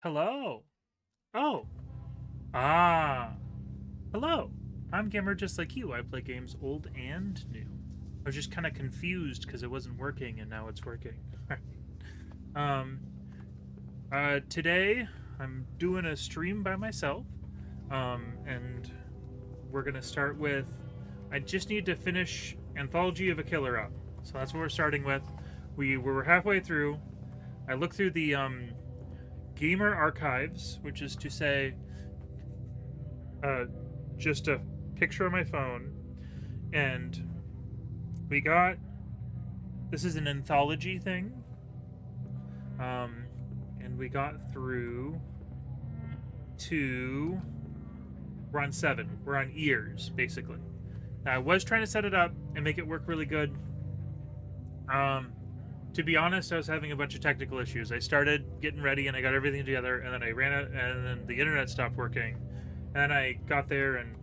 Hello. Oh. Ah. Hello. I'm gamer just like you. I play games old and new. I was just kind of confused because it wasn't working and now it's working. um Today I'm doing a stream by myself. And we're gonna start with I just need to finish Anthology of a Killer up. So that's what we're starting with. We were halfway through. I looked through the gamer archives, which is to say, uh, just a picture of my phone, and we got this is an anthology thing, and we got through to we're on 7. We're on ears basically. Now, I was trying to set it up and make it work really good. To be honest, I was having a bunch of technical issues. I started getting ready and I got everything together, and then I ran it, and then the internet stopped working. And then I got there, and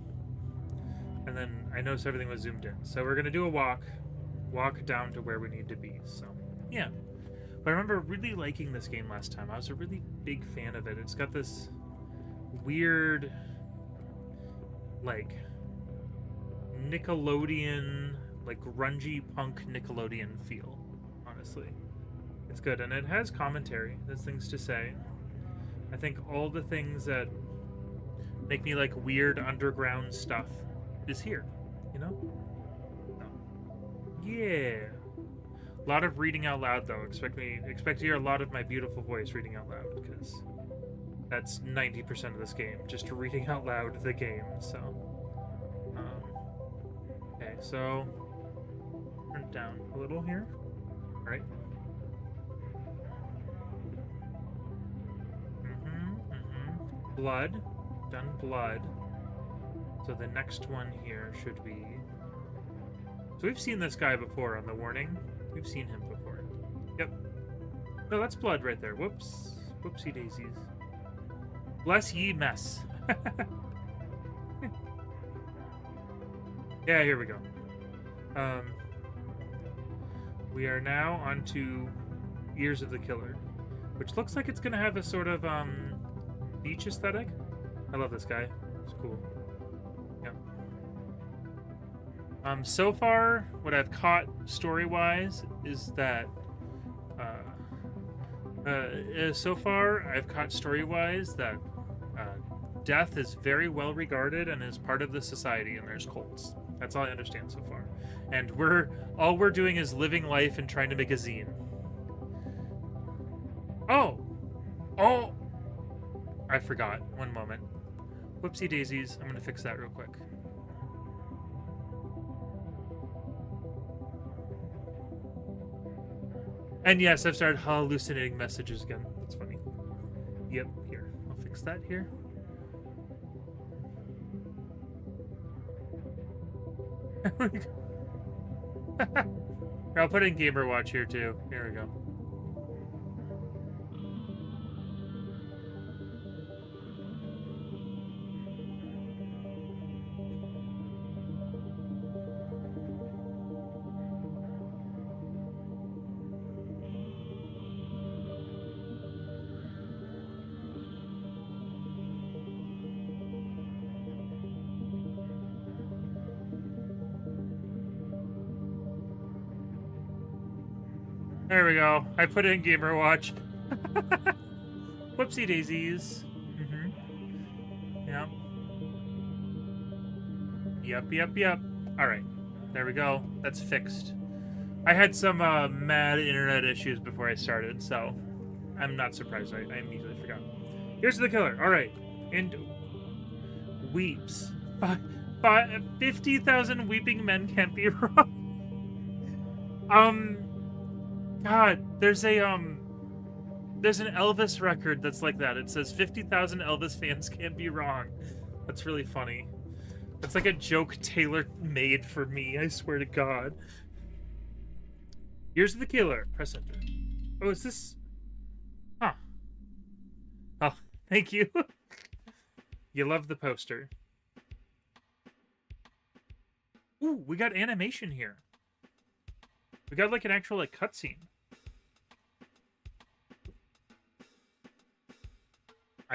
then I noticed everything was zoomed in. So we're gonna do a walk down to where we need to be. So yeah. But I remember really liking this game last time. I was a really big fan of it. It's got this weird, like, Nickelodeon, like grungy punk Nickelodeon feel. Honestly, it's good, and it has commentary. There's things to say. I think all the things that make me like weird underground stuff is here, you know? Yeah. A lot of reading out loud though. Expect to hear a lot of my beautiful voice reading out loud, because that's 90% of this game, just reading out loud the game. So okay, so turn it down a little here. All right. Blood. Done blood. So the next one here should be... So we've seen this guy before on the warning. We've seen him before. Yep. No, that's blood right there. Whoops. Whoopsie daisies. Bless ye mess. Yeah, here we go. We are now on to Ears of the Killer, which looks like it's going to have a sort of beach aesthetic. I love this guy. It's cool. Yeah. So far, what I've caught story-wise is that death is very well regarded and is part of the society, and there's cults. That's all I understand so far. And all we're doing is living life and trying to make a zine. Oh! Oh! I forgot. One moment. Whoopsie daisies. I'm gonna fix that real quick. And yes, I've started hallucinating messages again. That's funny. Yep, here. I'll fix that here. I'll put in Gamer Watch here too. Here we go. There we go. I put in Gamer Watch. Whoopsie daisies. Yep. Yep. Alright. There we go. That's fixed. I had some mad internet issues before I started, so I'm not surprised. I immediately forgot. Here's the killer. Alright. And weeps. 50,000 weeping men can't be wrong. God, there's an Elvis record that's like that. It says 50,000 Elvis fans can't be wrong. That's really funny. That's like a joke Taylor made for me, I swear to God. Here's the killer. Press enter. Oh, is this... Huh. Oh, thank you. You love the poster. Ooh, we got animation here. We got like an actual like cutscene.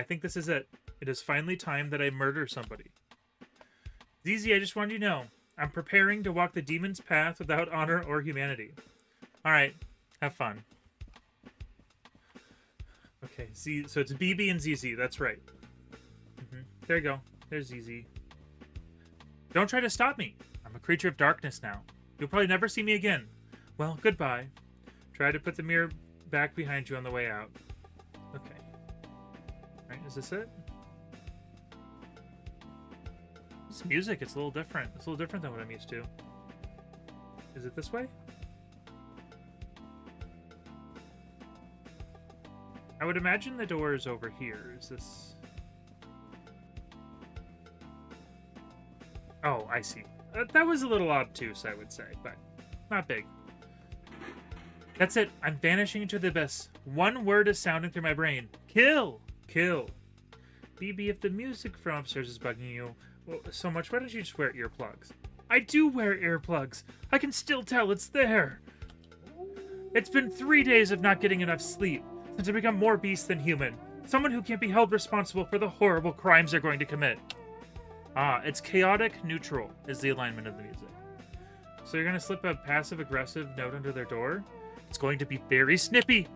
I think this is it. It is finally time that I murder somebody. ZZ, I just wanted you to know, I'm preparing to walk the demon's path without honor or humanity. Alright, have fun. Okay, so it's BB and ZZ, that's right. There you go. There's ZZ. Don't try to stop me. I'm a creature of darkness now. You'll probably never see me again. Well, goodbye. Try to put the mirror back behind you on the way out. Okay. Alright, is this it? This music, it's a little different. It's a little different than what I'm used to. Is it this way? I would imagine the door is over here. Is this... Oh, I see. That was a little obtuse, I would say, but not big. That's it. I'm vanishing into the abyss. One word is sounding through my brain. Kill! Kill. BB, if the music from upstairs is bugging you so much, why don't you just wear earplugs? I do wear earplugs. I can still tell it's there. It's been 3 days of not getting enough sleep since I become more beast than human. Someone who can't be held responsible for the horrible crimes they're going to commit. Ah, it's chaotic neutral is the alignment of the music. So you're going to slip a passive-aggressive note under their door? It's going to be very snippy.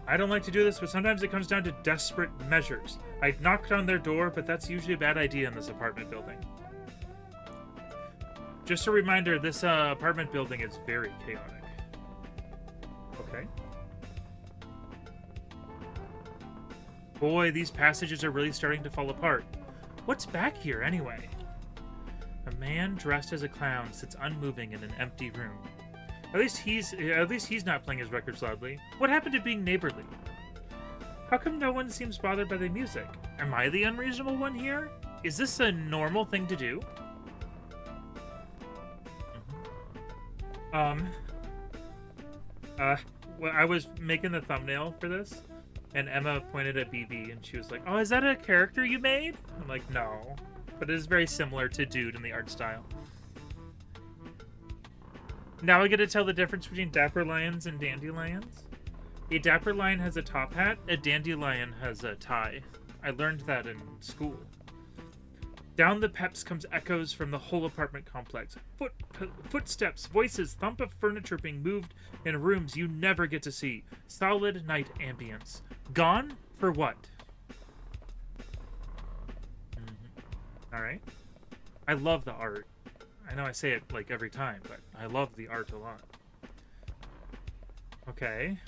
I don't like to do this, but sometimes it comes down to desperate measures. I'd knocked on their door, but that's usually a bad idea in this apartment building. Just a reminder, this apartment building is very chaotic. Okay. Boy, these passages are really starting to fall apart. What's back here, anyway? A man dressed as a clown sits unmoving in an empty room. At least he's not playing his records loudly. What happened to being neighborly? How come no one seems bothered by the music? Am I the unreasonable one here? Is this a normal thing to do? Well, I was making the thumbnail for this, and Emma pointed at BB, and she was like, "Oh, is that a character you made?" I'm like, "No," but it is very similar to Dude in the art style. Now I get to tell the difference between dapper lions and dandelions. A dapper lion has a top hat, a dandelion has a tie. I learned that in school. Down the peps comes echoes from the whole apartment complex. Footsteps, voices, thump of furniture being moved in rooms you never get to see. Solid night ambience. Gone for what? Alright. I love the art. I know I say it like every time, but I love the art a lot. Okay.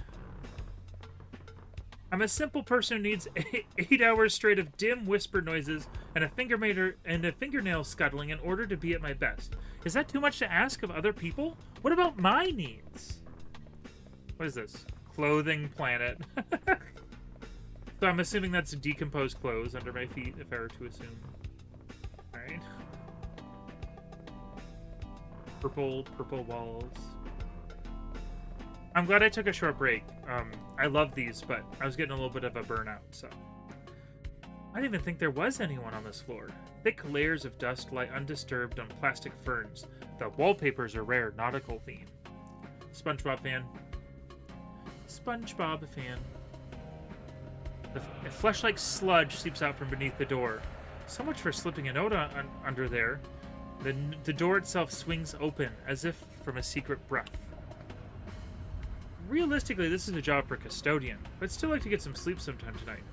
I'm a simple person who needs 8 hours straight of dim whisper noises and a fingernail scuttling in order to be at my best. Is that too much to ask of other people? What about my needs? What is this? Clothing planet. So I'm assuming that's decomposed clothes under my feet, if I were to assume. Alright. Purple walls. I'm glad I took a short break. I love these, but I was getting a little bit of a burnout, so. I didn't even think there was anyone on this floor. Thick layers of dust lie undisturbed on plastic ferns. The wallpaper's a rare nautical theme. SpongeBob fan. SpongeBob fan. A flesh-like sludge seeps out from beneath the door. So much for slipping a note under there. The door itself swings open, as if from a secret breath. Realistically, this is a job for custodian, but I'd still like to get some sleep sometime tonight.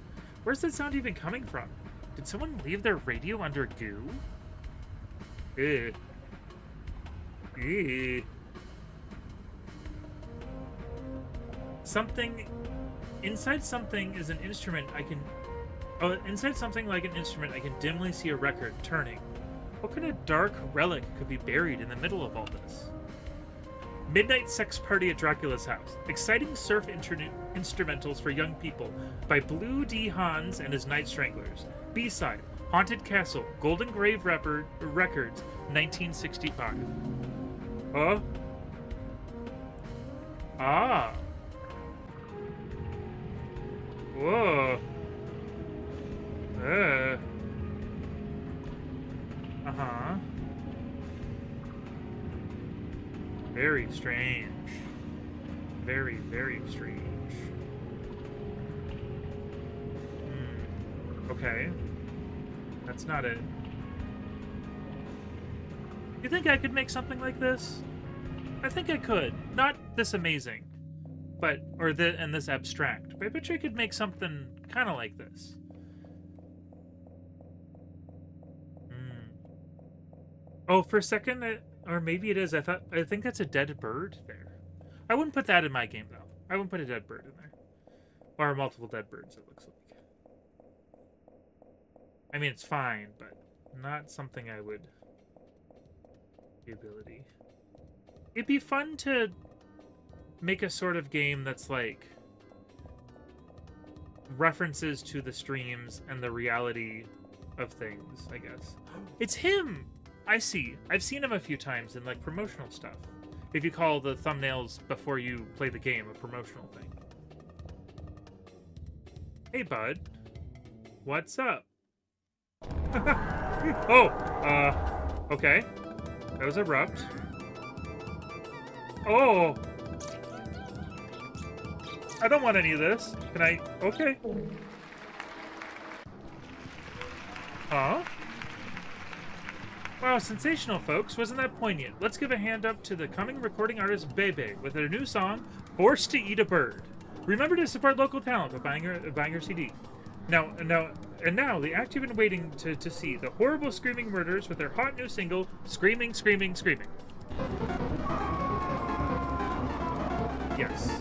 Where's that sound even coming from? Did someone leave their radio under goo? Ew. Ew. Inside something is an instrument I can... Oh, inside something like an instrument I can dimly see a record turning. What kind of dark relic could be buried in the middle of all this? Midnight Sex Party at Dracula's House. Exciting surf instrumentals for young people by Blue D. Hans and his Night Stranglers. B-side, Haunted Castle, Golden Grave Records, 1965. Huh? Ah. Whoa. Uh-huh. Very strange. Very, very strange. Okay. That's not it. You think I could make something like this? I think I could. Not this amazing, but and this abstract. But I bet you I could make something kind of like this. Oh, for a second, or maybe it is. I think that's a dead bird there. I wouldn't put that in my game though. I wouldn't put a dead bird in there, or multiple dead birds. It looks like. I mean, it's fine, but not something I would. The ability. It'd be fun to make a sort of game that's like references to the streams and the reality of things, I guess. It's him! I see. I've seen him a few times in like promotional stuff. If you call the thumbnails before you play the game a promotional thing. Hey, bud. What's up? Oh, okay. That was abrupt. Oh! I don't want any of this. Can I? Okay. Huh? Wow, sensational, folks. Wasn't that poignant? Let's give a hand up to the coming recording artist Bebe with their new song, Forced to Eat a Bird. Remember to support local talent by buying her CD. Now, the act you've been waiting to see, the horrible Screaming Murders with their hot new single, Screaming, Screaming, Screaming. Yes.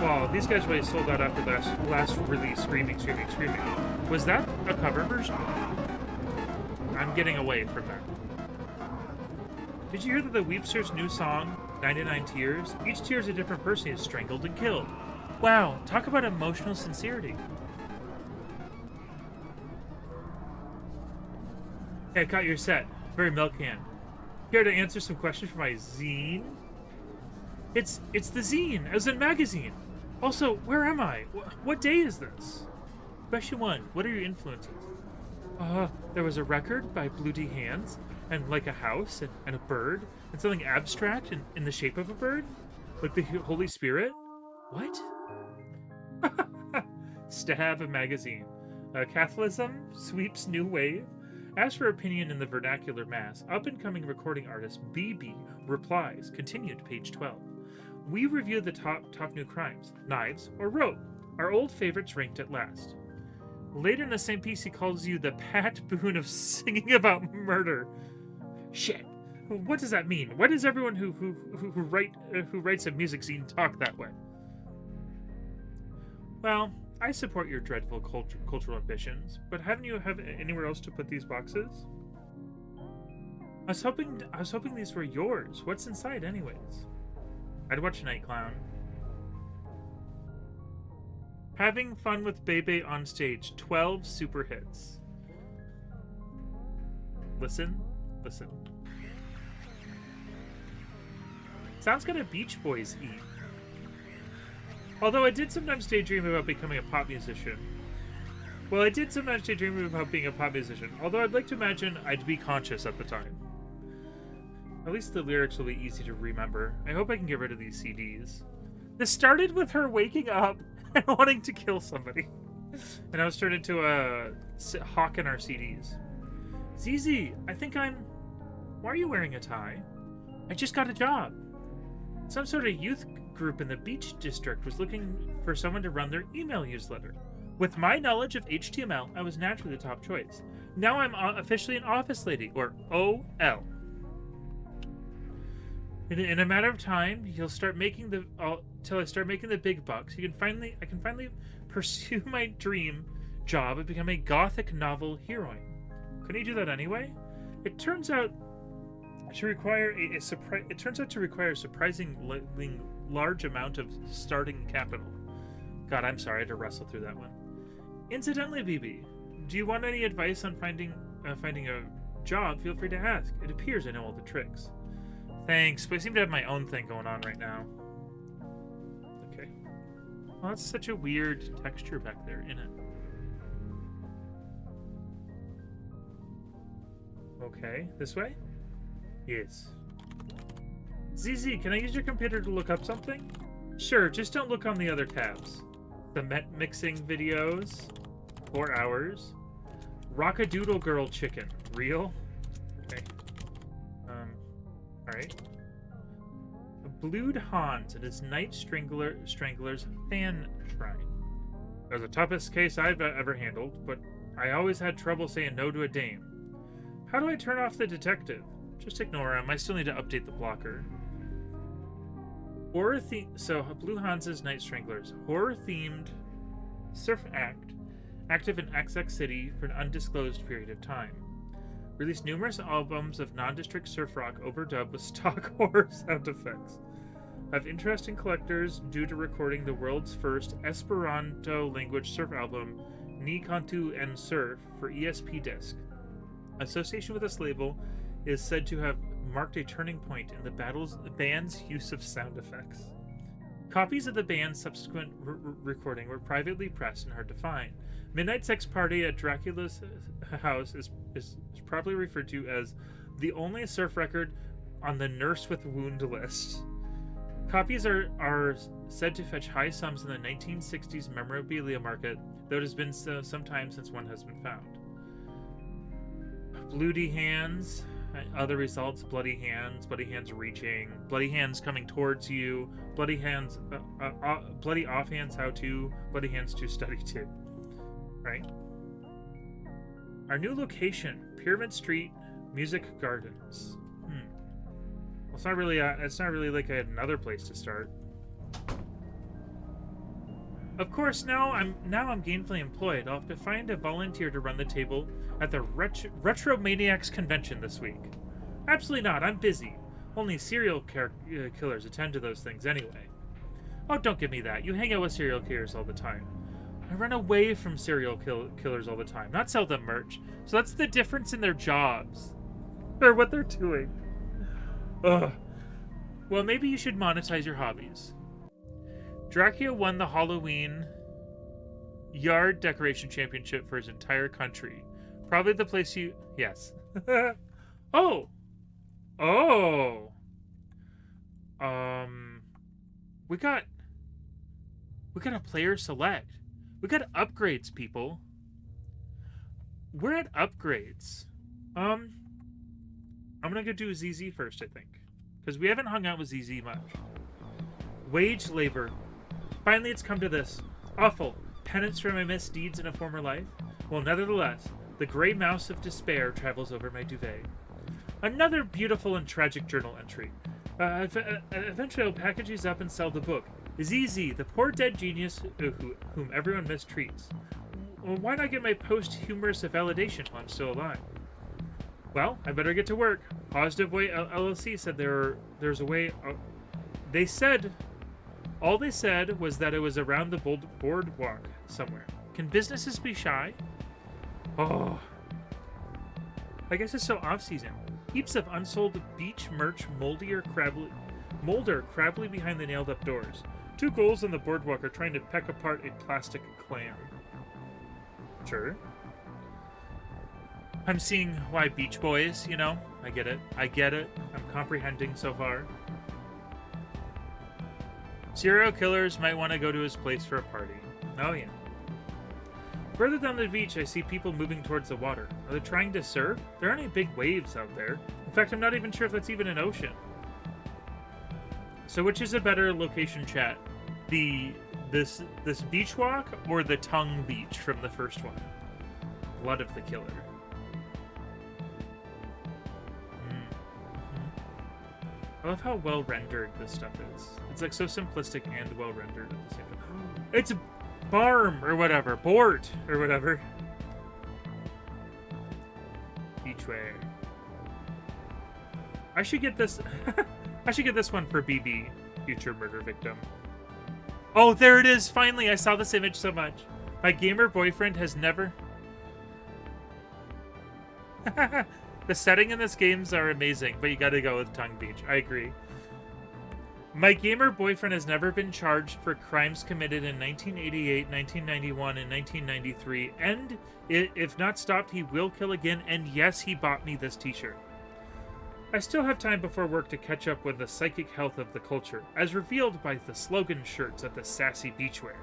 Well, these guys really sold out after last release, Screaming, Screaming, Screaming. Was that a cover version? I'm getting away from that. Did you hear that the Weepster's new song, 99 Tears? Each tear is a different person who's strangled and killed. Wow, talk about emotional sincerity. Hey, I caught your set. Very milk can. Here to answer some questions for my zine? It's the zine, as in magazine. Also, where am I? What day is this? Question 1. What are your influences? There was a record by Blue D Hands, and like a house, and a bird, and something abstract in the shape of a bird? Like the Holy Spirit? What? Stab a magazine. Catholicism sweeps new wave. Ask for opinion in the vernacular mass. Up-and-coming recording artist BB replies. Continued, page 12. We review the top new crimes. Knives or rope. Our old favorites ranked at last. Later in the same piece, he calls you the Pat Boone of singing about murder. Shit. What does that mean? Why does everyone who writes a music zine talk that way? Well, I support your dreadful cultural ambitions, but haven't you have anywhere else to put these boxes? I was hoping these were yours. What's inside, anyways? I'd watch Night Clown. Having fun with Bebe on stage. 12 super hits. Listen. Sounds kind of Beach Boys-y. Although I did sometimes daydream about becoming a pop musician. Well, I did sometimes daydream about being a pop musician, although I'd like to imagine I'd be conscious at the time. At least the lyrics will be easy to remember. I hope I can get rid of these CDs. This started with her waking up and wanting to kill somebody. And I was turned into a hawk in our CDs. ZZ, I think why are you wearing a tie? I just got a job. Some sort of youth group in the Beach District was looking for someone to run their email newsletter. With my knowledge of HTML, I was naturally the top choice. Now I'm officially an office lady, or OL. In a matter of time, you'll start making till I start making the big bucks. I can finally pursue my dream job and become a gothic novel heroine. Couldn't you do that anyway? It turns out to require a surprisingly large amount of starting capital. God, I'm sorry, I had to wrestle through that one. Incidentally, BB, do you want any advice on finding a job? Feel free to ask. It appears I know all the tricks. Thanks, but I seem to have my own thing going on right now. Okay. Well, that's such a weird texture back there, isn't it? Okay, this way? Yes. ZZ, can I use your computer to look up something? Sure, just don't look on the other tabs. The mixing videos. 4 hours. Rockadoodle Girl Chicken. Real? Okay. Alright. Blued Hans and his Night Strangler's Fan Shrine. It was the toughest case I've ever handled, but I always had trouble saying no to a dame. How do I turn off the detective? Just ignore him. I still need to update the blocker. So, Blue Hans's Night Stranglers. Horror-themed surf act, active in XX City for an undisclosed period of time. Released numerous albums of non-district surf rock overdubbed with stock horror sound effects. Of interest in collectors due to recording the world's first Esperanto-language surf album, Ni Cantu en Surf, for ESP disc. Association with this label is said to have marked a turning point in the band's use of sound effects. Copies of the band's subsequent recording were privately pressed and hard to find. Midnight Sex Party at Dracula's house is probably referred to as the only surf record on the Nurse with Wound list. Copies are said to fetch high sums in the 1960s memorabilia market, though it has been some time since one has been found. Bloody hands. Other results: bloody hands reaching, bloody hands coming towards you, bloody hands, bloody offhands how to, bloody hands to study to. Right? Our new location, Pyramid Street Music Gardens. Well, it's not really like I had another place to start. Of course, now I'm gainfully employed. I'll have to find a volunteer to run the table at the Retromaniacs convention this week. Absolutely not. I'm busy. Only serial killers attend to those things anyway. Oh, don't give me that. You hang out with serial killers all the time. I run away from serial killers all the time, not sell them merch. So that's the difference in their jobs. Or what they're doing. Ugh. Well, maybe you should monetize your hobbies. Dracula won the Halloween yard decoration championship for his entire country. Probably the place you... Yes. Oh! Oh! We got a player select. We got upgrades, people. We're at upgrades. I'm gonna go do ZZ first, I think. Because we haven't hung out with ZZ much. Wage labor. Finally, it's come to this. Awful. Penance for my misdeeds in a former life? Well, nevertheless, the gray mouse of despair travels over my duvet. Another beautiful and tragic journal entry. Eventually, I'll package these up and sell the book. ZZ, the poor dead genius whom everyone mistreats. Well, why not get my posthumous validation while I'm still alive? Well, I better get to work. Positive Way LLC said there's a way... All they said was that it was around the boardwalk somewhere. Can businesses be shy? Oh. I guess it's so off-season. Heaps of unsold beach merch molder crabbily behind the nailed-up doors. Two ghouls on the boardwalk are trying to peck apart a plastic clam. Sure. I'm seeing why Beach Boys, you know? I get it. I'm comprehending so far. Serial killers might want to go to his place for a party. Oh, yeah. Further down the beach, I see people moving towards the water. Are they trying to surf? There aren't any big waves out there. In fact, I'm not even sure if that's even an ocean. So which is a better location, chat? This beach walk or the Tongue Beach from the first one? Blood of the Killer. I love how well rendered this stuff is. It's like so simplistic and well rendered at the same time. It's Barm or whatever. Bort or whatever. Beachwear. I should get this. I should get this one for BB, future murder victim. Oh, there it is! Finally, I saw this image so much. My gamer boyfriend has never. The setting in this games are amazing, but you gotta go with Tongue Beach. I agree. My gamer boyfriend has never been charged for crimes committed in 1988, 1991, and 1993, and if not stopped, he will kill again, and yes, he bought me this t-shirt. I still have time before work to catch up with the psychic health of the culture, as revealed by the slogan shirts of the sassy beachwear.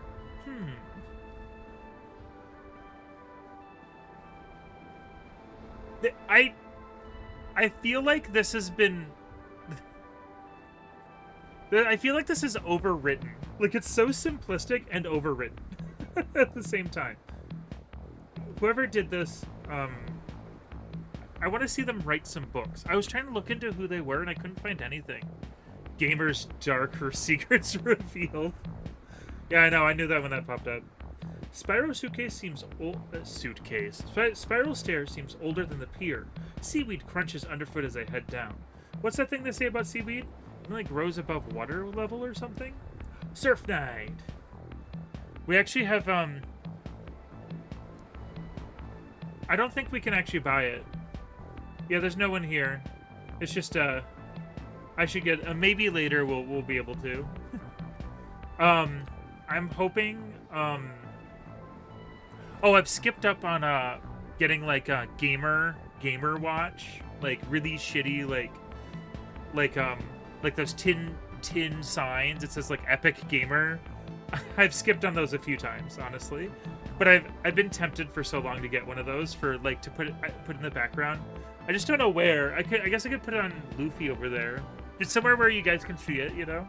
I feel like this has been... I feel like this is overwritten. Like, it's so simplistic and overwritten at the same time. Whoever did this, I want to see them write some books. I was trying to look into who they were, and I couldn't find anything. Gamers' darker secrets revealed. Yeah, I know. I knew that when that popped up. Spiral suitcase seems old. Spiral stair seems older than the pier. Seaweed crunches underfoot as I head down. What's that thing they say about seaweed? It like grows above water level or something? Surf night. We actually have I don't think we can actually buy it. Yeah, there's no one here. It's just I should get maybe later we'll be able to. I'm hoping oh, I've skipped up on getting like a gamer watch, like really shitty like those tin signs. It says like Epic Gamer. I've skipped on those a few times, honestly, but I've been tempted for so long to get one of those for like to put in the background. I just don't know where. I guess I could put it on Luffy over there. It's somewhere where you guys can see it, you know.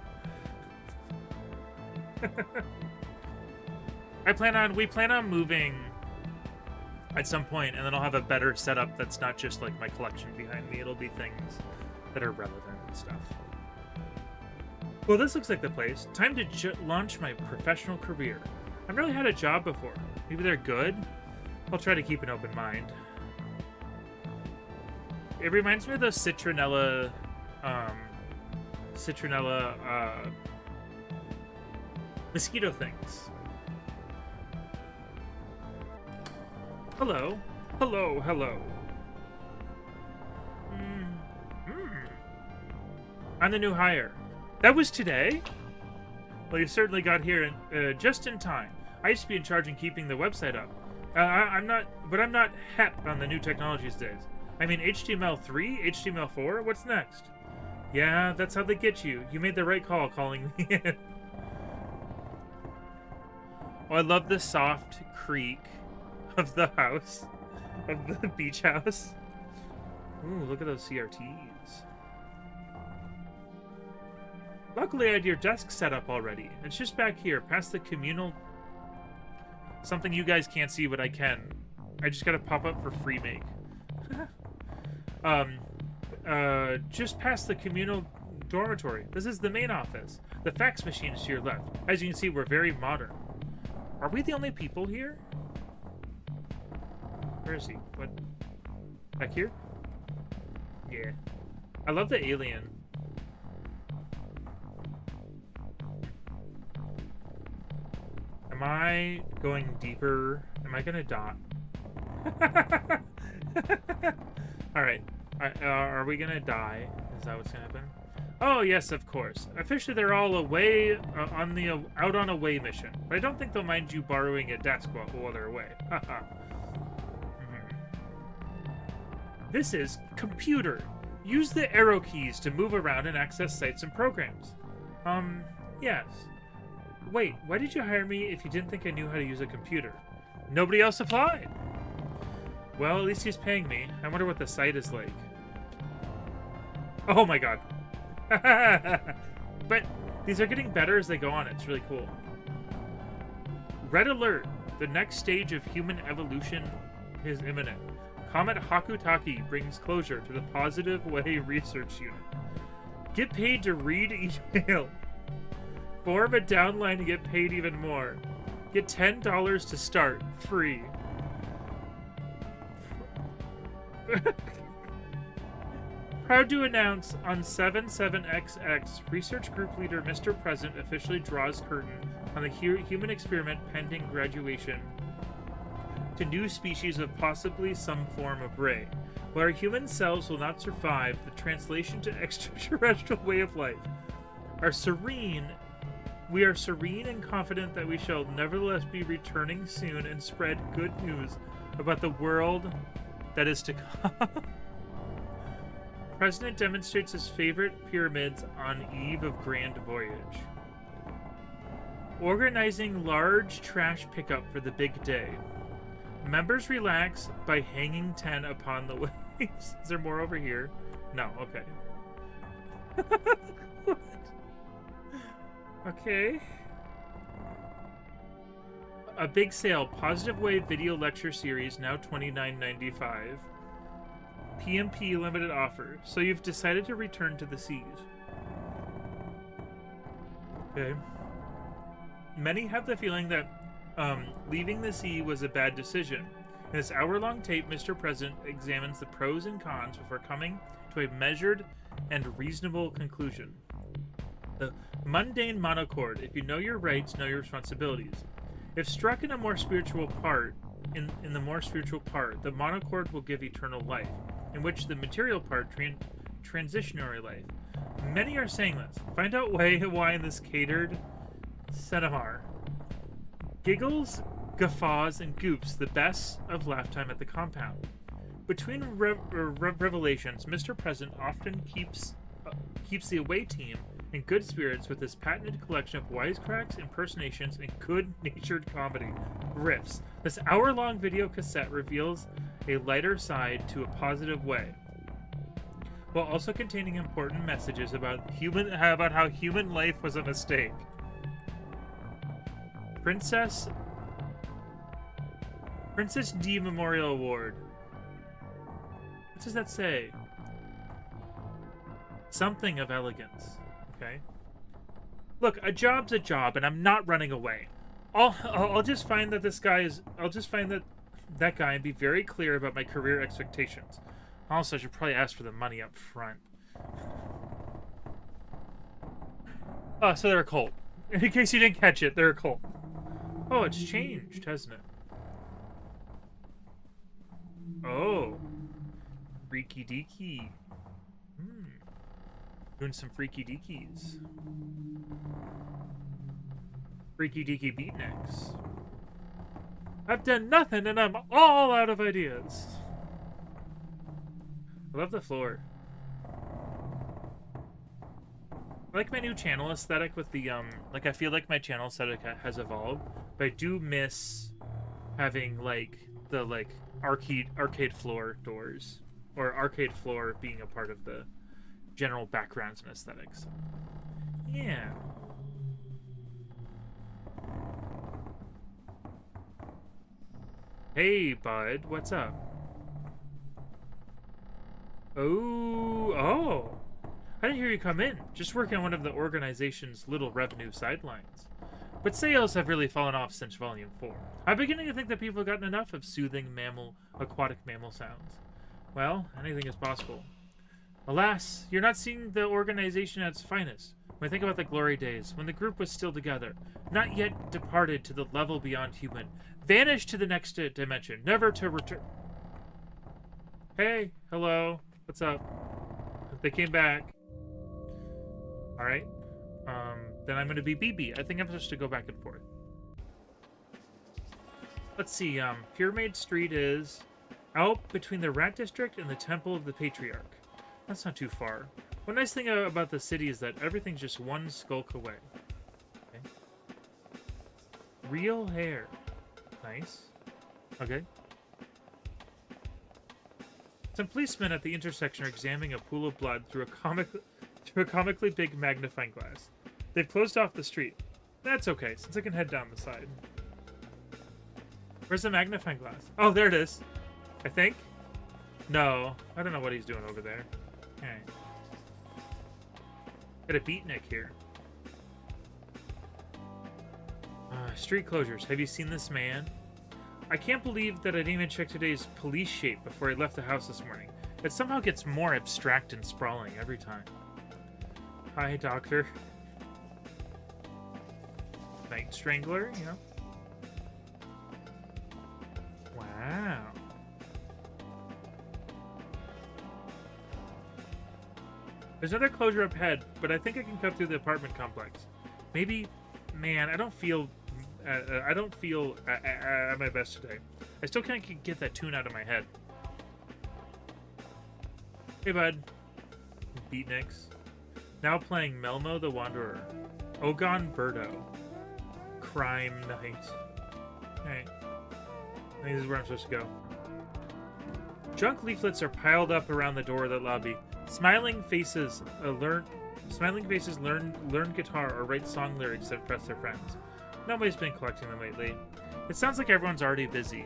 We plan on moving at some point, and then I'll have a better setup that's not just like my collection behind me. It'll be things that are relevant and stuff. Well, this looks like the place. Time to launch my professional career. I've never had a job before. Maybe they're good? I'll try to keep an open mind. It reminds me of those citronella mosquito things. Hello. Hello, hello. I'm the new hire. That was today? Well, you certainly got here just in time. I used to be in charge in keeping the website up. I'm not hep on the new technologies these days. I mean, HTML3? HTML4? What's next? Yeah, that's how they get you. You made the right call calling me in. Oh, I love the soft creak of the house. Of the beach house. Ooh, look at those CRTs. Luckily, I had your desk set up already. It's just back here, past the communal... Something you guys can't see, but I can. I just gotta pop up for free make. Just past the communal dormitory. This is the main office. The fax machine is to your left. As you can see, we're very modern. Are we the only people here? Where is he? What? Back here? Yeah. I love the alien. Am I going deeper? Am I gonna die? Alright. Are we gonna die? Is that what's gonna happen? Oh, yes, of course. Officially, they're all away out on a way mission. But I don't think they'll mind you borrowing a desk while they're away. Haha. This is computer. Use the arrow keys to move around and access sites and programs. Yes. Wait, why did you hire me if you didn't think I knew how to use a computer? Nobody else applied. Well, at least he's paying me. I wonder what the site is like. Oh my god. But these are getting better as they go on. It's really cool. Red alert. The next stage of human evolution is imminent. Comet Hakutaki brings closure to the Positive Way Research Unit. Get paid to read email. Form a downline to get paid even more. Get $10 to start. Free. Proud to announce on 77XX, research group leader Mr. President officially draws curtain on the human experiment pending graduation to new species of possibly some form of ray. While our human selves will not survive the translation to extraterrestrial way of life, we are serene and confident that we shall nevertheless be returning soon and spread good news about the world that is to come. President demonstrates his favorite pyramids on eve of grand voyage. Organizing large trash pickup for the big day. Members relax by hanging 10 upon the way. Is there more over here? No, okay. Okay. A big sale, Positive Wave video lecture series, now $29.95. PMP limited offer. So you've decided to return to the seas. Okay. Many have the feeling that leaving the sea was a bad decision. In this hour-long tape, Mr. President examines the pros and cons before coming to a measured and reasonable conclusion. The mundane monochord. If you know your rights, know your responsibilities. If struck in a more spiritual part, in the more spiritual part, the monochord will give eternal life, in which the material part transitionary life. Many are saying this. Find out why in this catered seminar. Giggles, guffaws, and goofs, the best of laugh time at the compound. Between revelations, Mr. President often keeps the away team in good spirits with his patented collection of wisecracks, impersonations, and good-natured comedy riffs. This hour-long video cassette reveals a lighter side to a positive way, while also containing important messages about how human life was a mistake. Princess D Memorial Award. What does that say? Something of elegance. Okay. Look, a job's a job, and I'm not running away. I'll just find that this guy is. I'll just find that guy and be very clear about my career expectations. Also, I should probably ask for the money up front. Oh, so they're a cult. In case you didn't catch it, they're a cult. Oh, it's changed, hasn't it? Oh. Freaky deaky. Doing some freaky deakies. Freaky deaky beatniks. I've done nothing and I'm all out of ideas. I love the floor. I like my new channel aesthetic with the, like, I feel like my channel aesthetic has evolved, but I do miss having, like, the, like, arcade floor doors, or arcade floor being a part of the general backgrounds and aesthetics. Yeah. Hey, bud, what's up? Oh. I didn't hear you come in. Just working on one of the organization's little revenue sidelines. But sales have really fallen off since Volume 4. I'm beginning to think that people have gotten enough of soothing aquatic mammal sounds. Well, anything is possible. Alas, you're not seeing the organization at its finest. When I think about the glory days, when the group was still together, not yet departed to the level beyond human, vanished to the next dimension, never to return. Hey, hello, what's up? They came back. Alright. Then I'm gonna be BB. I think I'm supposed to go back and forth. Let's see, Pyramid Street is out between the Rat District and the Temple of the Patriarch. That's not too far. One nice thing about the city is that everything's just one skulk away. Okay. Real hair. Nice. Okay. Some policemen at the intersection are examining a pool of blood through a comically big magnifying glass. They've closed off the street. That's okay, since I can head down the side. Where's the magnifying glass? Oh, there it is. I think? No. I don't know what he's doing over there. Okay. Got a beatnik here. Street closures. Have you seen this man? I can't believe that I didn't even check today's police shape before I left the house this morning. It somehow gets more abstract and sprawling every time. Hi, doctor. Night Strangler, you know? Wow. There's another closure up ahead, but I think I can cut through the apartment complex. Maybe, man, I don't feel at my best today. I still can't get that tune out of my head. Hey, bud. Beatniks. Now playing Melmo the Wanderer. Ogon Birdo. Crime Night. Alright. I think this is where I'm supposed to go. Junk leaflets are piled up around the door of the lobby. Smiling faces learn guitar or write song lyrics that impress their friends. Nobody's been collecting them lately. It sounds like everyone's already busy.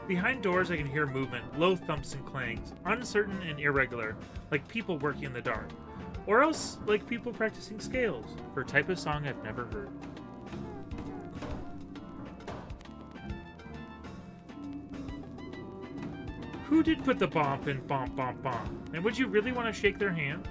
Behind doors, I can hear movement, low thumps and clangs, uncertain and irregular, like people working in the dark. Or else, like people practicing scales, for a type of song I've never heard. Who did put the bomb in bomb bomb bomb? And would you really want to shake their hand?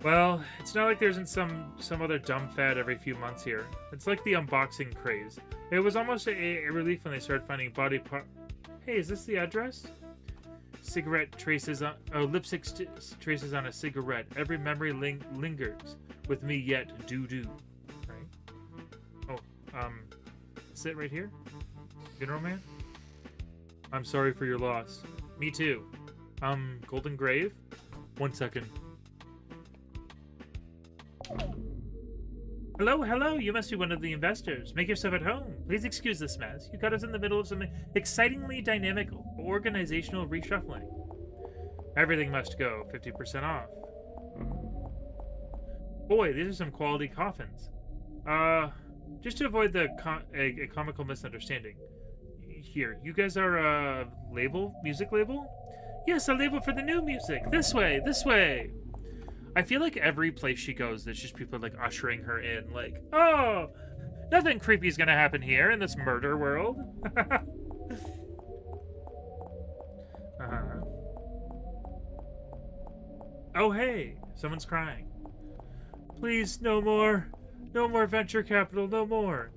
Well, it's not like there's some other dumb fad every few months here. It's like the unboxing craze. It was almost a relief when they started finding body part. Hey, is this the address? Cigarette traces on lipstick traces on a cigarette. Every memory lingers with me yet. Do. Right. Oh, sit right here. General man. I'm sorry for your loss. Me too. Golden Grave. 1 second. Hello, you must be one of the investors. Make yourself at home. Please excuse this mess. You got us in the middle of some excitingly dynamic organizational reshuffling. Everything must go. 50% off. Boy, these are some quality coffins. Just to avoid a comical misunderstanding. Here, you guys are a music label? Yes, a label for the new music. This way. I feel like every place she goes, there's just people like ushering her in, like, oh, nothing creepy is gonna happen here in this murder world. Oh, hey, someone's crying. Please, no more venture capital, no more.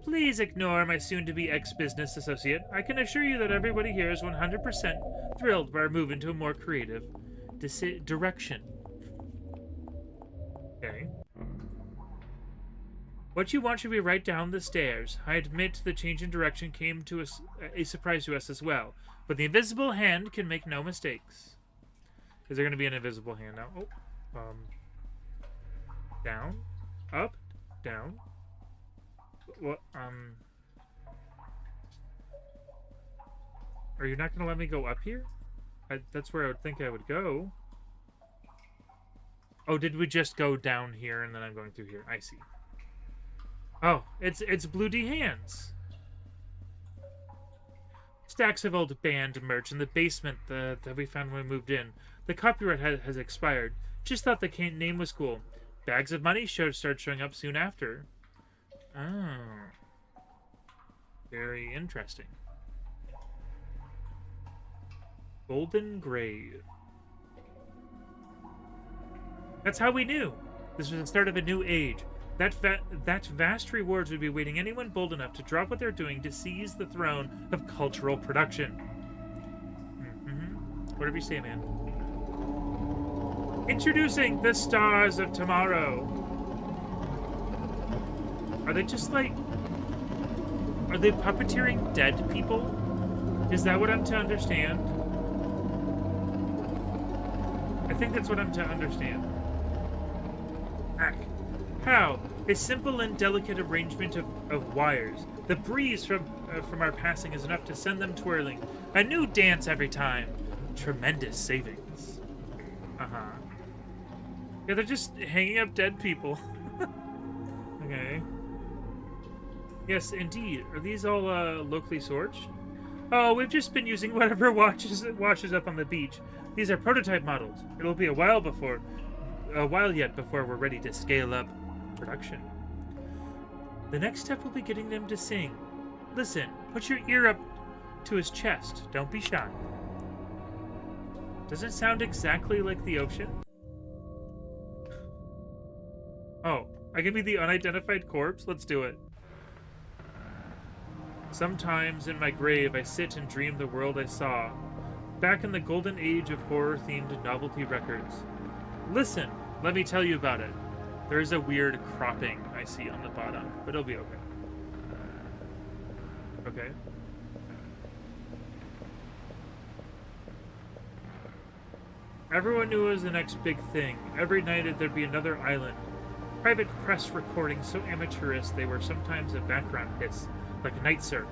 Please ignore my soon-to-be ex-business associate. I can assure you that everybody here is 100% thrilled by our move into a more creative direction. Okay. What you want should be right down the stairs. I admit the change in direction came to us a surprise to us as well, but the invisible hand can make no mistakes. Is there going to be an invisible hand now? Oh, down, up, down. What? Are you not going to let me go up here? That's where I would think I would go. Oh, did we just go down here and then I'm going through here? I see. Oh, it's Blue D hands. Stacks of old band merch in the basement that we found when we moved in. The copyright has expired. Just thought the name was cool. Bags of money started showing up soon after. Oh. Very interesting. Golden Grave. That's how we knew. This was the start of a new age. That vast rewards would be waiting anyone bold enough to drop what they're doing to seize the throne of cultural production. Whatever you say, man. Introducing the stars of tomorrow. Are they just like... Are they puppeteering dead people? Is that what I'm to understand? I think that's what I'm to understand. How? A simple and delicate arrangement of wires. The breeze from our passing is enough to send them twirling. A new dance every time. Tremendous savings. Yeah, they're just hanging up dead people. Okay. Yes, indeed. Are these all locally sourced? Oh, we've just been using whatever washes up on the beach. These are prototype models. It'll be a while yet before we're ready to scale up production. The next step will be getting them to sing. Listen, put your ear up to his chest. Don't be shy. Does it sound exactly like the ocean? Oh, I can be the unidentified corpse? Let's do it. Sometimes in my grave I sit and dream the world I saw, back in the golden age of horror-themed novelty records. Listen, let me tell you about it. There is a weird cropping I see on the bottom, but it'll be okay. Okay. Everyone knew it was the next big thing. Every night there'd be another island. Private press recordings so amateurish they were sometimes a background hiss, like night surf.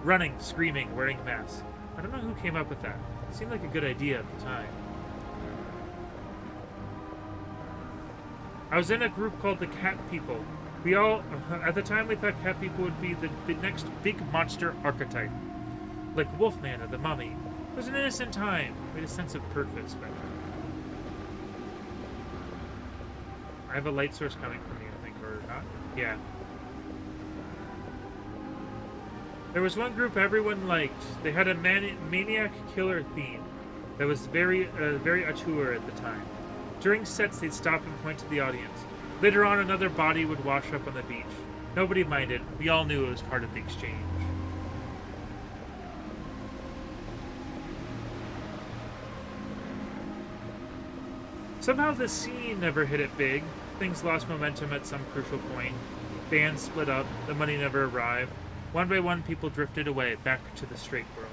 Running, screaming, wearing masks. I don't know who came up with that. It seemed like a good idea at the time. I was in a group called the Cat People. We all, at the time, we thought cat people would be the next big monster archetype. Like Wolfman or the Mummy. It was an innocent time. We had a sense of purpose back then. I have a light source coming from me, I think, or not? Yeah. There was one group everyone liked. They had a maniac killer theme that was very auteur at the time. During sets, they'd stop and point to the audience. Later on, another body would wash up on the beach. Nobody minded. We all knew it was part of the exchange. Somehow the scene never hit it big. Things lost momentum at some crucial point. Bands split up. The money never arrived. One by one, people drifted away, back to the straight world.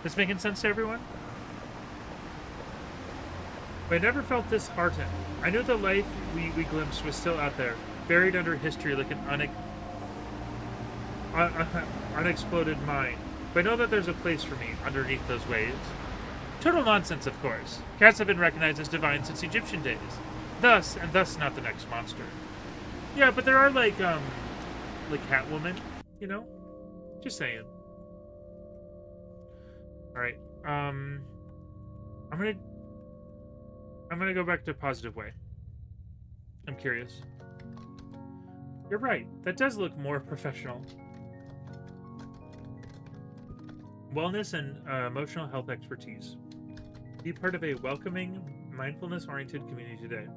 This making sense to everyone? But I never felt disheartened. I knew the life we glimpsed was still out there, buried under history like an unexploded mine. But I know that there's a place for me underneath those waves. Total nonsense, of course. Cats have been recognized as divine since Egyptian days. Thus not the next monster. Yeah, but there are like Catwoman, you know? Just saying. Alright, I'm gonna go back to a positive way. I'm curious. You're right, that does look more professional. Wellness and emotional health expertise. Be part of a welcoming, mindfulness-oriented community today.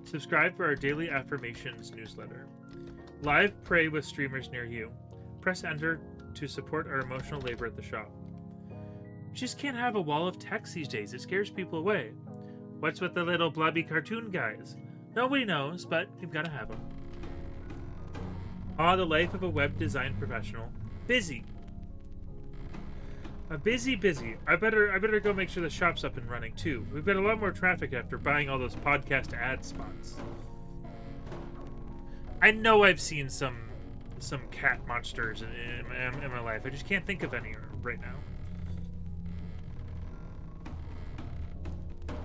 Subscribe for our daily affirmations newsletter. Live pray with streamers near you. Press enter to support our emotional labor at the shop. Just can't have a wall of text these days. It scares people away. What's with the little blobby cartoon guys? Nobody knows, but we've got to have them. Ah, the life of a web design professional. Busy. Busy. I better go make sure the shop's up and running too. We've got a lot more traffic after buying all those podcast ad spots. I know I've seen some cat monsters in my life. I just can't think of any right now.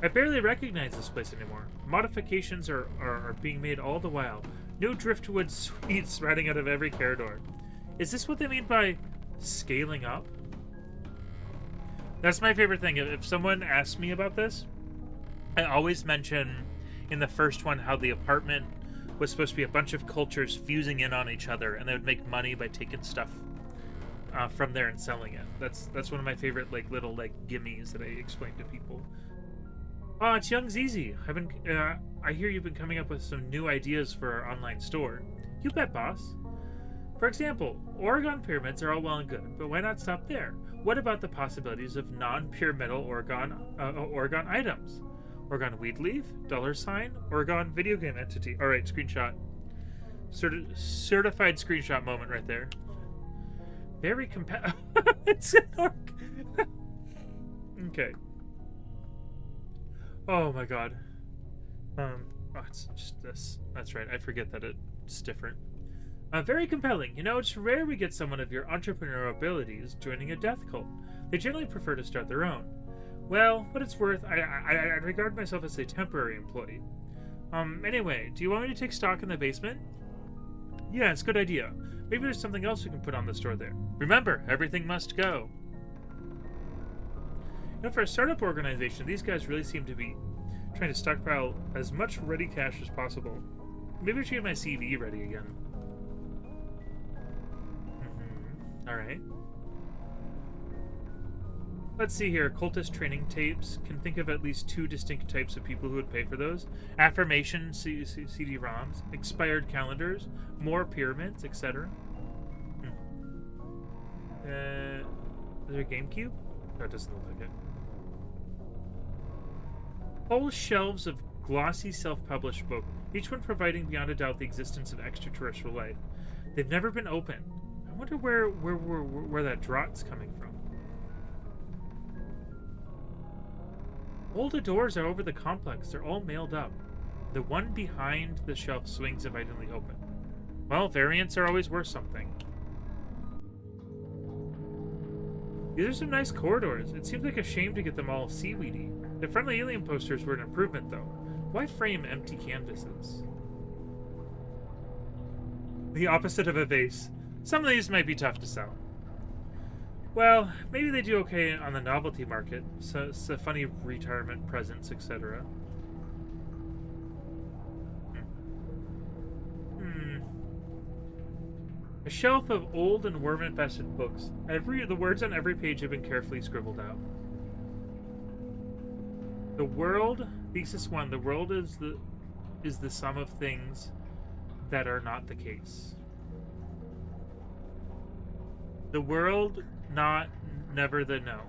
I barely recognize this place anymore. Modifications are being made all the while. New driftwood suites riding out of every corridor. Is this what they mean by scaling up? That's my favorite thing. If someone asks me about this, I always mention in the first one how the apartment was supposed to be a bunch of cultures fusing in on each other, and they would make money by taking stuff from there and selling it. That's one of my favorite little gimmies that I explain to people. Oh, it's Young Zizi. I hear you've been coming up with some new ideas for our online store. You bet, boss. For example, Oregon pyramids are all well and good, but why not stop there? What about the possibilities of non-pure metal Oregon items? Oregon weed leaf, $, Oregon video game entity. All right, screenshot. Certified screenshot moment right there. Very it's an orc. Okay. Oh my god. It's just this. That's right. I forget that it's different. Very compelling. You know, it's rare we get someone of your entrepreneurial abilities joining a death cult. They generally prefer to start their own. Well, what it's worth, I regard myself as a temporary employee. Anyway, do you want me to take stock in the basement? Yeah, it's a good idea. Maybe there's something else we can put on the store there. Remember, everything must go. You know, for a startup organization, these guys really seem to be trying to stockpile as much ready cash as possible. Maybe I should get my CV ready again. Alright. Let's see here. Cultist training tapes. Can think of at least 2 distinct types of people who would pay for those. Affirmation CD-ROMs. Expired calendars. More pyramids, etc. Is there a GameCube? No, it doesn't look like it. Whole shelves of glossy self-published books, each one providing beyond a doubt the existence of extraterrestrial life. They've never been opened. I wonder where that draught's coming from. All the doors are over the complex. They're all mailed up. The one behind the shelf swings invitingly open. Well, variants are always worth something. These are some nice corridors. It seems like a shame to get them all seaweedy. The friendly alien posters were an improvement, though. Why frame empty canvases? The opposite of a vase. Some of these might be tough to sell. Well, maybe they do okay on the novelty market. So funny retirement presents, etc. A shelf of old and worm-infested books. The words on every page have been carefully scribbled out. The world, thesis 1, the world is the sum of things that are not the case. The world, not, never the no.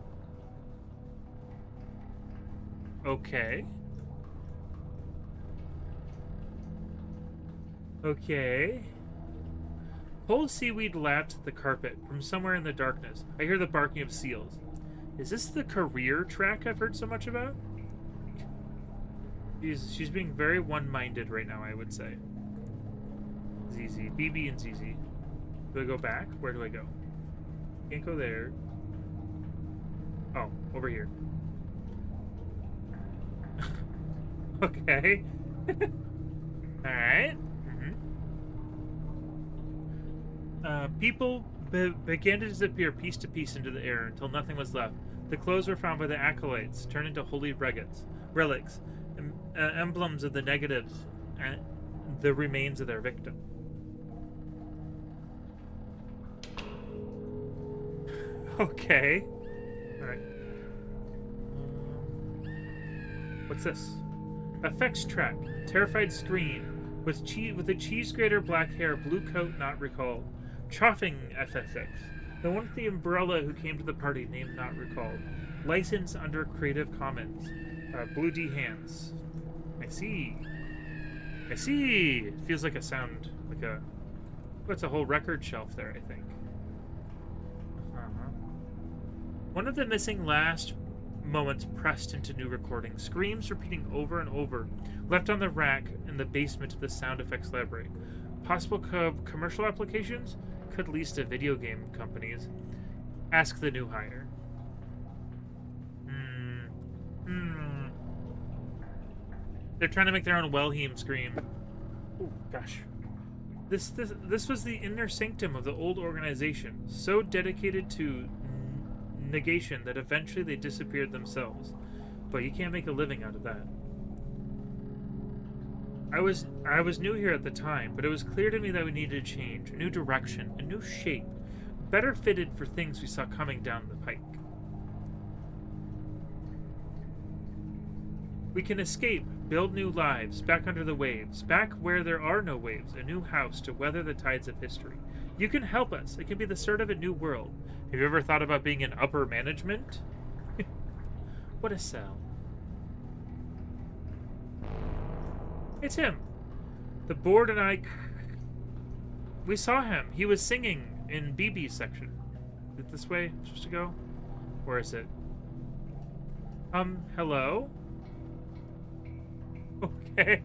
Okay. Okay. Whole seaweed laps the carpet. From somewhere in the darkness, I hear the barking of seals. Is this the career track I've heard so much about? She's being very one-minded right now, I would say. ZZ. BB and ZZ. Do I go back? Where do I go? Can't go there. Oh, over here. Okay. Alright. People began to disappear piece to piece into the air until nothing was left. The clothes were found by the acolytes, turned into holy relics, emblems of the negatives, and the remains of their victim. Okay. Alright. What's this? Effects track. Terrified scream. With a cheese grater black hair, blue coat not recalled. Choffing FSX. The one with the umbrella who came to the party, name not recalled. License under Creative Commons. Blue D hands. I see. I see. It feels like a sound, like a... What's a whole record shelf there, I think. One of the missing last moments pressed into new recordings. Screams repeating over and over. Left on the rack in the basement of the sound effects library. Possible commercial applications? Could lease to video game companies. Ask the new hire. They're trying to make their own Wellheim scream. Oh gosh. This was the inner sanctum of the old organization, so dedicated to negation that eventually they disappeared themselves. But you can't make a living out of that. I was new here at the time, but it was clear to me that we needed a change, a new direction, a new shape, better fitted for things we saw coming down the pike. We can escape, build new lives, back under the waves, back where there are no waves, a new house to weather the tides of history. You can help us. It can be the start of a new world. Have you ever thought about being in upper management? What a sell. It's him. The board and I... We saw him. He was singing in BB's section. Is it this way I'm supposed to go? Where is it? Hello? Okay.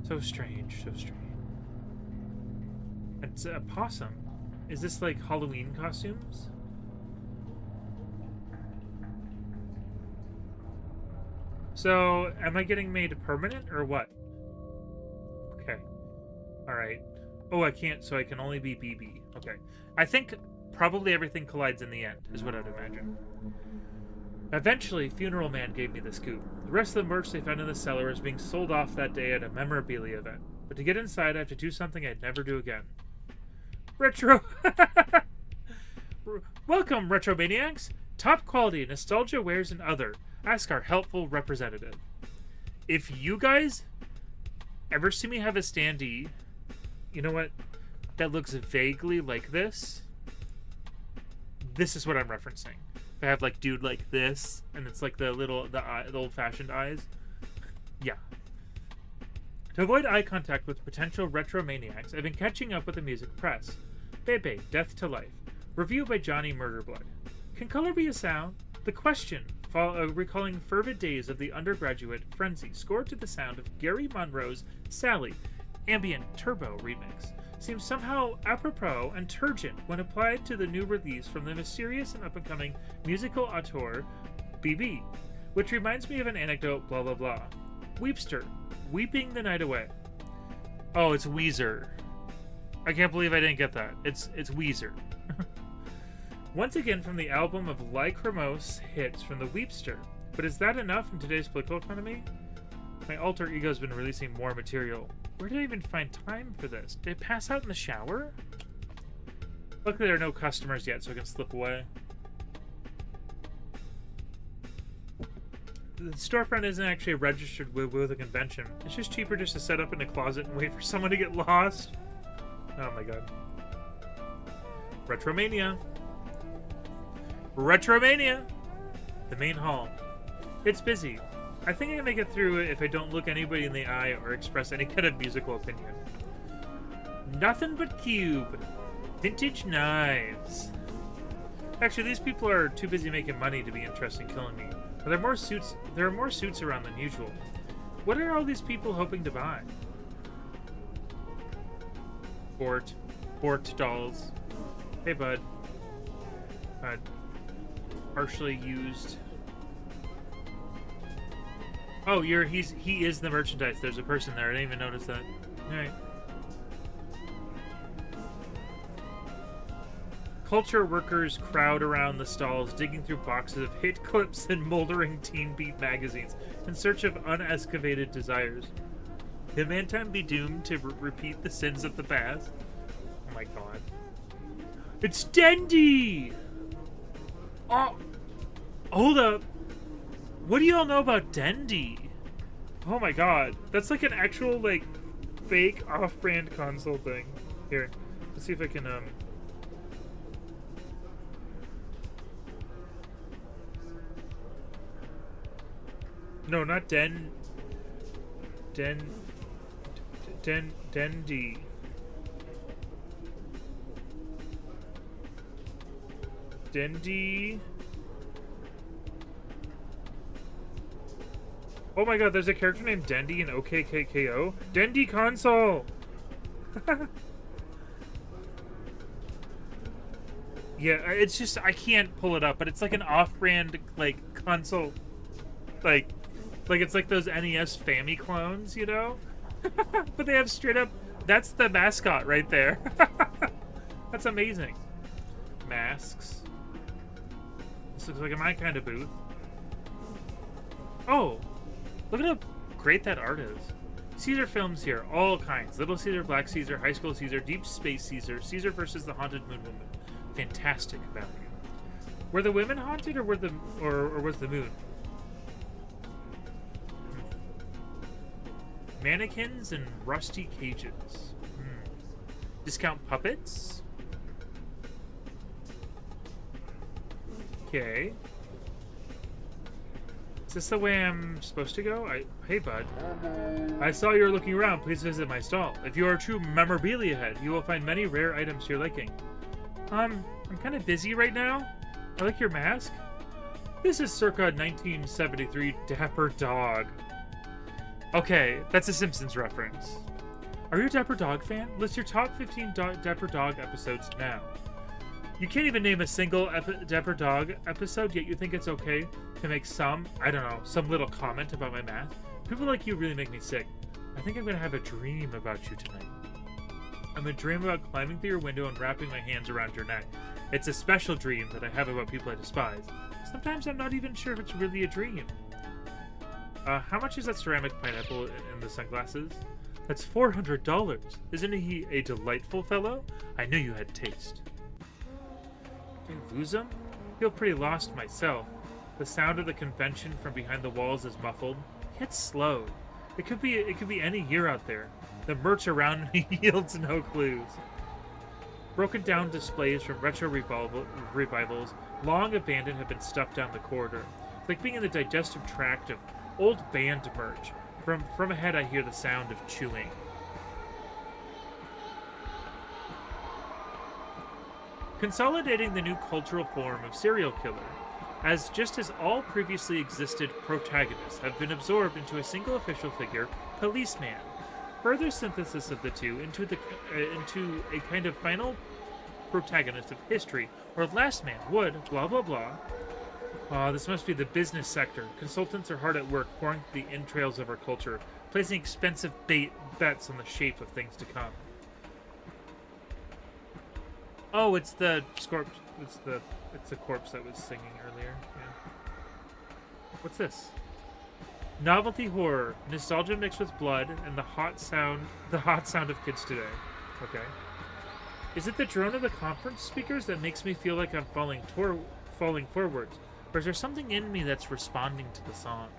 So strange, so strange. It's a possum. Is this like Halloween costumes? So, am I getting made permanent or what? Okay. Alright. Oh, I can't, so I can only be BB. Okay. I think probably everything collides in the end, is what I'd imagine. Eventually, Funeral Man gave me the scoop. The rest of the merch they found in the cellar was being sold off that day at a memorabilia event. But to get inside, I have to do something I'd never do again. Retro... Welcome, Retromaniacs! Top quality nostalgia wares and other. Ask our helpful representative. If you guys ever see me have a standee, you know what, that looks vaguely like this, this is what I'm referencing. If I have like dude like this, and it's like the old-fashioned eyes, yeah. To avoid eye contact with potential retromaniacs, I've been catching up with the music press. Bebe, Death to Life. Review by Johnny Murderblood. Can color be a sound? The Question, recalling fervid days of the undergraduate frenzy, scored to the sound of Gary Monroe's Sally, ambient turbo remix, seems somehow apropos and turgent when applied to the new release from the mysterious and up-and-coming musical auteur BB, which reminds me of an anecdote, blah blah blah. Weepster, Weeping the Night Away. Oh, it's Weezer. I can't believe I didn't get that. It's Weezer. Once again from the album of lachrymose hits from the Weepster. But is that enough in today's political economy? My alter ego's been releasing more material. Where did I even find time for this? Did it pass out in the shower? Luckily there are no customers yet, so I can slip away. The storefront isn't actually registered with a convention. It's just cheaper just to set up in a closet and wait for someone to get lost. Oh my god. Retromania. Retromania! The main hall. It's busy. I think I can make it through if I don't look anybody in the eye or express any kind of musical opinion. Nothing but cube. Vintage knives. Actually, these people are too busy making money to be interested in killing me. But there are more suits around than usual. What are all these people hoping to buy? Bort dolls. Hey, bud. Partially used. Oh, he is the merchandise. There's a person there. I didn't even notice that. Alright. Culture workers crowd around the stalls, digging through boxes of hit clips and moldering Teen Beat magazines in search of unexcavated desires. Can mankind be doomed to repeat the sins of the past? Oh my god. It's Dendy! Oh! Hold up! What do y'all know about Dendy? Oh my god. That's like an actual, like, fake off-brand console thing. Here, let's see if I can, No, not Dendy. Dendy. Oh my god, there's a character named Dendy in OKKKO. Dendy console! Yeah, it's just, I can't pull it up, but it's like an off-brand, like, console. Like it's like those NES Fammy clones, you know? But they have straight up, that's the mascot right there. That's amazing. Masks. This looks like my kind of booth. Oh! Look at how great that art is. Caesar films here, all kinds. Little Caesar, Black Caesar, High School Caesar, Deep Space Caesar, Caesar versus the Haunted Moon Woman. Fantastic value. Were the women haunted, or was the moon? Mannequins and rusty cages. Discount puppets. Okay. Is this the way I'm supposed to go? Hey, bud. I saw you were looking around. Please visit my stall. If you are a true memorabilia head, you will find many rare items to your liking. I'm kind of busy right now. I like your mask. This is circa 1973 Dapper Dog. Okay, that's a Simpsons reference. Are you a Dapper Dog fan? List your top 15 Dapper Dog episodes now. You can't even name a single Dapper Dog episode, yet you think it's okay to make some little comment about my math? People like you really make me sick. I think I'm gonna have a dream about you tonight. I'm gonna dream about climbing through your window and wrapping my hands around your neck. It's a special dream that I have about people I despise. Sometimes I'm not even sure if it's really a dream. How much is that ceramic pineapple in the sunglasses? That's $400. Isn't he a delightful fellow? I knew you had taste. Did I lose him? I feel pretty lost myself. The sound of the convention from behind the walls is muffled, yet slow. It could be any year out there. The merch around me yields no clues. Broken down displays from retro revivals, long abandoned, have been stuffed down the corridor. It's like being in the digestive tract of old band merch. I From ahead, I hear the sound of chewing. Consolidating the new cultural form of serial killer, just as all previously existed protagonists have been absorbed into a single official figure, policeman. Further synthesis of the two into a kind of final protagonist of history, or last man would, blah blah blah. This must be the business sector. Consultants are hard at work pouring the entrails of our culture, placing expensive bets on the shape of things to come. Oh, it's the corpse. It's the corpse that was singing earlier. Yeah. What's this? Novelty horror, nostalgia mixed with blood, and the hot sound of kids today. Okay. Is it the drone of the conference speakers that makes me feel like I'm falling forwards, or is there something in me that's responding to the song?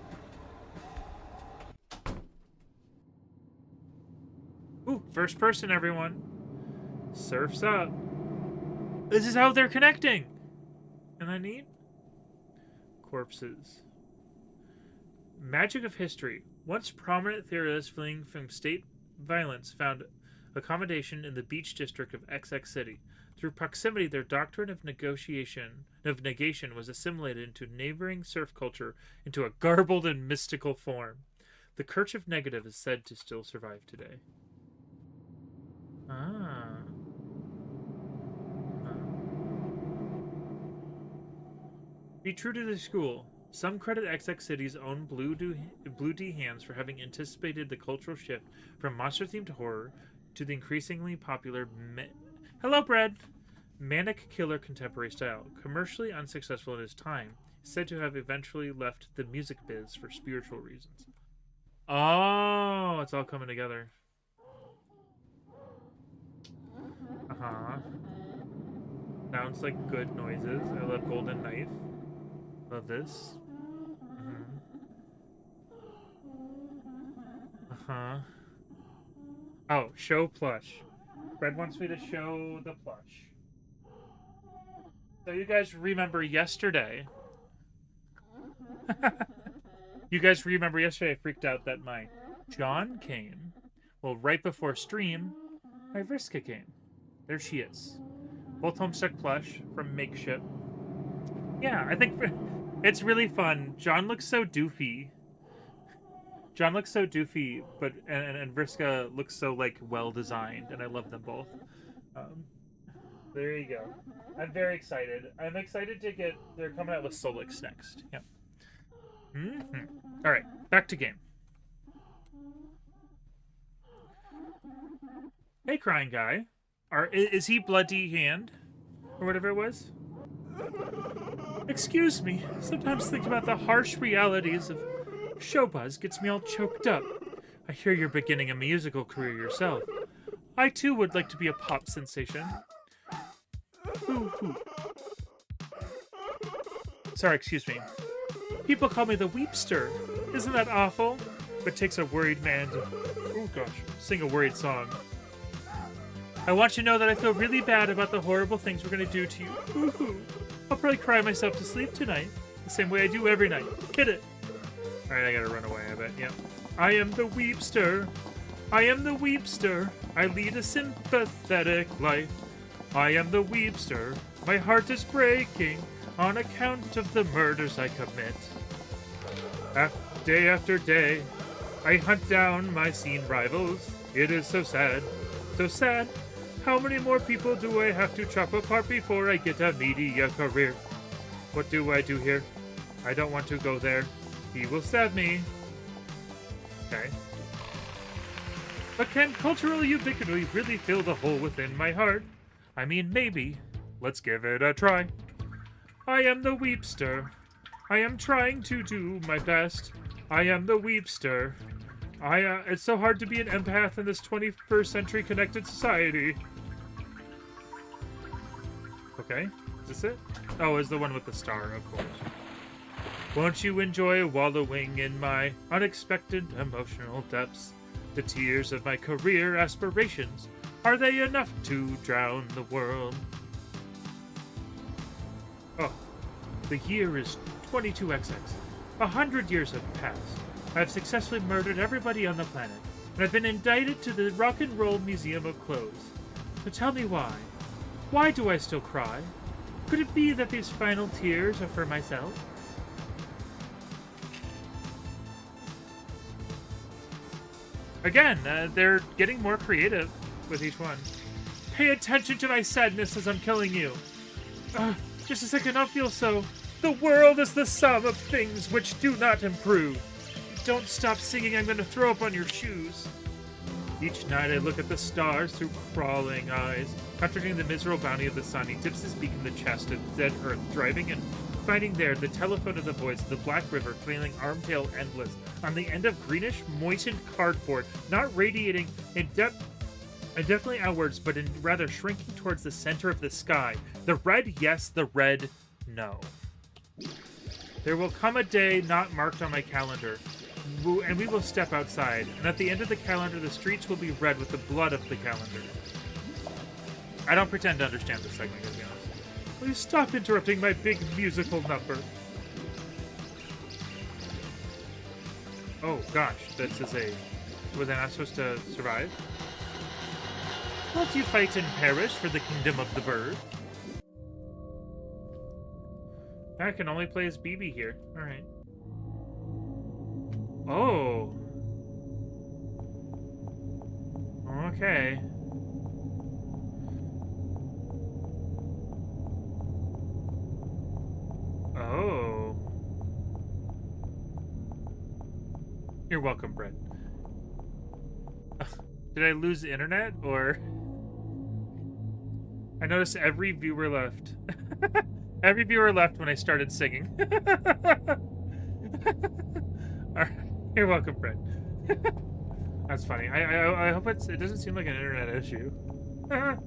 Ooh, first person, everyone. Surf's up. This is how they're connecting. Isn't that neat? Corpses. Magic of history. Once prominent theorists fleeing from state violence found accommodation in the beach district of XX City. Through proximity, their doctrine of negation was assimilated into neighboring surf culture into a garbled and mystical form. The Church of Negative is said to still survive today. Be true to the school. Some credit XX City's own Blue D hands for having anticipated the cultural shift from monster-themed horror to the increasingly popular Hello, Brad! Manic killer contemporary style. Commercially unsuccessful in his time, said to have eventually left the music biz for spiritual reasons. Oh, it's all coming together. Sounds like good noises. I love Golden Knife. Love this. Oh, show plush. Fred wants me to show the plush. So you guys remember yesterday. You guys remember yesterday I freaked out that my John came. Well, right before stream, my Vriska came. There she is. Both Homestuck plush from Makeship. Yeah, I think it's really fun. John looks so doofy. But and Vriska looks so like well designed, and I love them both. There you go. I'm very excited. I'm excited to get. They're coming out with Solix next. Yep. All right, back to game. Hey, crying guy. Is he Bloody Hand or whatever it was? Excuse me. Sometimes thinking about the harsh realities of showbuzz gets me all choked up. I hear you're beginning a musical career yourself. I too would like to be a pop sensation. Ooh. Sorry, excuse me. People call me the Weepster. Isn't that awful? It takes a worried man to, oh gosh, sing a worried song. I want you to know that I feel really bad about the horrible things we're going to do to you. Ooh. I'll probably cry myself to sleep tonight. The same way I do every night. Get it? Alright, I gotta run away, I bet. Yep. I am the Weepster. I am the Weepster. I lead a sympathetic life. I am the Weepster. My heart is breaking on account of the murders I commit. Day after day, I hunt down my scene rivals. It is so sad. So sad. How many more people do I have to chop apart before I get a media career? What do I do here? I don't want to go there. He will stab me. Okay. But can cultural ubiquity really fill the hole within my heart? I mean, maybe. Let's give it a try. I am the Weepster. I am trying to do my best. I am the Weepster. It's so hard to be an empath in this 21st century connected society. Okay, is this it? Oh, it's the one with the star, of course. Won't you enjoy wallowing in my unexpected emotional depths? The tears of my career aspirations, are they enough to drown the world? Oh, the year is 22XX. 100 years have passed. I've successfully murdered everybody on the planet, and I've been indicted to the Rock and Roll Museum of Clothes. But tell me why? Why do I still cry? Could it be that these final tears are for myself? Again, they're getting more creative with each one. Pay attention to my sadness as I'm killing you. Just as I cannot feel so. The world is the sum of things which do not improve. Don't stop singing, I'm going to throw up on your shoes. Each night I look at the stars through crawling eyes. Contradicting the miserable bounty of the sun, he dips his beak in the chest of dead earth, driving and finding there the telephone of the voice of the Black River, flailing armtail endless, on the end of greenish, moistened cardboard, not radiating definitely outwards, but in rather shrinking towards the center of the sky. The red, yes, the red, no. There will come a day not marked on my calendar, and we will step outside, and at the end of the calendar, the streets will be red with the blood of the calendar. I don't pretend to understand this segment, to be honest. Will you stop interrupting my big musical number? Oh, gosh, this is a... Was I not supposed to survive? Won't you fight and perish for the kingdom of the bird? I can only play as BB here. Alright. Oh. Okay. Oh. You're welcome, Brett. Did I lose the internet, or... I noticed every viewer left. Every viewer left when I started singing. Alright. You're welcome, Brett. That's funny. I hope it doesn't seem like an internet issue. Alright.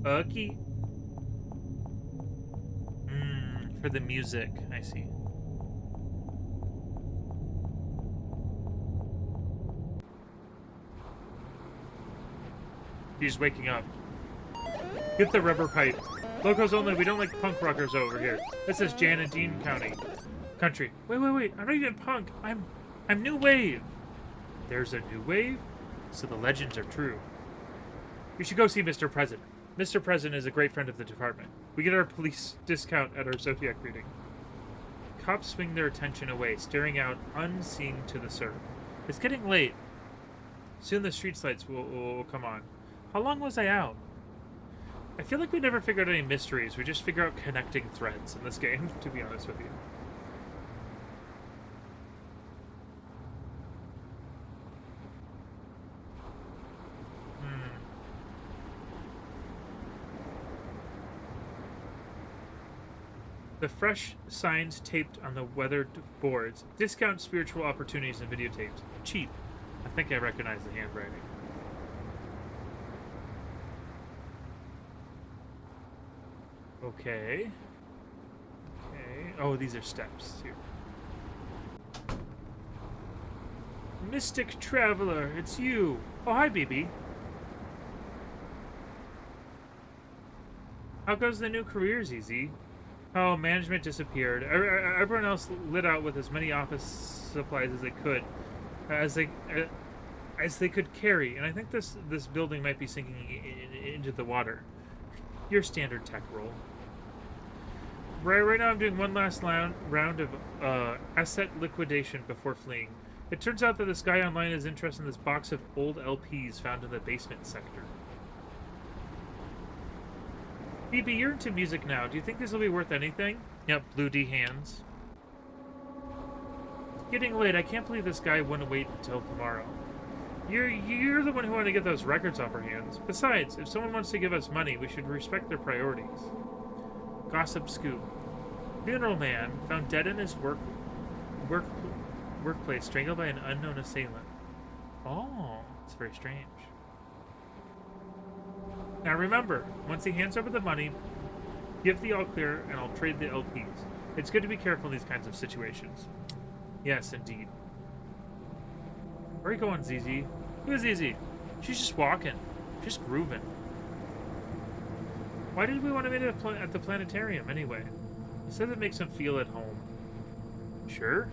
Okay. For the music, I see. He's waking up. Get the rubber pipe. Locals only, we don't like punk rockers over here. This is Jan and Dean Country. Wait. I'm not even punk. I'm new wave. There's a new wave? So the legends are true. You should go see Mr. President. Mr. President is a great friend of the department. We get our police discount at our Zodiac reading. Cops swing their attention away, staring out unseen to the surf. It's getting late. Soon the street lights will come on. How long was I out? I feel like we never figured out any mysteries. We just figure out connecting threads in this game, to be honest with you. The fresh signs taped on the weathered boards. Discount spiritual opportunities and videotapes. Cheap. I think I recognize the handwriting. Okay. Oh, these are steps here. Mystic Traveler, it's you. Oh, hi, BB. How goes the new careers, EZ? Oh, management disappeared. Everyone else lit out with as many office supplies as they could, as they could carry. And I think this building might be sinking into the water. Your standard tech roll. Right now I'm doing one last round of asset liquidation before fleeing. It turns out that this guy online is interested in this box of old LPs found in the basement sector. BB, you're into music now. Do you think this will be worth anything? Yep, Blue D hands. Getting late. I can't believe this guy wouldn't wait until tomorrow. You're the one who wanted to get those records off our hands. Besides, if someone wants to give us money, we should respect their priorities. Gossip scoop. Funeral man found dead in his workplace, strangled by an unknown assailant. Oh, it's very strange. Now remember, once he hands over the money, give the all clear and I'll trade the LPs. It's good to be careful in these kinds of situations. Yes, indeed. Where are you going, ZZ? Who is ZZ? She's just walking. Just grooving. Why did we want to meet at the planetarium, anyway? He said it makes him feel at home. Sure.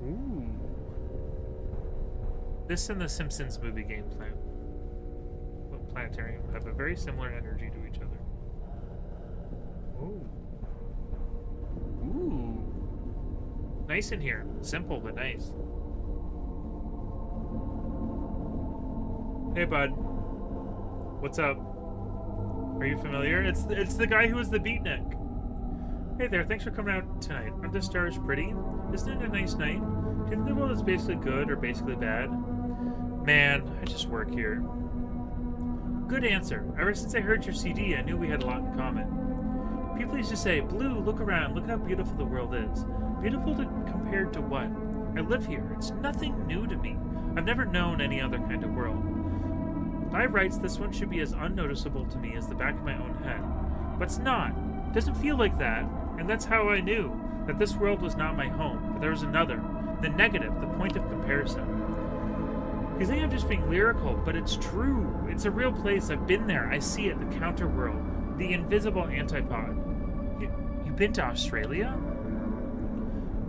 Ooh. This and the Simpsons movie game planetarium have a very similar energy to each other. Ooh. Ooh. Nice in here. Simple, but nice. Hey, bud. What's up? Are you familiar? It's the guy who was the beatnik. Hey there, thanks for coming out tonight. Aren't the stars pretty? Isn't it a nice night? Do you think the world is basically good or basically bad? Man, I just work here. Good answer. Ever since I heard your CD, I knew we had a lot in common. People used to say, Blue, look around, look how beautiful the world is. Beautiful compared to what? I live here. It's nothing new to me. I've never known any other kind of world. By rights, this one should be as unnoticeable to me as the back of my own head. But it's not. It doesn't feel like that. And that's how I knew that this world was not my home, but there was another. The negative, the point of comparison. You think I'm just being lyrical, but it's true. It's a real place. I've been there. I see it, the counter world, the invisible antipod. You've been to Australia?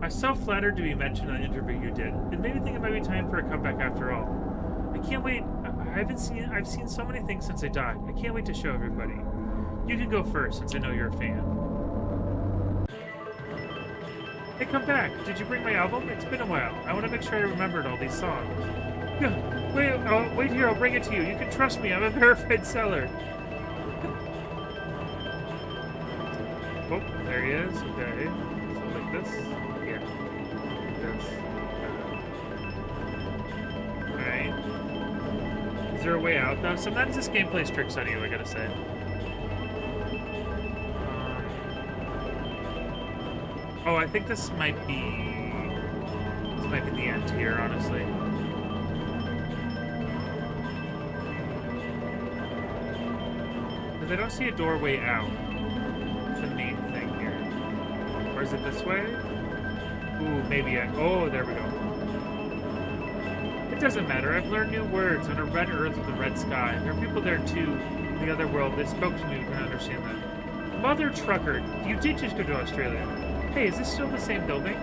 I was so flattered to be mentioned in the interview you did. It made me think it might be time for a comeback after all. I can't wait. I've seen so many things since I died. I can't wait to show everybody. You can go first, since I know you're a fan. Hey, come back. Did you bring my album? It's been a while. I want to make sure I remembered all these songs. Wait here, I'll bring it to you. You can trust me, I'm a verified seller. Oh, there he is. Okay. So like this. Here. This. Alright. Is there a way out, though? Sometimes this game plays tricks on you, I gotta say. Oh, I think this might be... This might be the end here, honestly. I don't see a doorway out. It's the main thing here. Or is it this way? Ooh, maybe oh, there we go. It doesn't matter. I've learned new words on a red earth with a red sky. There are people there too, in the other world. They spoke to me. We can understand that. Mother trucker, you did just go to Australia. Hey, is this still the same building?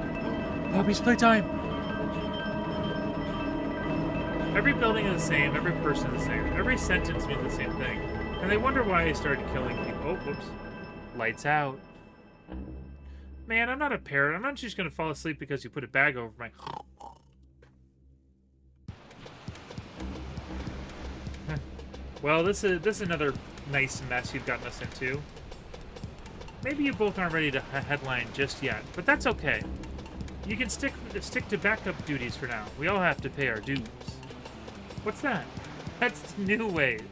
Bobby's playtime! Every building is the same. Every person is the same. Every sentence means the same thing. And they wonder why I started killing people. Oh, whoops. Lights out. Man, I'm not a parrot. I'm not just going to fall asleep because you put a bag over my... Well, this is another nice mess you've gotten us into. Maybe you both aren't ready to headline just yet, but that's okay. You can stick to backup duties for now. We all have to pay our dues. What's that? That's New Wave.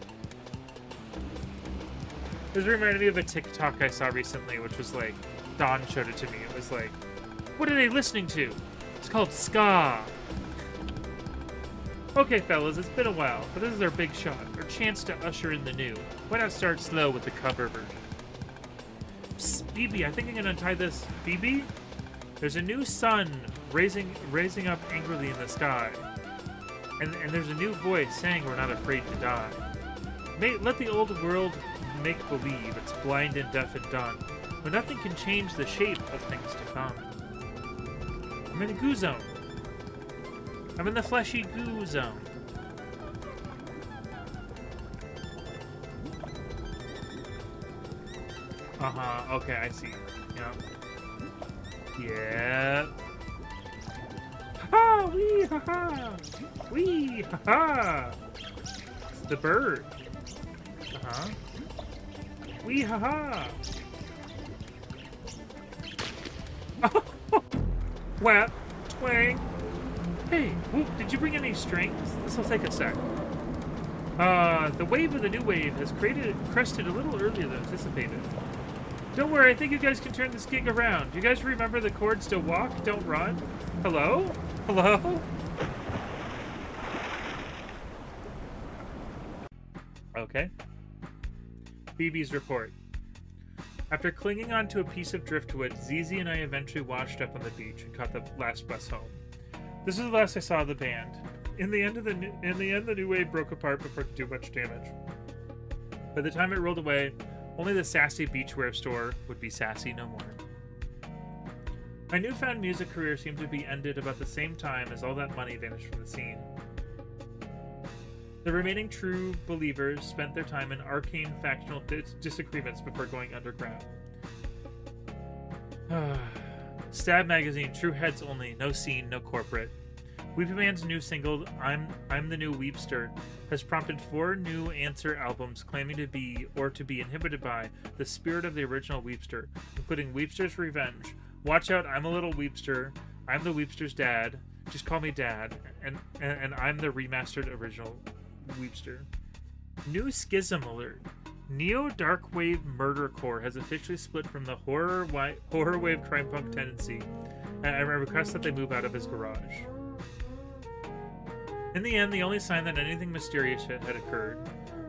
This reminded me of a TikTok I saw recently, which was like, Don showed it to me. It was like, what are they listening to? It's called ska. Okay, fellas, it's been a while, but this is our big shot, our chance to usher in the new. Why not start slow with the cover version? Psst, BB, I think I'm gonna untie this. BB? There's a new sun raising up angrily in the sky. And there's a new voice saying we're not afraid to die. Let the old world make believe it's blind and deaf and dumb, but nothing can change the shape of things to come. I'm in the goo zone. I'm in the fleshy goo zone. Uh-huh, okay, I see. Yeah. Yeah. Ha-ha! Wee ha-ha! Wee ha-ha! It's the bird. Uh-huh. Wee ha-ha! Whap! Twang! Hey, whoop, did you bring any strings? This'll take a sec. The wave of the new wave has crested a little earlier than anticipated. Don't worry, I think you guys can turn this gig around. Do you guys remember the chords to walk, don't run? Hello? Hello? Okay. BB's report. After clinging onto a piece of driftwood, ZZ and I eventually washed up on the beach and caught the last bus home. This is the last I saw of the band. In the end, the new wave broke apart before it could do much damage. By the time it rolled away, only the sassy beachwear store would be sassy no more. My newfound music career seemed to be ended about the same time as all that money vanished from the scene. The remaining true believers spent their time in arcane factional disagreements before going underground. Stab Magazine, true heads only, no scene, no corporate. Weepy Man's new single, I'm the New Weepster, has prompted 4 new Answer albums claiming to be, or to be inhibited by, the spirit of the original Weepster, including Weepster's Revenge, Watch Out, I'm a Little Weepster, I'm the Weepster's Dad, Just Call Me Dad, and I'm the remastered original Weepster. New Schism alert. Neo Dark Wave Murdercore has officially split from the horror wave crime punk tendency, and I request that they move out of his garage. In the end, the only sign that anything mysterious had occurred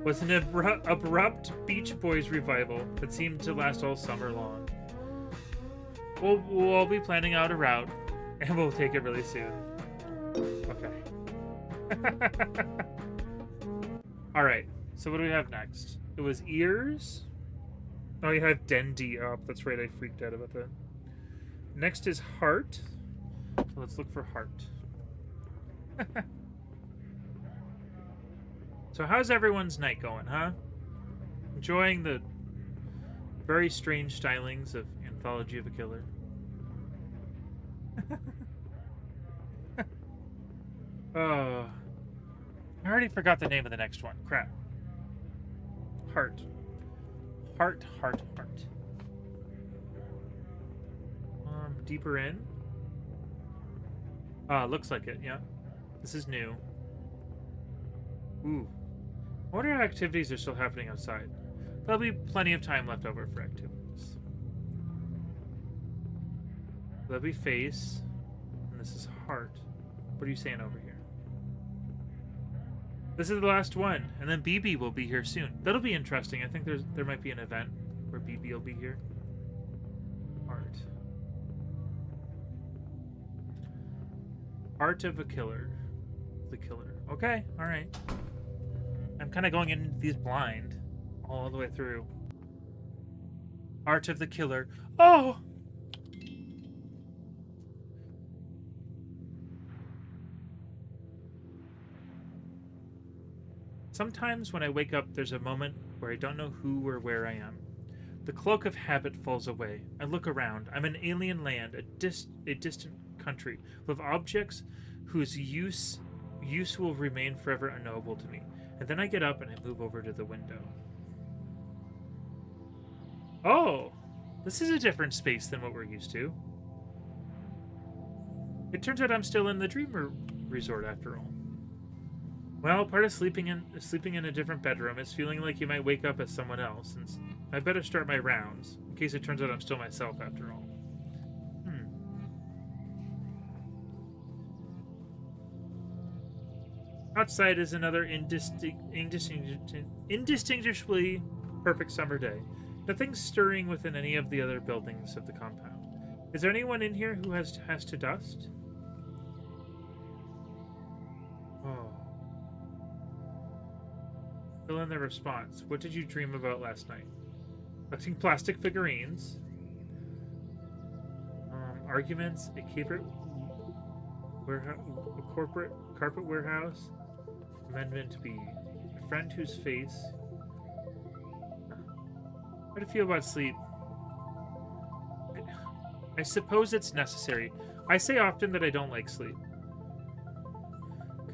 was an abrupt Beach Boys revival that seemed to last all summer long. We'll be planning out a route, and we'll take it really soon. Okay. Alright, so what do we have next? It was Ears. Oh, you have Dendy up. That's right, I freaked out about that. Next is Heart. So let's look for Heart. So how's everyone's night going, huh? Enjoying the very strange stylings of Anthology of a Killer? Oh, I already forgot the name of the next one. Crap. Heart. Heart. Deeper in? Looks like it, yeah. This is new. Ooh. I wonder if activities are still happening outside. There'll be plenty of time left over for activities. There'll be Face. And this is Heart. What are you saying over here? This is the last one, and then BB will be here soon. That'll be interesting. I think there might be an event where BB will be here. Art. Art of a Killer. The Killer. Okay, alright. I'm kind of going in these blind all the way through. Art of the Killer. Oh! Sometimes when I wake up, there's a moment where I don't know who or where I am. The cloak of habit falls away. I look around. I'm in alien land, a distant country, with objects whose use will remain forever unknowable to me. And then I get up and I move over to the window. Oh! This is a different space than what we're used to. It turns out I'm still in the Dreamer Resort after all. Well, part of sleeping in a different bedroom is feeling like you might wake up as someone else, and I better start my rounds, in case it turns out I'm still myself after all. Outside is another indistinguishably perfect summer day. Nothing stirring within any of the other buildings of the compound. Is there anyone in here who has to dust? Oh. Fill in the response. What did you dream about last night? Collecting plastic figurines. Arguments. A corporate carpet warehouse. Amendment B. A friend whose face. How do you feel about sleep? I suppose it's necessary. I say often that I don't like sleep.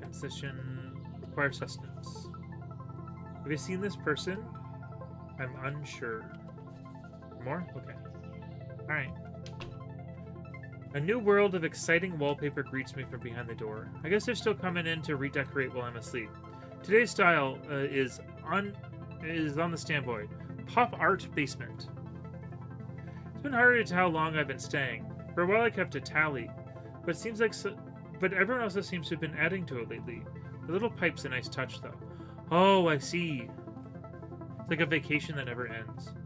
Concession requires sustenance. Have you seen this person? I'm unsure. More? Okay. Alright. A new world of exciting wallpaper greets me from behind the door. I guess they're still coming in to redecorate while I'm asleep. Today's style is on the standby. Pop art basement. It's been hard to tell how long I've been staying. For a while I kept a tally, but it seems like but everyone else seems to have been adding to it lately. The little pipe's a nice touch, though. Oh, I see. It's like a vacation that never ends.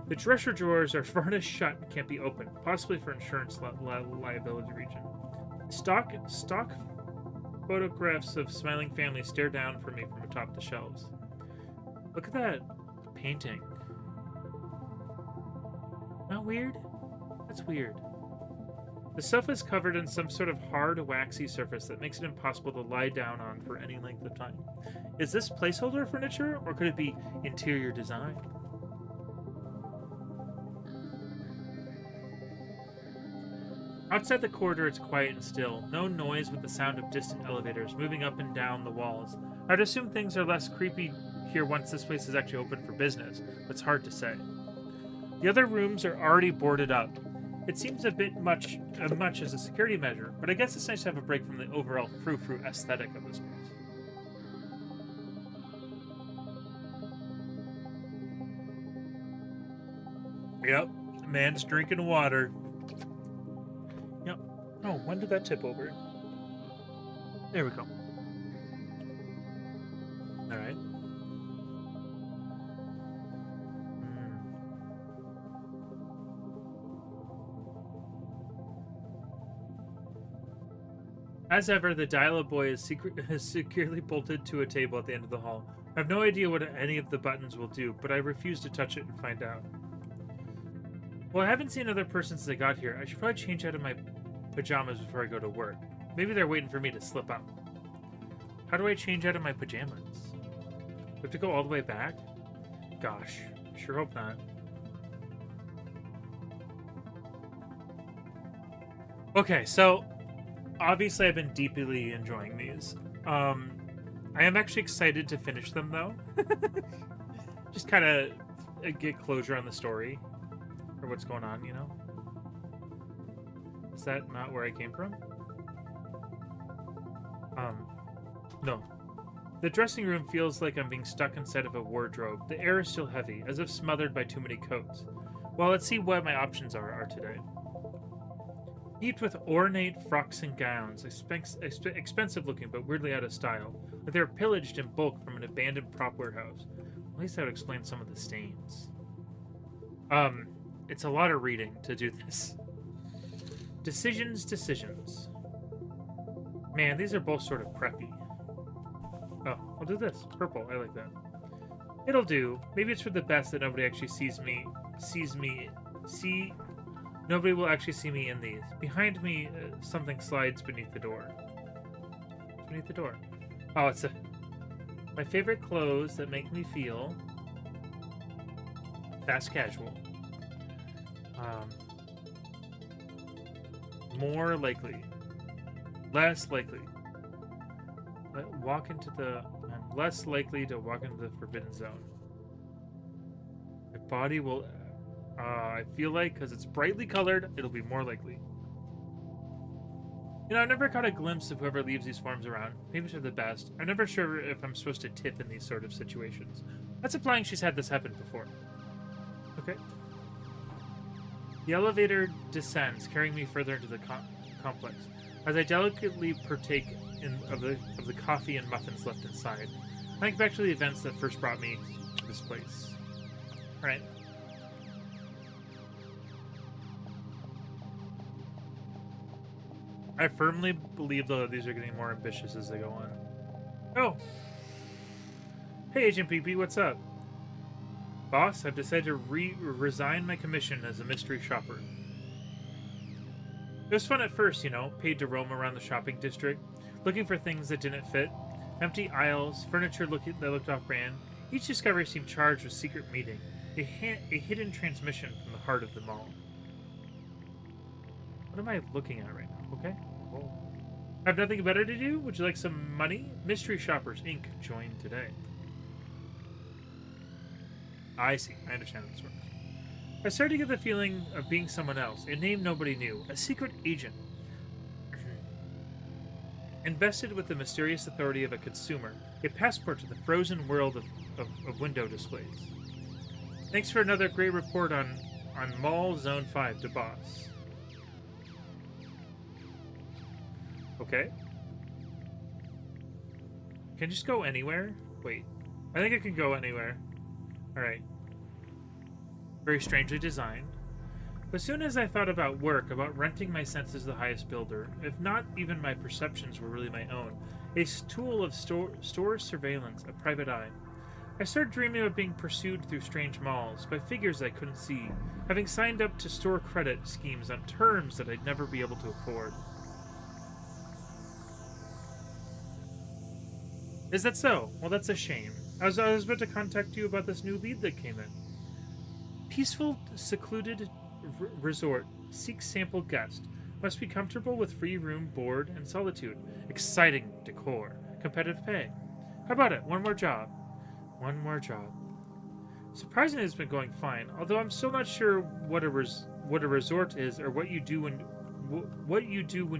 The dresser drawers are varnished shut and can't be opened, possibly for insurance liability region. Stock photographs of smiling families stare down from me from atop the shelves. Look at that painting. Not weird? That's weird. The sofa is covered in some sort of hard, waxy surface that makes it impossible to lie down on for any length of time. Is this placeholder furniture, or could it be interior design? Outside the corridor, it's quiet and still. No noise but the sound of distant elevators moving up and down the walls. I'd assume things are less creepy here once this place is actually open for business, but it's hard to say. The other rooms are already boarded up. It seems a bit much as a security measure, but I guess it's nice to have a break from the overall frou-frou aesthetic of this place. Yep, man's drinking water. Yep. Oh, when did that tip over? There we go. Alright. As ever, the dial-up boy is securely bolted to a table at the end of the hall. I have no idea what any of the buttons will do, but I refuse to touch it and find out. Well, I haven't seen another person since I got here. I should probably change out of my pajamas before I go to work. Maybe they're waiting for me to slip out. How do I change out of my pajamas? Do I have to go all the way back? Gosh, sure hope not. Okay, so obviously I've been deeply enjoying these. I am actually excited to finish them, though. Just kind of get closure on the story. Or what's going on, you know? Is that not where I came from? No. The dressing room feels like I'm being stuck inside of a wardrobe. The air is still heavy, as if smothered by too many coats. Well, let's see what my options are today. Heaped with ornate frocks and gowns, expensive looking but weirdly out of style, like they were pillaged in bulk from an abandoned prop warehouse. At least that would explain some of the stains. It's a lot of reading to do this. Decisions. Man, these are both sort of preppy. Oh, I'll do this. Purple, I like that. It'll do. Maybe it's for the best that nobody actually nobody will actually see me in these. Behind me, something slides beneath the door. Beneath the door. Oh, it's my favorite clothes that make me feel fast casual. More likely. Less likely. I'm less likely to walk into the forbidden zone. My body will... I feel like, because it's brightly colored, it'll be more likely. You know, I've never caught a glimpse of whoever leaves these forms around. Maybe they're the best. I'm never sure if I'm supposed to tip in these sort of situations. That's implying she's had this happen before. Okay. The elevator descends, carrying me further into the complex. As I delicately partake of the coffee and muffins left inside, I think back to the events that first brought me to this place. Alright. I firmly believe, though, that these are getting more ambitious as they go on. Oh! Hey, Agent PP, what's up? Boss, I've decided to resign my commission as a mystery shopper. It was fun at first, you know, paid to roam around the shopping district, looking for things that didn't fit, empty aisles, furniture that looked off-brand. Each discovery seemed charged with secret meaning, a hidden transmission from the heart of the mall. What am I looking at right now? Okay. Whoa. I have nothing better to do? Would you like some money? Mystery Shoppers, Inc. Join today. I see. I understand how this works. I started to get the feeling of being someone else, a name nobody knew, a secret agent. Invested with the mysterious authority of a consumer, a passport to the frozen world of window displays. Thanks for another great report on Mall Zone 5 to Boss. Okay. Can I just go anywhere? Wait. I think I can go anywhere. Alright. Very strangely designed. But soon as I thought about work, about renting my sense as the highest builder, if not even my perceptions were really my own, a tool of store surveillance, a private eye. I started dreaming of being pursued through strange malls by figures I couldn't see, having signed up to store credit schemes on terms that I'd never be able to afford. Is that so? Well, that's a shame. I was about to contact you about this new lead that came in. Peaceful, secluded resort seeks sample guest. Must be comfortable with free room, board, and solitude. Exciting decor. Competitive pay. How about it? One more job. One more job. Surprisingly, it's been going fine. Although I'm still not sure what a resort is or what you do when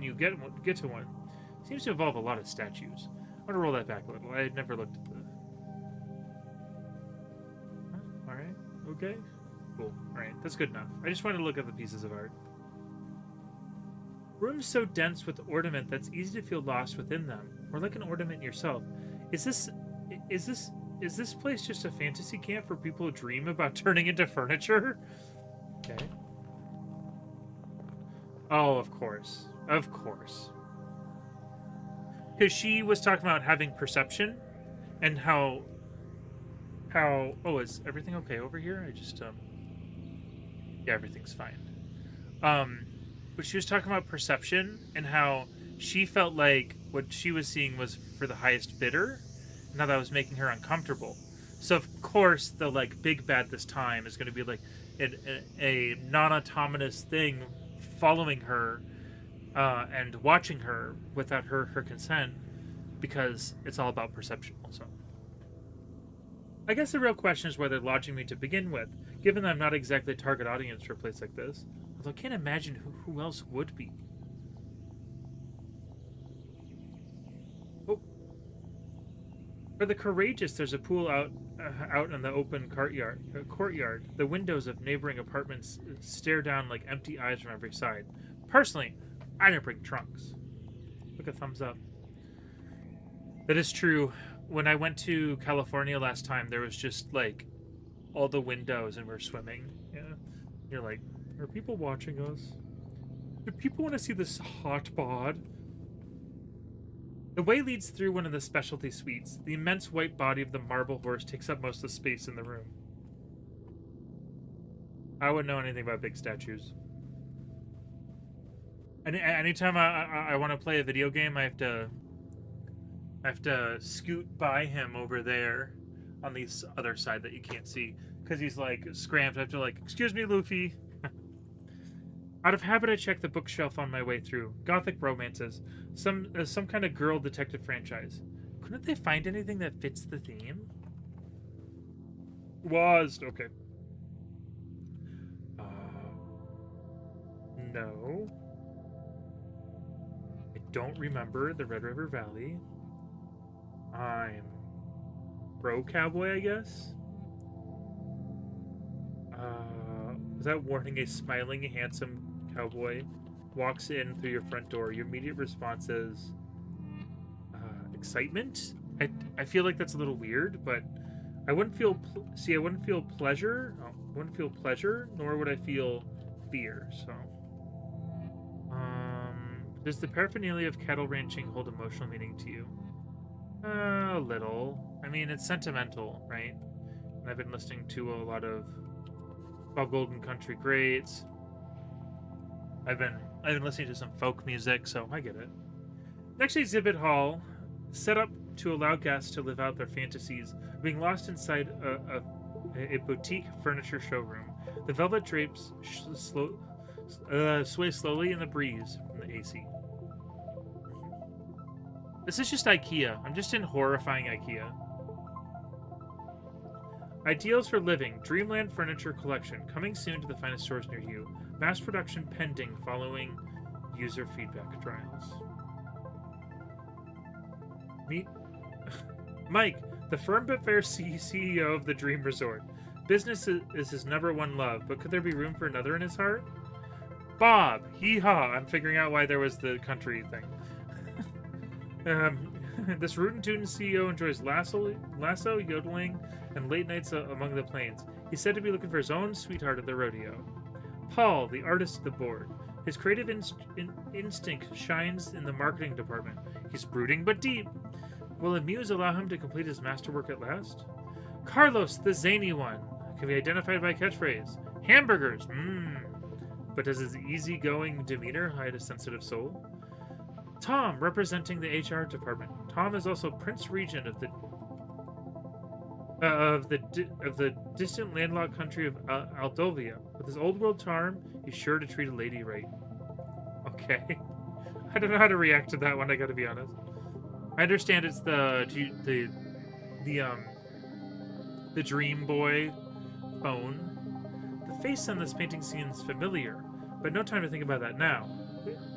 you get to one. Seems to involve a lot of statues. I'm gonna roll that back a little. I had never looked at the. All right. Okay. Cool. All right. That's good enough. I just wanted to look at the pieces of art. Rooms so dense with ornament that's easy to feel lost within them, or like an ornament yourself. Is this place just a fantasy camp for people who dream about turning into furniture? Okay. Oh, of course. Of course. Because she was talking about having perception and how oh, is everything okay over here? I just yeah, everything's fine. But she was talking about perception and how she felt like what she was seeing was for the highest bidder, and how that was making her uncomfortable. So of course the like big bad this time is going to be like a non-autonomous thing following her and watching her without her consent, because it's all about perception also. I guess the real question is why they're lodging me to begin with, given that I'm not exactly a target audience for a place like this. Although I can't imagine who else would be. Oh. For the courageous, there's a pool out in the open courtyard. The windows of neighboring apartments stare down like empty eyes from every side. Personally, I didn't bring trunks. Look, a thumbs up. That is true. When I went to California last time, there was just like all the windows and we're swimming. Yeah. You're like, are people watching us? Do people want to see this hot bod? The way leads through one of the specialty suites. The immense white body of the marble horse takes up most of the space in the room. I wouldn't know anything about big statues. Anytime I want to play a video game, I have to scoot by him over there on the other side that you can't see, because he's like scramped. I have to like, excuse me, Luffy. Out of habit, I check the bookshelf on my way through. Gothic romances, some kind of girl detective franchise. Couldn't they find anything that fits the theme? Okay. No. I don't remember the Red River Valley. I'm pro cowboy, I guess. Is that warning? A smiling, handsome cowboy walks in through your front door. Your immediate response is excitement. I feel like that's a little weird, but I wouldn't feel I wouldn't feel pleasure. I wouldn't feel pleasure, nor would I feel fear. So, does the paraphernalia of cattle ranching hold emotional meaning to you? A little. I mean, it's sentimental, right? And I've been listening to a lot of Bob Golden country greats. I've been listening to some folk music, so I get it. Next exhibit hall, set up to allow guests to live out their fantasies, being lost inside a boutique furniture showroom. The velvet drapes sway slowly in the breeze from the AC. This is just IKEA. I'm just in horrifying IKEA. Ideals for living. Dreamland Furniture Collection. Coming soon to the finest stores near you. Mass production pending following user feedback trials. Meet Mike, the firm but fair CEO of the Dream Resort. Business is his number one love, but could there be room for another in his heart? Bob, hee-haw. I'm figuring out why there was the country thing. This rootin' tootin' CEO enjoys lasso, yodeling, and late nights among the plains. He's said to be looking for his own sweetheart at the rodeo. Paul, the artist at the board. His creative instinct shines in the marketing department. He's brooding but deep. Will a muse allow him to complete his masterwork at last? Carlos, the zany one, can be identified by catchphrase. Hamburgers, But does his easygoing demeanor hide a sensitive soul? Tom, representing the HR department. Tom is also Prince Regent of the distant landlocked country of Aldovia. With his old world charm, he's sure to treat a lady right. Okay. I don't know how to react to that one, I gotta be honest. I understand it's the Dream Boy phone. The face on this painting seems familiar, but no time to think about that now.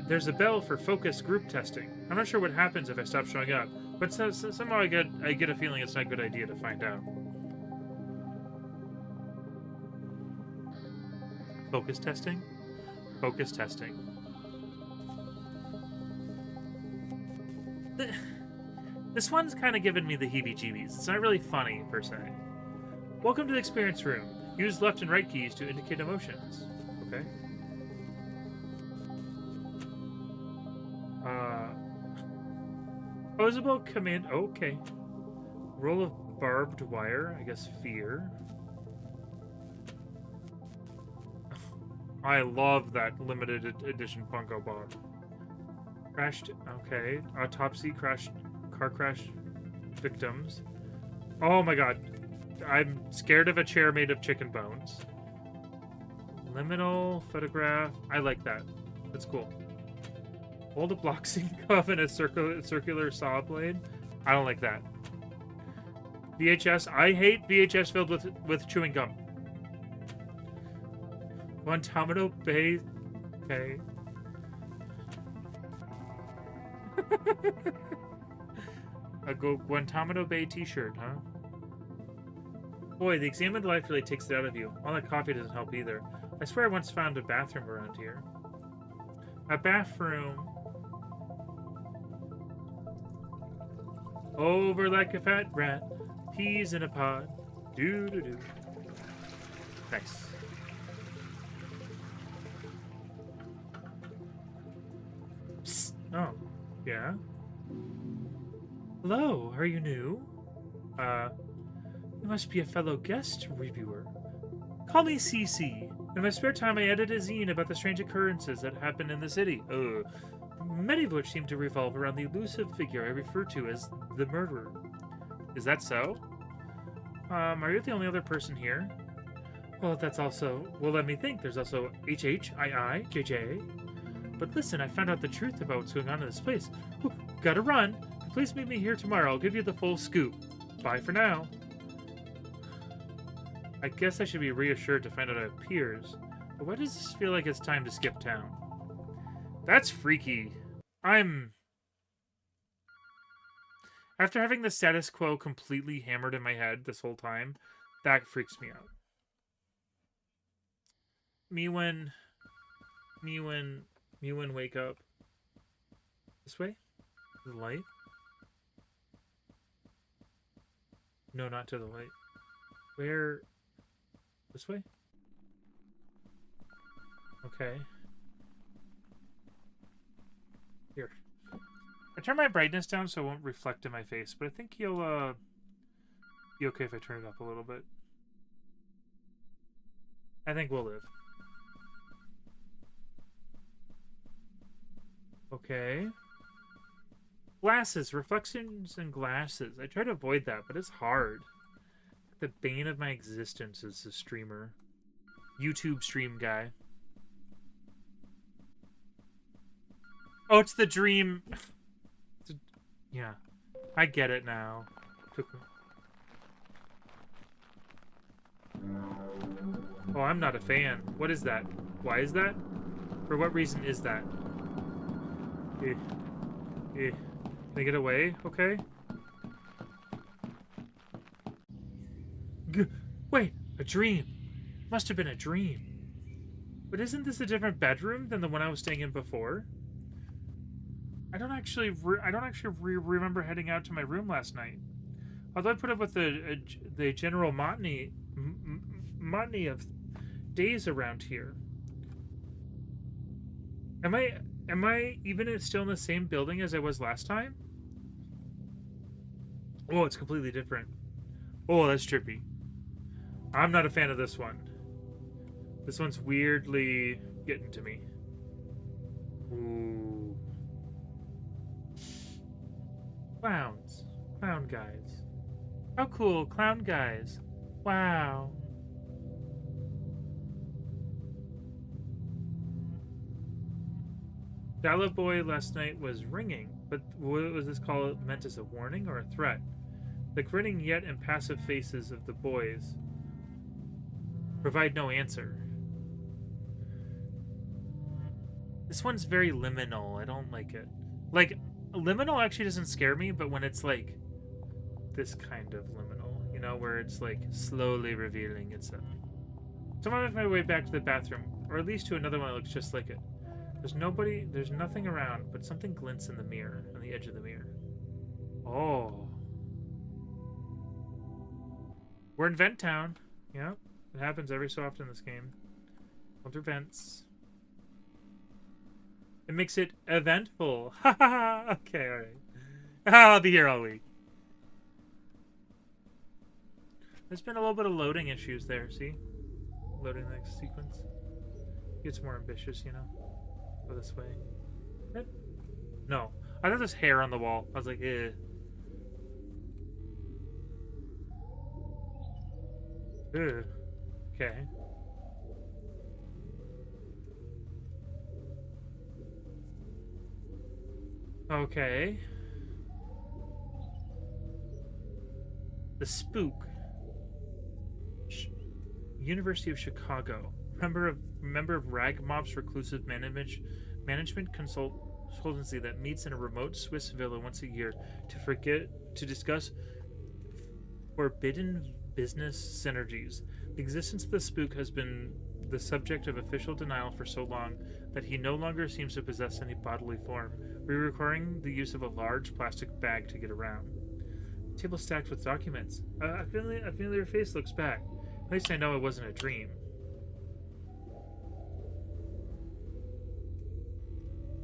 There's a bell for focus group testing. I'm not sure what happens if I stop showing up, but somehow I get a feeling it's not a good idea to find out. Focus testing? Focus testing. This one's kind of giving me the heebie-jeebies. It's not really funny, per se. Welcome to the experience room. Use left and right keys to indicate emotions. Okay. Posable command. Okay. Roll of barbed wire. I guess fear. I love that limited edition Funko Pop. Crashed. Okay. Autopsy. Car crash victims. Oh my god. I'm scared of a chair made of chicken bones. Liminal photograph. I like that. That's cool. Hold a boxing glove in a circular saw blade. I don't like that. VHS. I hate VHS filled with chewing gum. Guantanamo Bay. Okay. A Guantanamo Bay t-shirt, huh? Boy, the examined life really takes it out of you. All that coffee doesn't help either. I swear I once found a bathroom around here. A bathroom. Over like a fat rat. Peas in a pod. Doo-doo-doo. Nice. Psst. Oh. Yeah? Hello, are you new? You must be a fellow guest reviewer. Call me CC. In my spare time, I edit a zine about the strange occurrences that happen in the city. Many of which seem to revolve around the elusive figure I refer to as the murderer. Is that so? Are you the only other person here? Well, that's also... Well, let me think. There's also HHII, JJ. But listen, I found out the truth about what's going on in this place. Ooh, gotta run. Please meet me here tomorrow. I'll give you the full scoop. Bye for now. I guess I should be reassured to find out I have peers. But why does this feel like it's time to skip town? That's freaky. After having the status quo completely hammered in my head this whole time, that freaks me out. Me when wake up. This way? To the light? No, not to the light. Where? This way? Okay. Here. I turn my brightness down so it won't reflect in my face, but I think you'll, be okay if I turn it up a little bit. I think we'll live. Okay. Glasses. Reflections in glasses. I try to avoid that, but it's hard. The bane of my existence is the streamer. YouTube stream guy. Oh, it's the dream. Yeah. I get it now. Oh, I'm not a fan. What is that? Why is that? For what reason is that? Can I get away? Okay. Wait, a dream. Must have been a dream. But isn't this a different bedroom than the one I was staying in before? I don't actually remember heading out to my room last night. Although I put up with the general monotony of days around here. Am I even still in the same building as I was last time? Oh, it's completely different. Oh, that's trippy. I'm not a fan of this one. This one's weirdly getting to me. Ooh. Clowns. Clown guys. How cool, clown guys. Wow. Dial-up boy last night was ringing, but what was this call meant as a warning or a threat? The grinning yet impassive faces of the boys provide no answer. This one's very liminal. I don't like it. Like, liminal actually doesn't scare me, but when it's like this kind of liminal, you know, where it's like slowly revealing itself. So I'm on my way back to the bathroom, or at least to another one that looks just like it. There's nothing around, but something glints in the mirror, on the edge of the mirror. Oh. We're in Vent Town. Yep. It happens every so often in this game. Going through vents. It makes it eventful. Ha ha ha. Okay, alright. I'll be here all week. There's been a little bit of loading issues there, see? Loading the next sequence. Gets more ambitious, you know? Go this way. No. I thought there's hair on the wall. I was like, eh. Ugh. Okay. Okay. The Spook. University of Chicago. Member of Ragmob's reclusive management consultancy that meets in a remote Swiss villa once a year to discuss forbidden business synergies. The existence of the Spook has been the subject of official denial for so long that he no longer seems to possess any bodily form, requiring the use of a large plastic bag to get around. The table stacked with documents. A familiar face looks back. At least I know it wasn't a dream.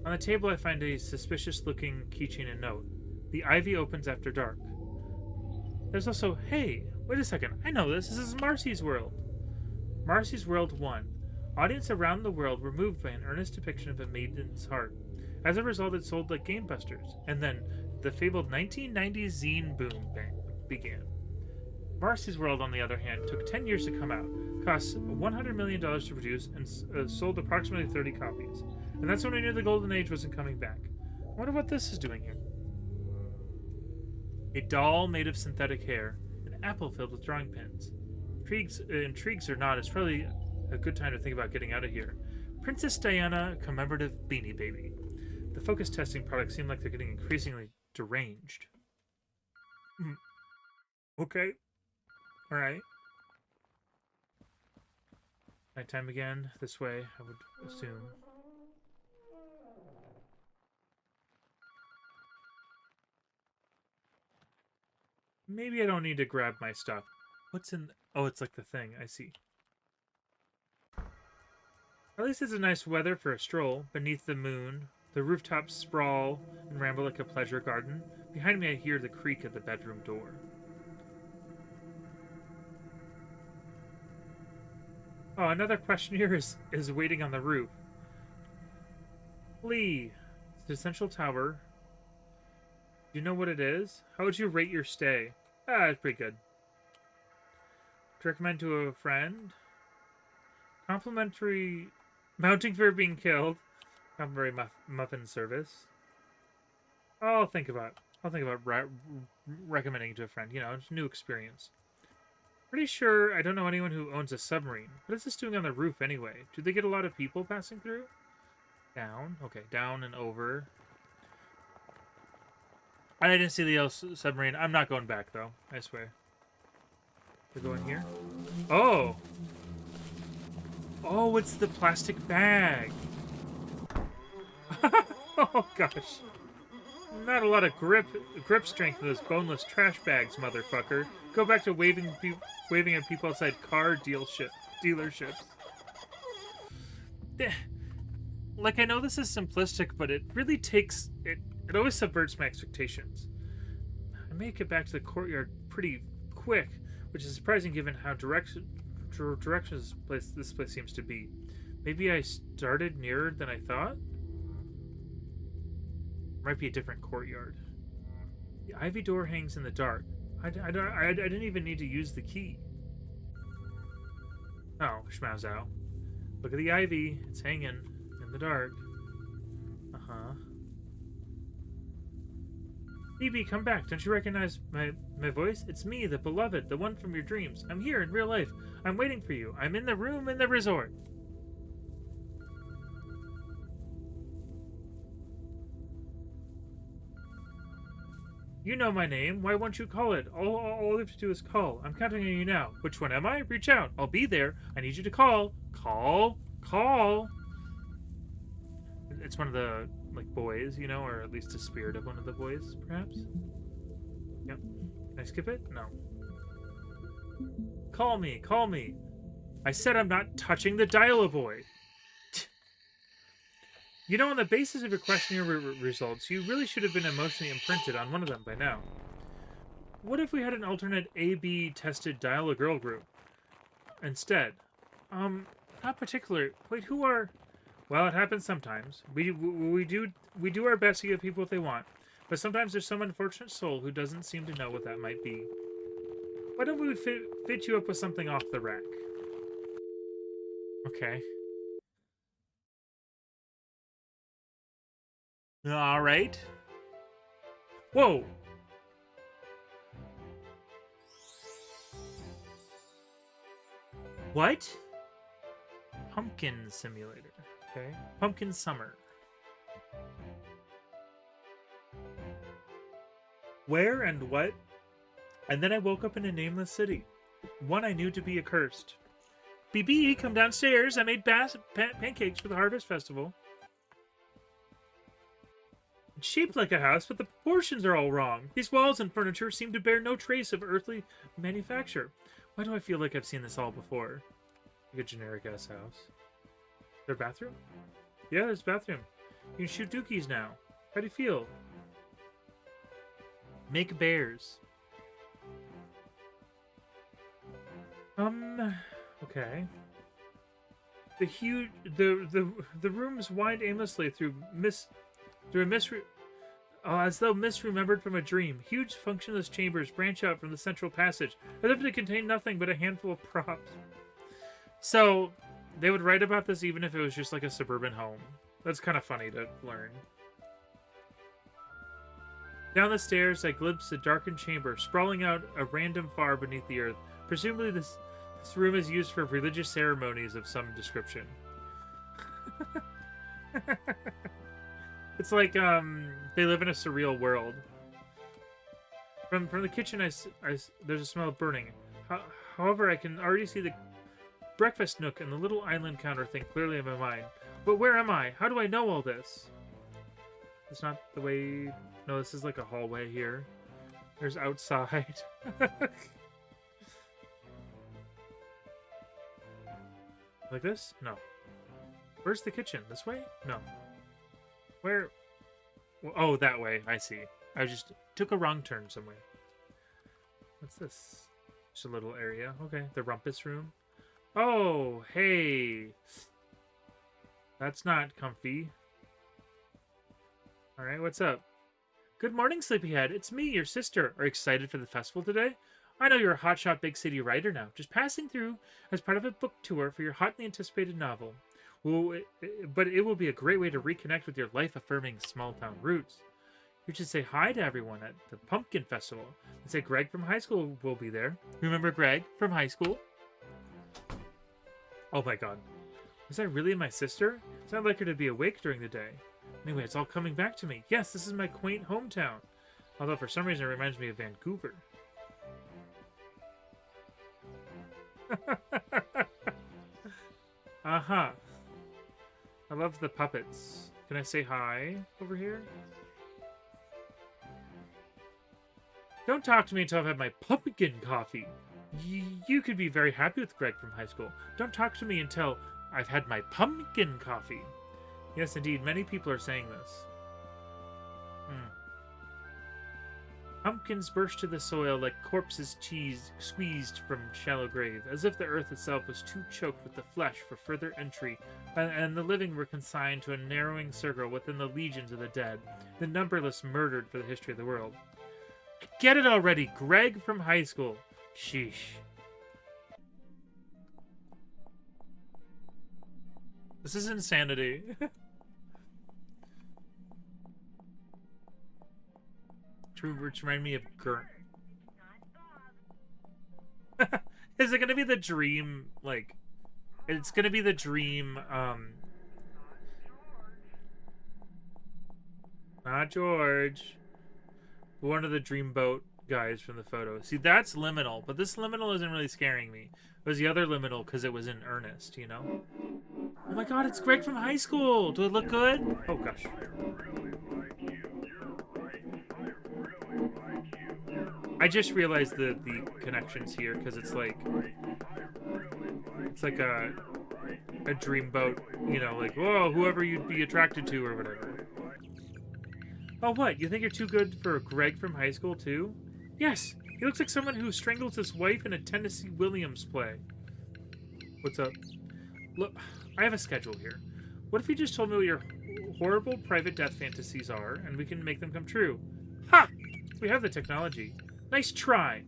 On the table, I find a suspicious-looking keychain and note. The ivy opens after dark. There's also, hey, wait a second, I know this. This is Marcy's World. Marcy's World 1. Audience around the world were moved by an earnest depiction of a maiden's heart. As a result, it sold like Game Busters. And then, the fabled 1990s zine boom began. Marcy's World, on the other hand, took 10 years to come out, cost $100 million to produce, and sold approximately 30 copies. And that's when we knew the Golden Age wasn't coming back. I wonder what this is doing here. A doll made of synthetic hair, an apple filled with drawing pins. Intrigues or not, it's probably a good time to think about getting out of here. Princess Diana commemorative Beanie Baby. The focus testing products seem like they're getting increasingly deranged. Okay. Alright. Nighttime again. This way, I would assume. Maybe I don't need to grab my stuff. What's in... Oh, it's like the thing. I see. At least it's a nice weather for a stroll. Beneath the moon, the rooftops sprawl and ramble like a pleasure garden. Behind me I hear the creak of the bedroom door. Oh, another questionnaire is waiting on the roof. Lee, it's the central tower. Do you know what it is? How would you rate your stay? It's pretty good. To recommend to a friend? Complimentary mounting for being killed. Complimentary muffin service. I'll think about recommending to a friend. You know, it's a new experience. Pretty sure I don't know anyone who owns a submarine. What is this doing on the roof anyway? Do they get a lot of people passing through? Down. Okay, down and over. I didn't see the submarine. I'm not going back, though. I swear. We go in here. Oh! Oh, it's the plastic bag. Oh, gosh. Not a lot of grip strength in those boneless trash bags, motherfucker. Go back to waving at people outside car dealerships. Like, I know this is simplistic, but it really takes... It always subverts my expectations. I make it back to the courtyard pretty quick, which is surprising given how directions this place seems to be. Maybe I started nearer than I thought? Might be a different courtyard. The ivy door hangs in the dark. I didn't even need to use the key. Oh, schmouse out. Look at the ivy. It's hanging in the dark. Uh-huh. Phoebe, come back. Don't you recognize my voice? It's me, the beloved, the one from your dreams. I'm here in real life. I'm waiting for you. I'm in the room in the resort. You know my name. Why won't you call it? All you have to do is call. I'm counting on you now. Which one am I? Reach out. I'll be there. I need you to call. Call. Call. It's one of the, like, boys, you know, or at least a spirit of one of the boys, perhaps? Yep. Can I skip it? No. Call me. Call me. I said I'm not touching the dial-a-boy. You know, on the basis of your questionnaire results, you really should have been emotionally imprinted on one of them by now. What if we had an alternate A-B tested dial-a-girl group instead? Not particular. Wait, who are... Well, it happens sometimes. We do our best to give people what they want, but sometimes there's some unfortunate soul who doesn't seem to know what that might be. Why don't we fit you up with something off the rack? Okay. All right. Whoa. What? Pumpkin simulator. Okay. Pumpkin summer. Where and what? And then I woke up in a nameless city. One I knew to be accursed. BB, come downstairs. I made pancakes for the Harvest Festival. It's shaped like a house, but the proportions are all wrong. These walls and furniture seem to bear no trace of earthly manufacture. Why do I feel like I've seen this all before? Like a generic-ass house. Is there a bathroom? Yeah, there's a bathroom. You can shoot dookies now. How do you feel? Make bears. Okay. The rooms wind aimlessly as though misremembered from a dream. Huge functionless chambers branch out from the central passage, as if they contain nothing but a handful of props. So, they would write about this even if it was just like a suburban home. That's kind of funny to learn. Down the stairs, I glimpsed a darkened chamber, sprawling out a random far beneath the earth. Presumably this room is used for religious ceremonies of some description. It's like, they live in a surreal world. From the kitchen, there's a smell of burning. However, I can already see the breakfast nook and the little island counter thing clearly in my mind. But where am I? How do I know all this? It's not the way... No, this is like a hallway here. There's outside. Like this? No. Where's the kitchen? This way? No. Where? Oh, that way. I see. I just took a wrong turn somewhere. What's this? Just a little area. Okay. The rumpus room. Oh, hey. That's not comfy. Alright, what's up? Good morning, Sleepyhead. It's me, your sister. Are you excited for the festival today? I know you're a hotshot big city writer now, just passing through as part of a book tour for your hotly anticipated novel. Well, but it will be a great way to reconnect with your life-affirming small-town roots. You should say hi to everyone at the Pumpkin Festival. And say Greg from high school will be there. Remember Greg from high school? Oh my god. Was that really my sister? It's not like her to be awake during the day. Anyway, it's all coming back to me. Yes, this is my quaint hometown. Although for some reason it reminds me of Vancouver. Aha. I love the puppets. Can I say hi over here? Don't talk to me until I've had my pumpkin coffee. You could be very happy with Greg from high school. Don't talk to me until I've had my pumpkin coffee. Yes, indeed. Many people are saying this. Pumpkins burst to the soil like corpses cheese squeezed from shallow grave, as if the earth itself was too choked with the flesh for further entry, and the living were consigned to a narrowing circle within the legions of the dead, the numberless murdered for the history of the world. Get it already, Greg from high school. Sheesh. This is insanity. Which remind me of Gurn. Is it gonna be the dream, like... It's gonna be the dream, Not George. One of the dreamboat guys from the photo. See, that's liminal, but this liminal isn't really scaring me. It was the other liminal because it was in earnest, you know? Oh my god, it's Greg from high school! Do it look good? Oh gosh. I just realized the connections here because it's like a dreamboat, you know, like, whoa, whoever you'd be attracted to or whatever. Oh, what? You think you're too good for Greg from high school too? Yes, he looks like someone who strangles his wife in a Tennessee Williams play. What's up? Look, I have a schedule here. What if you just told me what your horrible private death fantasies are, and we can make them come true? Ha! We have the technology. Nice try.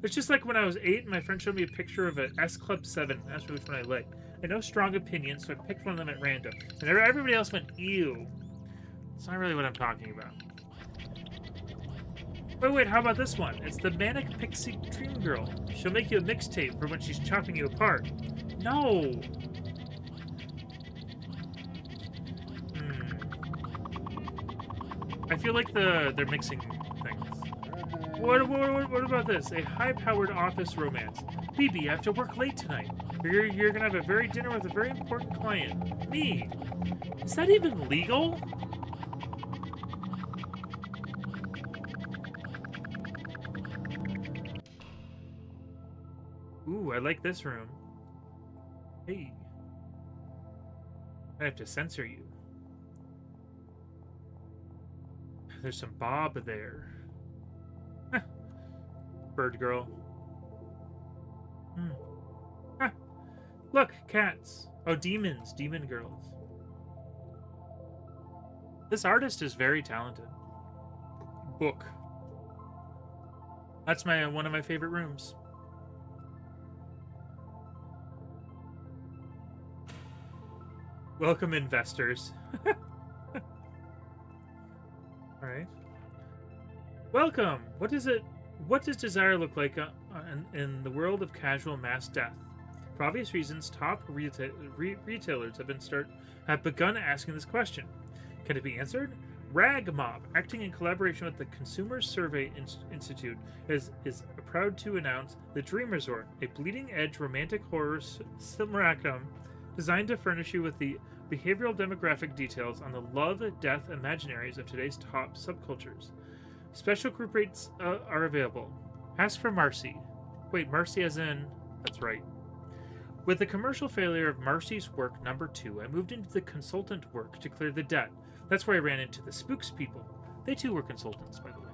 It's just like when I was 8 and my friend showed me a picture of an S Club 7 and asked me which one I liked. I had no strong opinion, so I picked one of them at random. And everybody else went, ew. It's not really what I'm talking about. Wait, how about this one? It's the Manic Pixie Dream Girl. She'll make you a mixtape for when she's chopping you apart. No! I feel like they're mixing things. What about this? A high-powered office romance. BB, I have to work late tonight. You're gonna have a very dinner with a very important client. Me. Is that even legal? Ooh, I like this room. Hey. I have to censor you. There's some Bob there. Bird girl. Look, cats. Oh, demons. Demon girls. This artist is very talented. Book. That's one of my favorite rooms. Welcome, investors. Alright. Welcome! What does desire look like in the world of casual mass death? For obvious reasons, top retailers have begun asking this question. Can it be answered? Rag Mob, acting in collaboration with the Consumer Survey Institute, is proud to announce The Dream Resort, a bleeding-edge romantic horror simulacrum designed to furnish you with the behavioral demographic details on the love, death, imaginaries of today's top subcultures. Special group rates are available. Ask for Marcy. Wait, Marcy as in... That's right. With the commercial failure of Marcy's work number 2, I moved into the consultant work to clear the debt. That's where I ran into the Spooks people. They too were consultants, by the way.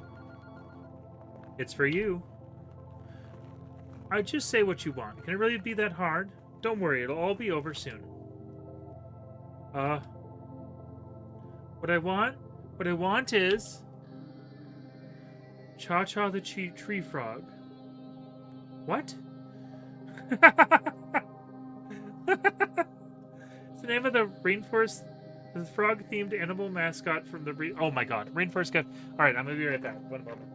It's for you. I just say what you want. Can it really be that hard? Don't worry, it'll all be over soon. What I want is... Cha-Cha the Tree Frog. What? It's the name of the rainforest, the frog-themed animal mascot from the... Oh my god, Rainforest Cafe. Alright, I'm gonna be right back. One moment.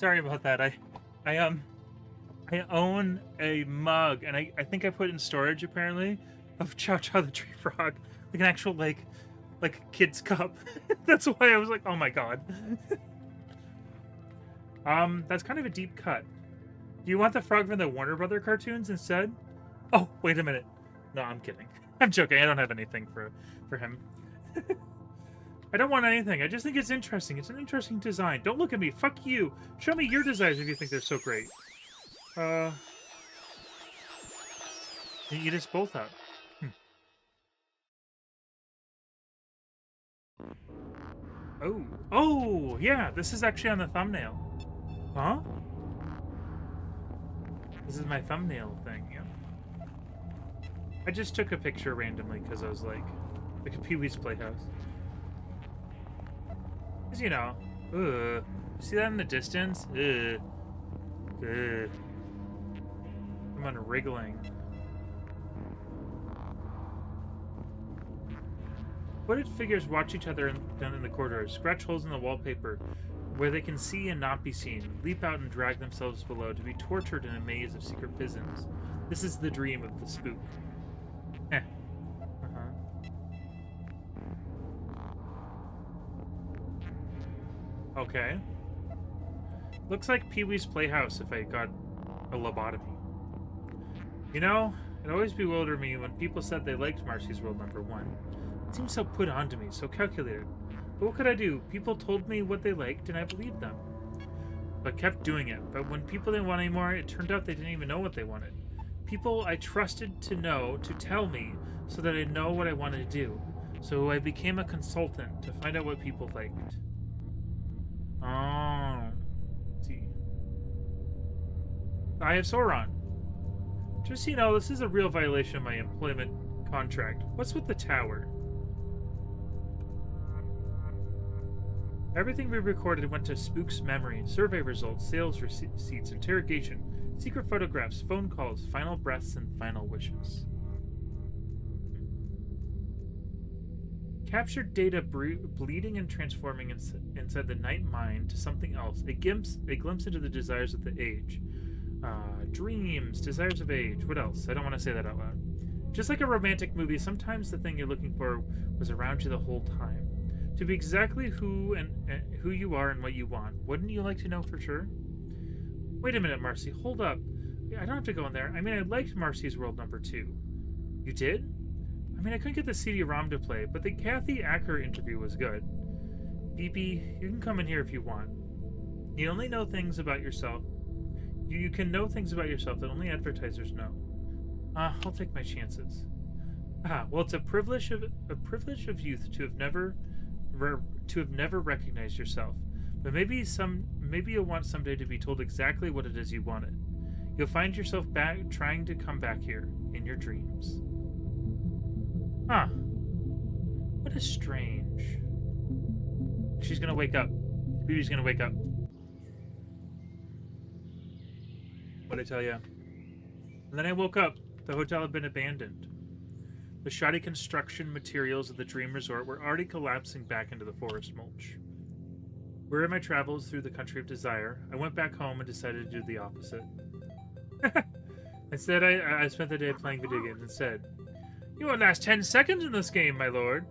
Sorry about that. I own a mug, and I think I put it in storage apparently of Chow Chow the Tree Frog, like an actual like kid's cup. That's why I was like, oh my god. That's kind of a deep cut. Do you want the frog from the Warner Brother cartoons instead? Oh, wait a minute. No, I'm kidding. I'm joking. I don't have anything for him. I don't want anything. I just think it's interesting. It's an interesting design. Don't look at me. Fuck you. Show me your designs if you think they're so great. You eat us both up. Oh, yeah. This is actually on the thumbnail. Huh? This is my thumbnail thing, yeah. I just took a picture randomly because I was like a Pee-wee's Playhouse. Because, you know, see that in the distance? I'm on wriggling. Hooded figures watch each other down in the corridors, scratch holes in the wallpaper where they can see and not be seen, leap out and drag themselves below to be tortured in a maze of secret prisons. This is the dream of the spook. Okay. Looks like Pee-wee's Playhouse if I got a lobotomy. You know, it always bewildered me when people said they liked Marcy's World #1. It seemed so put on to me, so calculated. But what could I do? People told me what they liked, and I believed them. But kept doing it. But when people didn't want anymore, it turned out they didn't even know what they wanted. People I trusted to know to tell me so that I'd know what I wanted to do. So I became a consultant to find out what people liked. Oh. Let's see. I have Sauron. Just so you know, this is a real violation of my employment contract. What's with the tower? Everything we recorded went to Spook's memory. Survey results, sales receipts, interrogation, secret photographs, phone calls, final breaths, and final wishes. Captured data bleeding and transforming inside the night mind to something else. A glimpse into the desires of the age. Dreams, desires of age. What else? I don't want to say that out loud. Just like a romantic movie, sometimes the thing you're looking for was around you the whole time. To be exactly who you are and what you want. Wouldn't you like to know for sure? Wait a minute, Marcy. Hold up. I don't have to go in there. I mean, I liked Marcy's World #2. You did? I mean, I couldn't get the CD-ROM to play, but the Kathy Acker interview was good. BB, you can come in here if you want. You only know things about yourself. You can know things about yourself that only advertisers know. I'll take my chances. Well, it's a privilege of youth to have never recognized yourself. But maybe you'll want someday to be told exactly what it is you wanted. You'll find yourself back trying to come back here in your dreams. What is strange. She's gonna wake up. Baby's gonna wake up. What'd I tell you? And then I woke up. The hotel had been abandoned. The shoddy construction materials of the Dream Resort were already collapsing back into the forest mulch. Weary of my travels through the country of desire, I went back home and decided to do the opposite. Instead, I spent the day playing video games instead. You won't last 10 seconds in this game, my lord.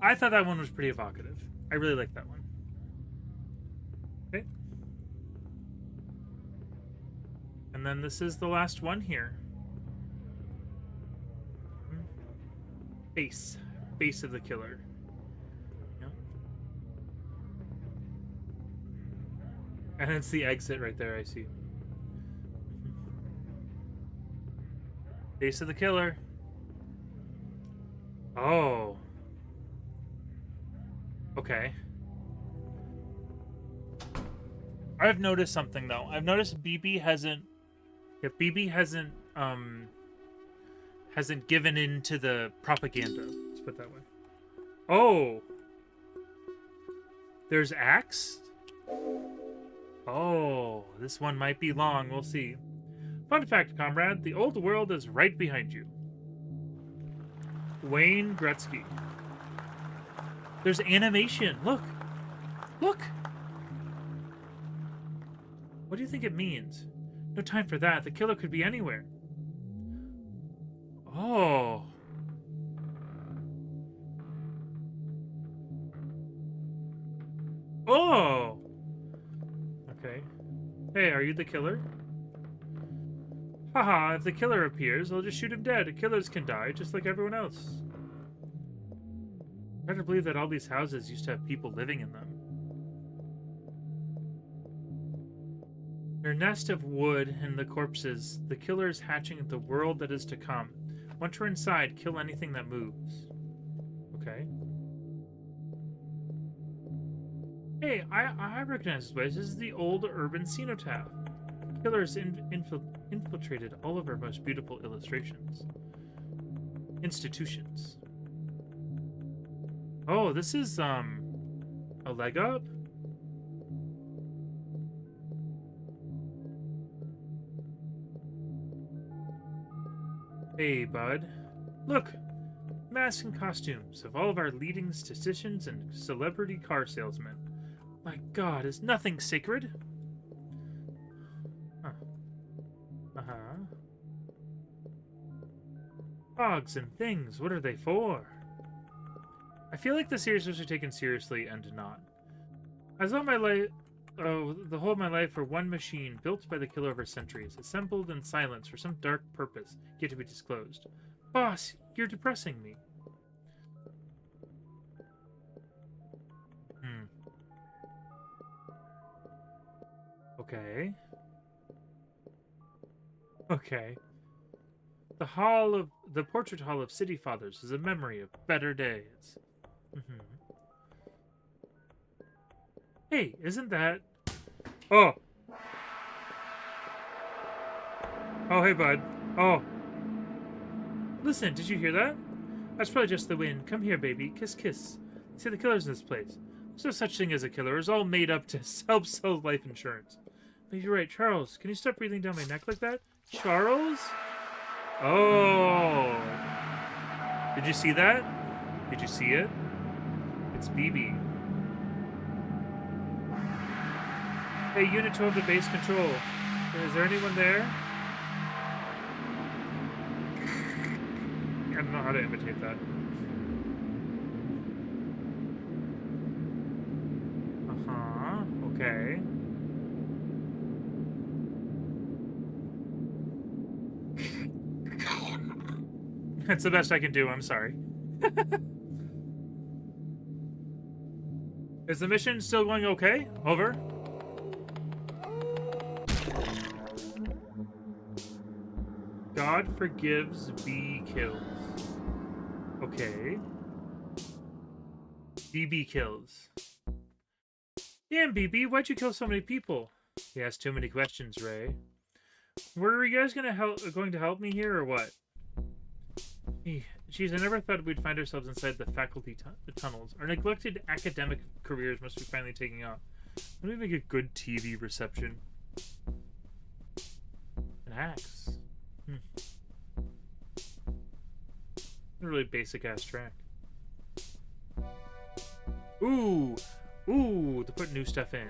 I thought that one was pretty evocative. I really liked that one. Okay. And then this is the last one here. Face. Face of the killer. Yep. And it's the exit right there, I see. Face of the killer. Oh. Okay. I've noticed something though. I've noticed BB hasn't hasn't given in to the propaganda. Let's put it that way. Oh. There's Axe? Oh, this one might be long. We'll see. Fun fact, comrade. The old world is right behind you. Wayne Gretzky. There's animation. Look. Look. What do you think it means? No time for that. The killer could be anywhere. Oh. Oh. Okay. Hey, are you the killer? Haha, if the killer appears, I'll just shoot him dead. Killers can die, just like everyone else. Hard to believe that all these houses used to have people living in them. Their nest of wood and the corpses, the killer is hatching the world that is to come. Once you're inside, kill anything that moves. Okay. Hey, I recognize this place. This is the old urban cenotaph. The killer has infiltrated all of our most beautiful institutions. Oh, this is, a leg up? Hey, bud. Look! Masks and costumes of all of our leading statisticians and celebrity car salesmen. My god, is nothing sacred? Huh. Uh-huh. Dogs and things, what are they for? I feel like the series was taken seriously and not. As all my life... Oh, the whole of my life for one machine, built by the killer over centuries, assembled in silence for some dark purpose, yet to be disclosed. Boss, you're depressing me. Okay. Okay. The Portrait Hall of City Fathers is a memory of better days. Hey, isn't that... Oh! Oh, hey, bud. Oh. Listen, did you hear that? That's probably just the wind. Come here, baby. Kiss, kiss. See, the killer's in this place. There's no such thing as a killer. It's all made up to help sell life insurance. But you're right, Charles. Can you stop breathing down my neck like that? Charles? Oh. Did you see that? Did you see it? It's BB. Hey, Unit 12 to base control. Is there anyone there? I don't know how to imitate that. Uh-huh. Okay. That's the best I can do, I'm sorry. Is the mission still going okay? Over. God forgives, B kills. Okay. BB kills. Damn, BB, why'd you kill so many people? He asked too many questions, Ray. Were you guys going to help me here, or what? Geez, I never thought we'd find ourselves inside the faculty tunnels. Our neglected academic careers must be finally taking off. Let me make a good TV reception. An axe. A really basic-ass track. Ooh! Ooh! To put new stuff in.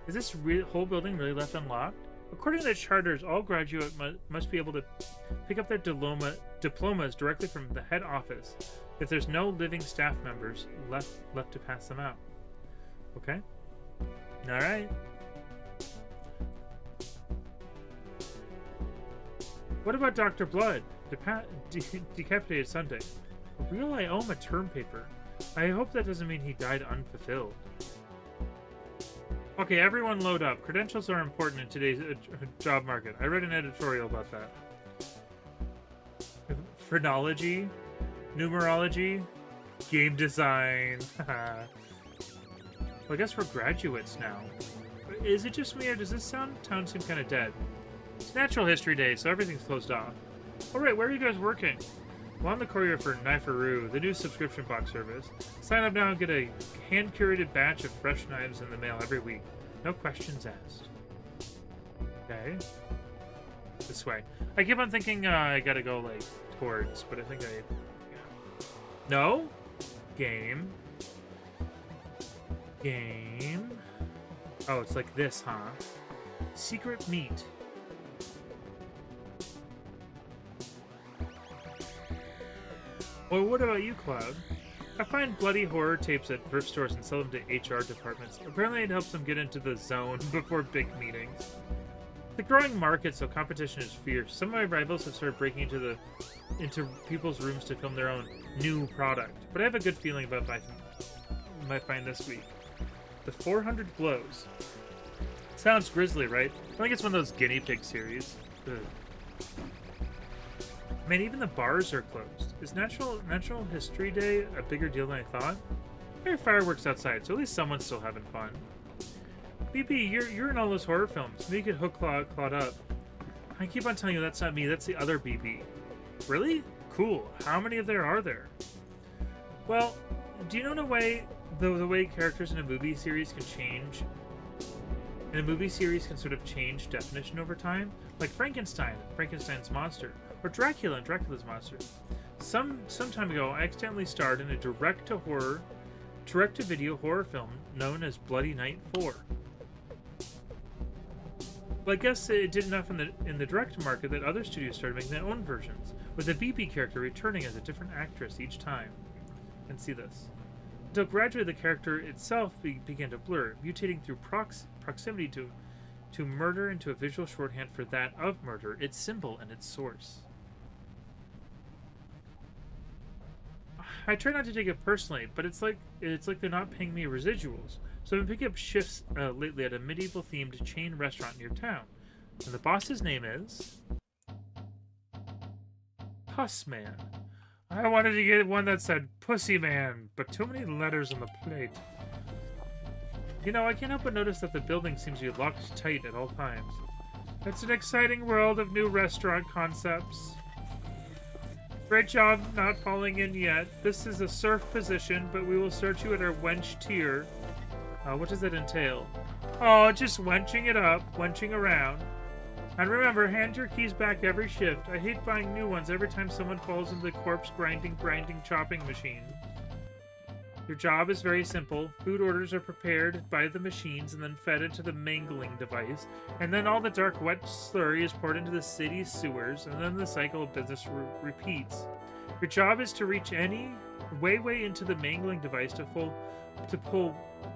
Is this whole building really left unlocked? According to the charters, all graduates must be able to pick up their diplomas directly from the head office if there's no living staff members left to pass them out. Okay. Alright. What about Dr. Blood? Decapitated Sunday. A real Ioma term paper. I hope that doesn't mean he died unfulfilled. Okay, everyone load up. Credentials are important in today's job market. I read an editorial about that. Phrenology, numerology, game design. Well, I guess we're graduates now. Is it just me, or does this town seem kind of dead? It's Natural History Day, so everything's closed off. Alright, where are you guys working? Well, I'm the courier for Kniferoo, the new subscription box service. Sign up now and get a hand-curated batch of fresh knives in the mail every week. No questions asked. Okay. This way. I keep on thinking I gotta go, like, towards, but I think I... Yeah. No? Game. Game. Oh, it's like this, huh? Secret meat. Well, what about you, Cloud? I find bloody horror tapes at thrift stores and sell them to HR departments. Apparently it helps them get into the zone before big meetings. The growing market, so competition is fierce. Some of my rivals have started breaking into people's rooms to film their own new product. But I have a good feeling about my find this week. The 400 Glows. Sounds grisly, right? I think it's one of those guinea pig series. Ugh. Man, even the bars are closed. Is Natural History Day a bigger deal than I thought? There are fireworks outside, so at least someone's still having fun. BB, you're in all those horror films. Maybe you could hook Claude up. I keep on telling you that's not me, that's the other BB. Really? Cool. How many of there are there? Well, do you know the way characters in a movie series can change? And a movie series can sort of change definition over time? Like Frankenstein, Frankenstein's monster. Or Dracula and Dracula's monster. Some time ago, I accidentally starred in a direct-to-video horror film known as Bloody Night 4. Well, I guess it did enough in the direct market that other studios started making their own versions, with the BB character returning as a different actress each time. You can see this. Until gradually the character itself began to blur, mutating through proximity to murder into a visual shorthand for that of murder, its symbol and its source. I try not to take it personally, but it's like they're not paying me residuals. So I've been picking up shifts lately at a medieval-themed chain restaurant near town. And the boss's name is... Puss Man. I wanted to get one that said Pussy Man, but too many letters on the plate. You know, I can't help but notice that the building seems to be locked tight at all times. It's an exciting world of new restaurant concepts. Great job not falling in yet. This is a surf position, but we will start you at our wench tier. What does that entail? Oh, just wenching it up, wenching around. And remember, hand your keys back every shift. I hate buying new ones every time someone falls into the corpse grinding chopping machine. Your job is very simple. Food orders are prepared by the machines and then fed into the mangling device. And then all the dark, wet slurry is poured into the city's sewers, and then the cycle of business repeats. Your job is to reach any way into the mangling device to pull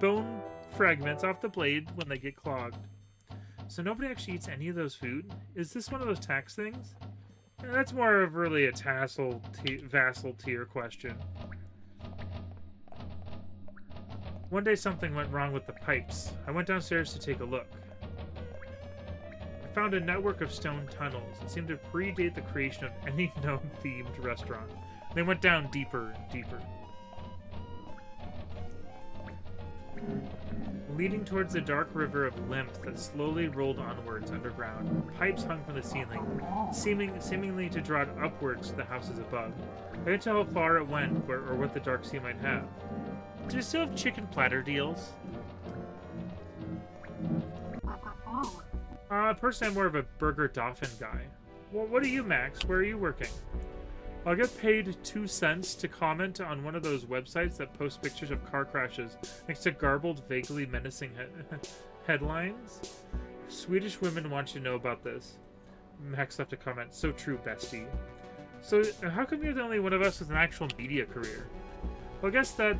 bone fragments off the blade when they get clogged. So nobody actually eats any of those food? Is this one of those tax things? That's more of really a vassal tier question. One day something went wrong with the pipes. I went downstairs to take a look. I found a network of stone tunnels. It seemed to predate the creation of any known themed restaurant. They went down deeper and deeper. Leading towards the dark river of lymph that slowly rolled onwards underground. Pipes hung from the ceiling, seemingly to draw it upwards to the houses above. I couldn't tell how far it went, or what the dark sea might have. Do you still have chicken platter deals? Personally, I'm more of a burger dolphin guy. Well, what are you, Max? Where are you working? I'll get paid 2 cents to comment on one of those websites that post pictures of car crashes next to garbled, vaguely menacing headlines. Swedish women want you to know about this. Max left a comment. So true, bestie. So, how come you're the only one of us with an actual media career? Well, I guess that...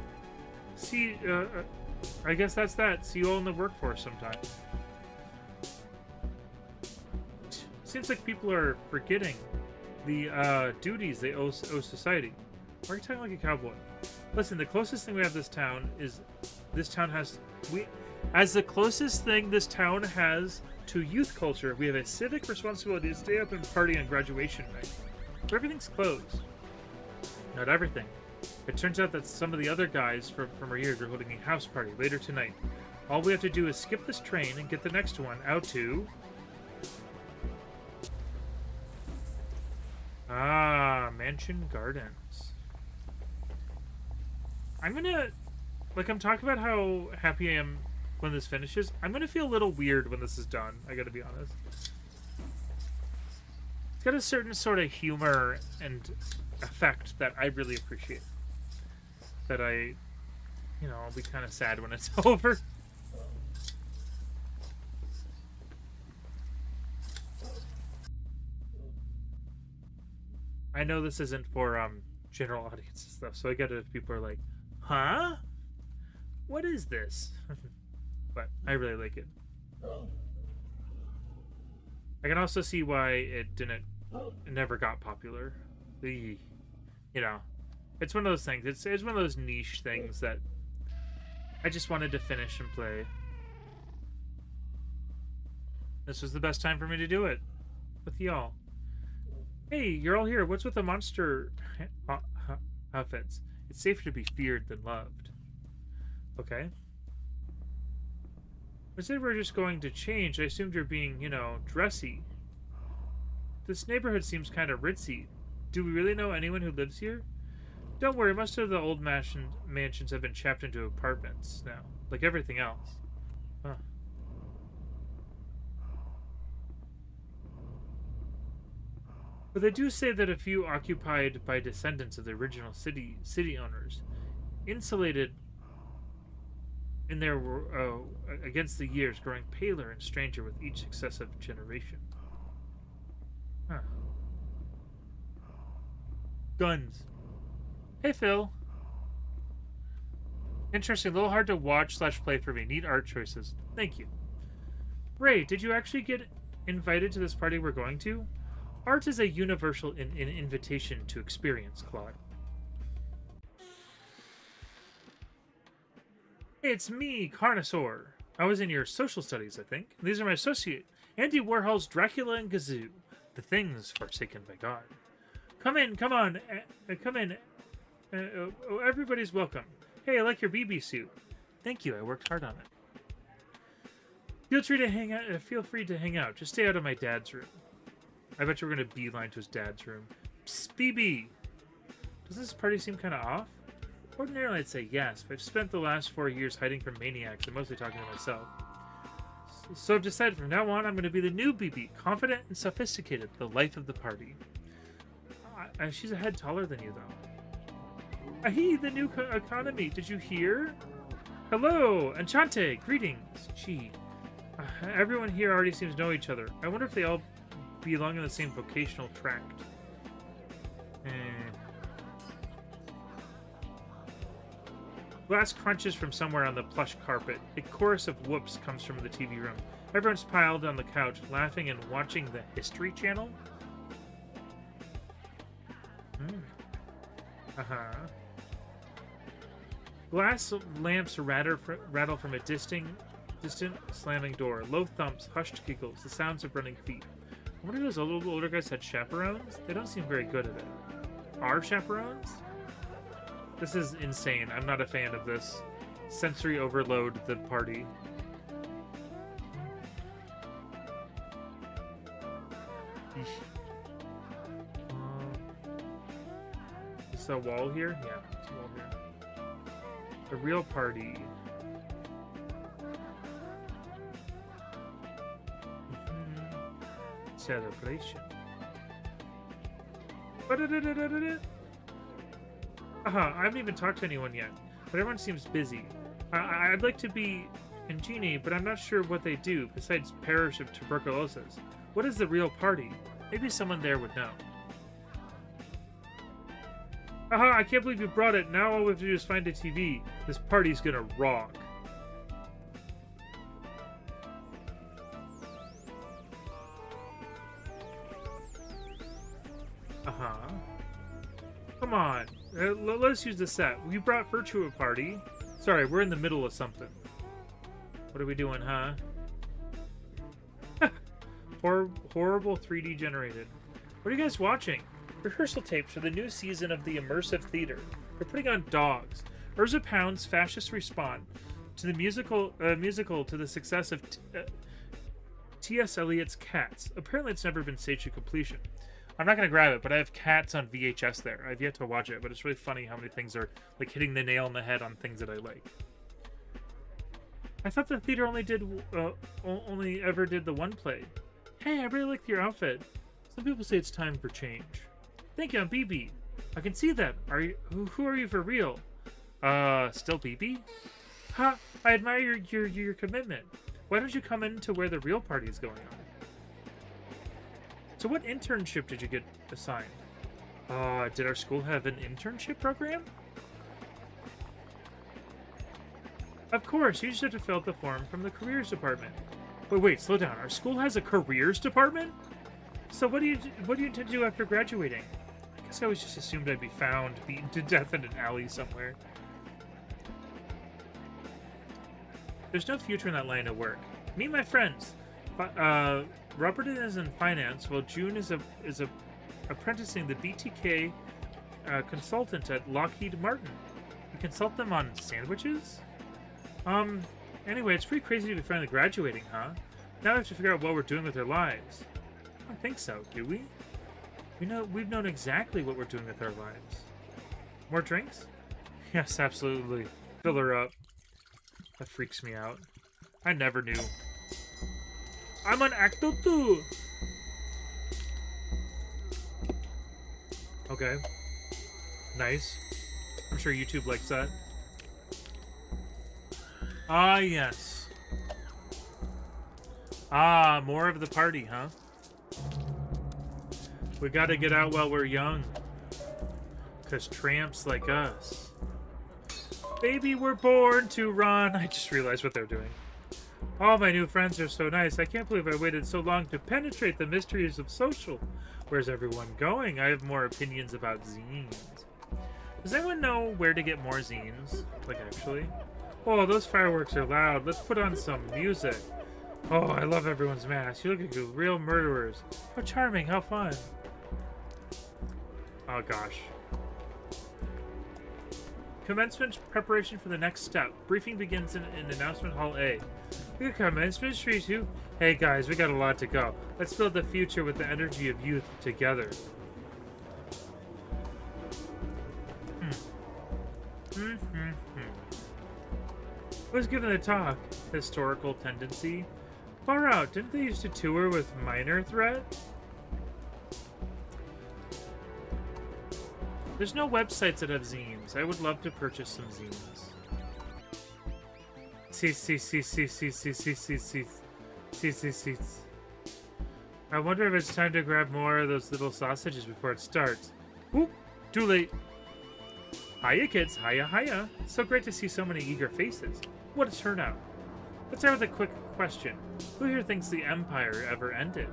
I guess that's that. See you all in the workforce sometime. Seems like people are forgetting the duties they owe society. Why are you talking like a cowboy? Listen, the closest thing we have this town has to youth culture. We have a civic responsibility to stay up and party on graduation night. But everything's closed. Not everything. It turns out that some of the other guys from our years are holding a house party later tonight. All we have to do is skip this train and get the next one out to... Mansion Gardens. I'm talking about how happy I am when this finishes. I'm gonna feel a little weird when this is done, I gotta be honest. It's got a certain sort of humor and effect that I really appreciate. that I'll be kind of sad when it's over. I know this isn't for general audience and stuff, so I get it if people are like, huh? What is this? But I really like it. I can also see why it never got popular. It's one of those things. It's one of those niche things that I just wanted to finish and play. This was the best time for me to do it with y'all. Hey, you're all here. What's with the monster outfits? It's safer to be feared than loved. Okay. I said we're just going to change. I assumed you're being, dressy. This neighborhood seems kind of ritzy. Do we really know anyone who lives here? Don't worry, most of the old mansions have been chapped into apartments now, like everything else. Huh. But they do say that a few occupied by descendants of the original city owners, insulated in their against the years, growing paler and stranger with each successive generation. Huh. Guns. Hey, Phil. Interesting. A little hard to watch / play for me. Neat art choices. Thank you. Ray, did you actually get invited to this party we're going to? Art is a universal invitation to experience, Claude. Hey, it's me, Carnosaur. I was in your social studies, I think. These are my associate, Andy Warhol's Dracula and Gazoo, the things forsaken by God. Come in, come on, come in. Everybody's welcome. Hey, I like your BB suit. Thank you, I worked hard on it. Feel free to hang out. Just stay out of my dad's room. I bet you we're going to beeline to his dad's room. Psst, BB! Does this party seem kind of off? Ordinarily I'd say yes, but I've spent the last 4 years hiding from maniacs and mostly talking to myself. So I've decided from now on I'm going to be the new BB, confident and sophisticated, the life of the party. She's a head taller than you, though. Ahi, the new economy, did you hear? Hello, Enchante, greetings. Gee, everyone here already seems to know each other. I wonder if they all belong in the same vocational tract. Glass crunches from somewhere on the plush carpet. A chorus of whoops comes from the TV room. Everyone's piled on the couch, laughing and watching the History Channel. Glass lamps rattle from a distant slamming door. Low thumps, hushed giggles, the sounds of running feet. I wonder if those older guys had chaperones? They don't seem very good at it. Are chaperones? This is insane. I'm not a fan of this. Sensory overload the party. Is there a wall here? Yeah, there's a wall here. A real party. Celebration. I haven't even talked to anyone yet, but everyone seems busy. I'd like to be in Genie, but I'm not sure what they do besides perish of tuberculosis. What is the real party? Maybe someone there would know. I can't believe you brought it. Now all we have to do is find a TV. This party's gonna rock. Come on. Let us use the set. We brought Fur to a party. Sorry, we're in the middle of something. What are we doing, huh? Horrible 3D generated. What are you guys watching? Rehearsal tapes for the new season of the Immersive Theater. We're putting on Dogs. Urza Pound's fascist response to the musical to the success of T.S. Eliot's Cats. Apparently it's never been staged to completion. I'm not going to grab it, but I have Cats on VHS there. I've yet to watch it, but it's really funny how many things are like hitting the nail on the head on things that I like. I thought the theater only ever did the one play. Hey, I really like your outfit. Some people say it's time for change. Thank you, I'm BB. I can see that. Who are you for real? Still BB? Ha! I admire your commitment. Why don't you come in to where the real party is going on? So what internship did you get assigned? Did our school have an internship program? Of course, you just have to fill out the form from the careers department. Wait, slow down. Our school has a careers department? So what do you intend to do after graduating? I guess I always just assumed I'd be found, beaten to death in an alley somewhere. There's no future in that line of work. Meet my friends. Robert is in finance, while June is apprenticing the BTK consultant at Lockheed Martin. You consult them on sandwiches? Anyway, it's pretty crazy to be finally graduating, huh? Now we have to figure out what we're doing with our lives. I don't think so, do we? We've known exactly what we're doing with our lives. More drinks? Yes, absolutely. Fill her up. That freaks me out. I never knew. I'm on Acto 2! Okay. Nice. I'm sure YouTube likes that. Ah, yes. Ah, more of the party, huh? We gotta get out while we're young. 'Cause tramps like us. Baby, we're born to run. I just realized what they're doing. All my new friends are so nice. I can't believe I waited so long to penetrate the mysteries of social. Where's everyone going? I have more opinions about zines. Does anyone know where to get more zines? Like, actually? Oh, those fireworks are loud. Let's put on some music. Oh, I love everyone's masks. You look like you're real murderers. How charming. How fun. Oh, gosh. Commencement preparation for the next step. Briefing begins in Announcement Hall A. We got commencement street too. Hey guys, we got a lot to go. Let's build the future with the energy of youth together. Who's giving the talk? Historical tendency? Far out. Didn't they used to tour with Minor Threat? There's no websites that have zines. I would love to purchase some zines. I wonder if it's time to grab more of those little sausages before it starts. Oop, too late. Hiya, kids. Hiya, hiya. It's so great to see so many eager faces. What a turnout. Let's start with a quick question. Who here thinks the Empire ever ended?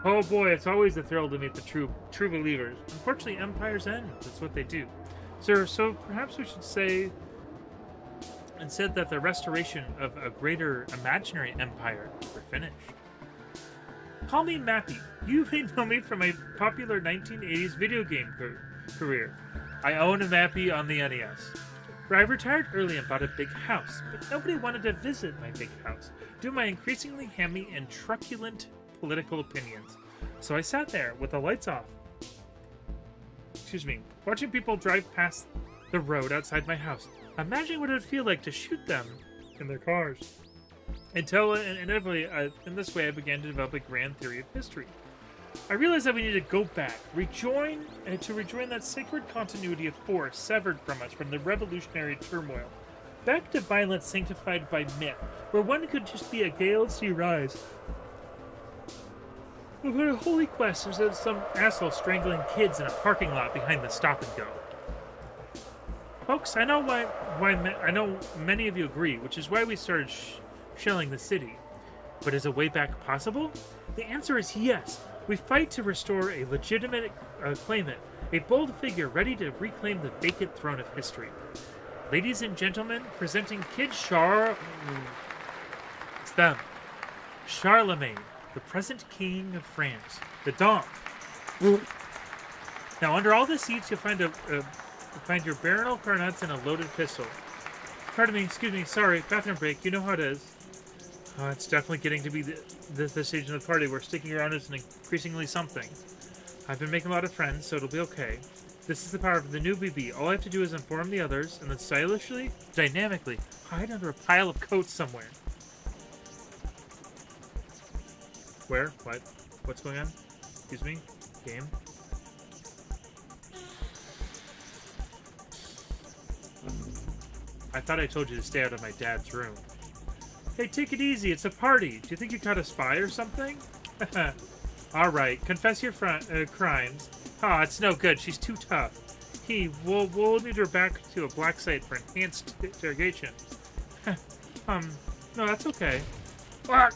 Oh boy, it's always a thrill to meet the true believers. Unfortunately, empires end. That's what they do. Sir, so perhaps we should say instead that the restoration of a greater imaginary empire were finished. Call me Mappy. You may know me from my popular 1980s video game career. I own a Mappy on the NES. I retired early and bought a big house, but nobody wanted to visit my big house due to my increasingly hammy and truculent political opinions. So I sat there with the lights off. Watching people drive past the road outside my house, imagining what it would feel like to shoot them in their cars. Until inevitably, in this way, I began to develop a grand theory of history. I realized that we needed to go back, rejoin that sacred continuity of force severed from us from the revolutionary turmoil, back to violence sanctified by myth, where one could just be a gale at sea rise. Without a holy quest instead of some asshole strangling kids in a parking lot behind the stop and go. Folks, I know I know many of you agree, which is why we started shelling the city. But is a way back possible? The answer is yes. We fight to restore a legitimate claimant, a bold figure ready to reclaim the vacant throne of history. Ladies and gentlemen, presenting Kid It's them. Charlemagne, the present king of France, the Dom. Now, under all the seats, you'll find find your barrel carnuts and a loaded pistol. Pardon me, excuse me, sorry, bathroom break. You know how it is. It's definitely getting to be the stage of the party where sticking around is an increasingly something. I've been making a lot of friends, so it'll be okay. This is the power of the new BB. All I have to do is inform the others, and then stylishly, dynamically, hide under a pile of coats somewhere. Where? What? What's going on? Excuse me? Game? I thought I told you to stay out of my dad's room. Hey, take it easy. It's a party. Do you think you caught a spy or something? All right. Confess your crimes. Ah, it's no good. She's too tough. We'll need her back to a black site for enhanced interrogation. No, that's okay. Ah!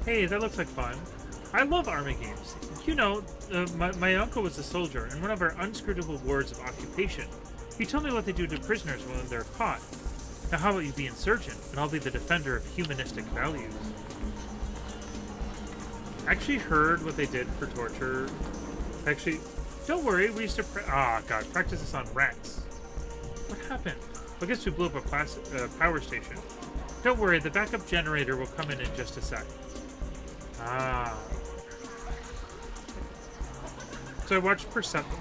Hey, that looks like fun. I love army games. You know, my uncle was a soldier, and one of our unscrutable wards of occupation. He told me what they do to prisoners when they're caught. Now how about you be insurgent, and I'll be the defender of humanistic values. I actually heard what they did for torture. Actually, don't worry, we used to practice this on rats. What happened? I guess we blew up a power station. Don't worry, the backup generator will come in just a sec. Ah. So I watched Persephone.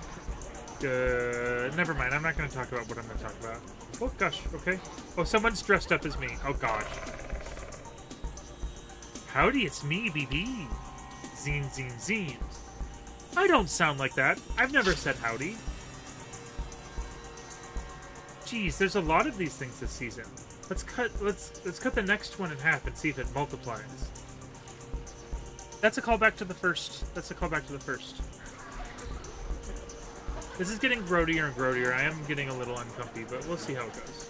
Never mind, I'm not going to talk about what I'm going to talk about. Oh, gosh, okay. Oh, someone's dressed up as me. Oh, gosh. Howdy, it's me, BB. Zine, zine, zines. I don't sound like that. I've never said howdy. Geez, there's a lot of these things this season. Let's cut the next one in half and see if it multiplies. That's a callback to the first. That's a callback to the first. This is getting grodier and grodier. I am getting a little uncomfy, but we'll see how it goes.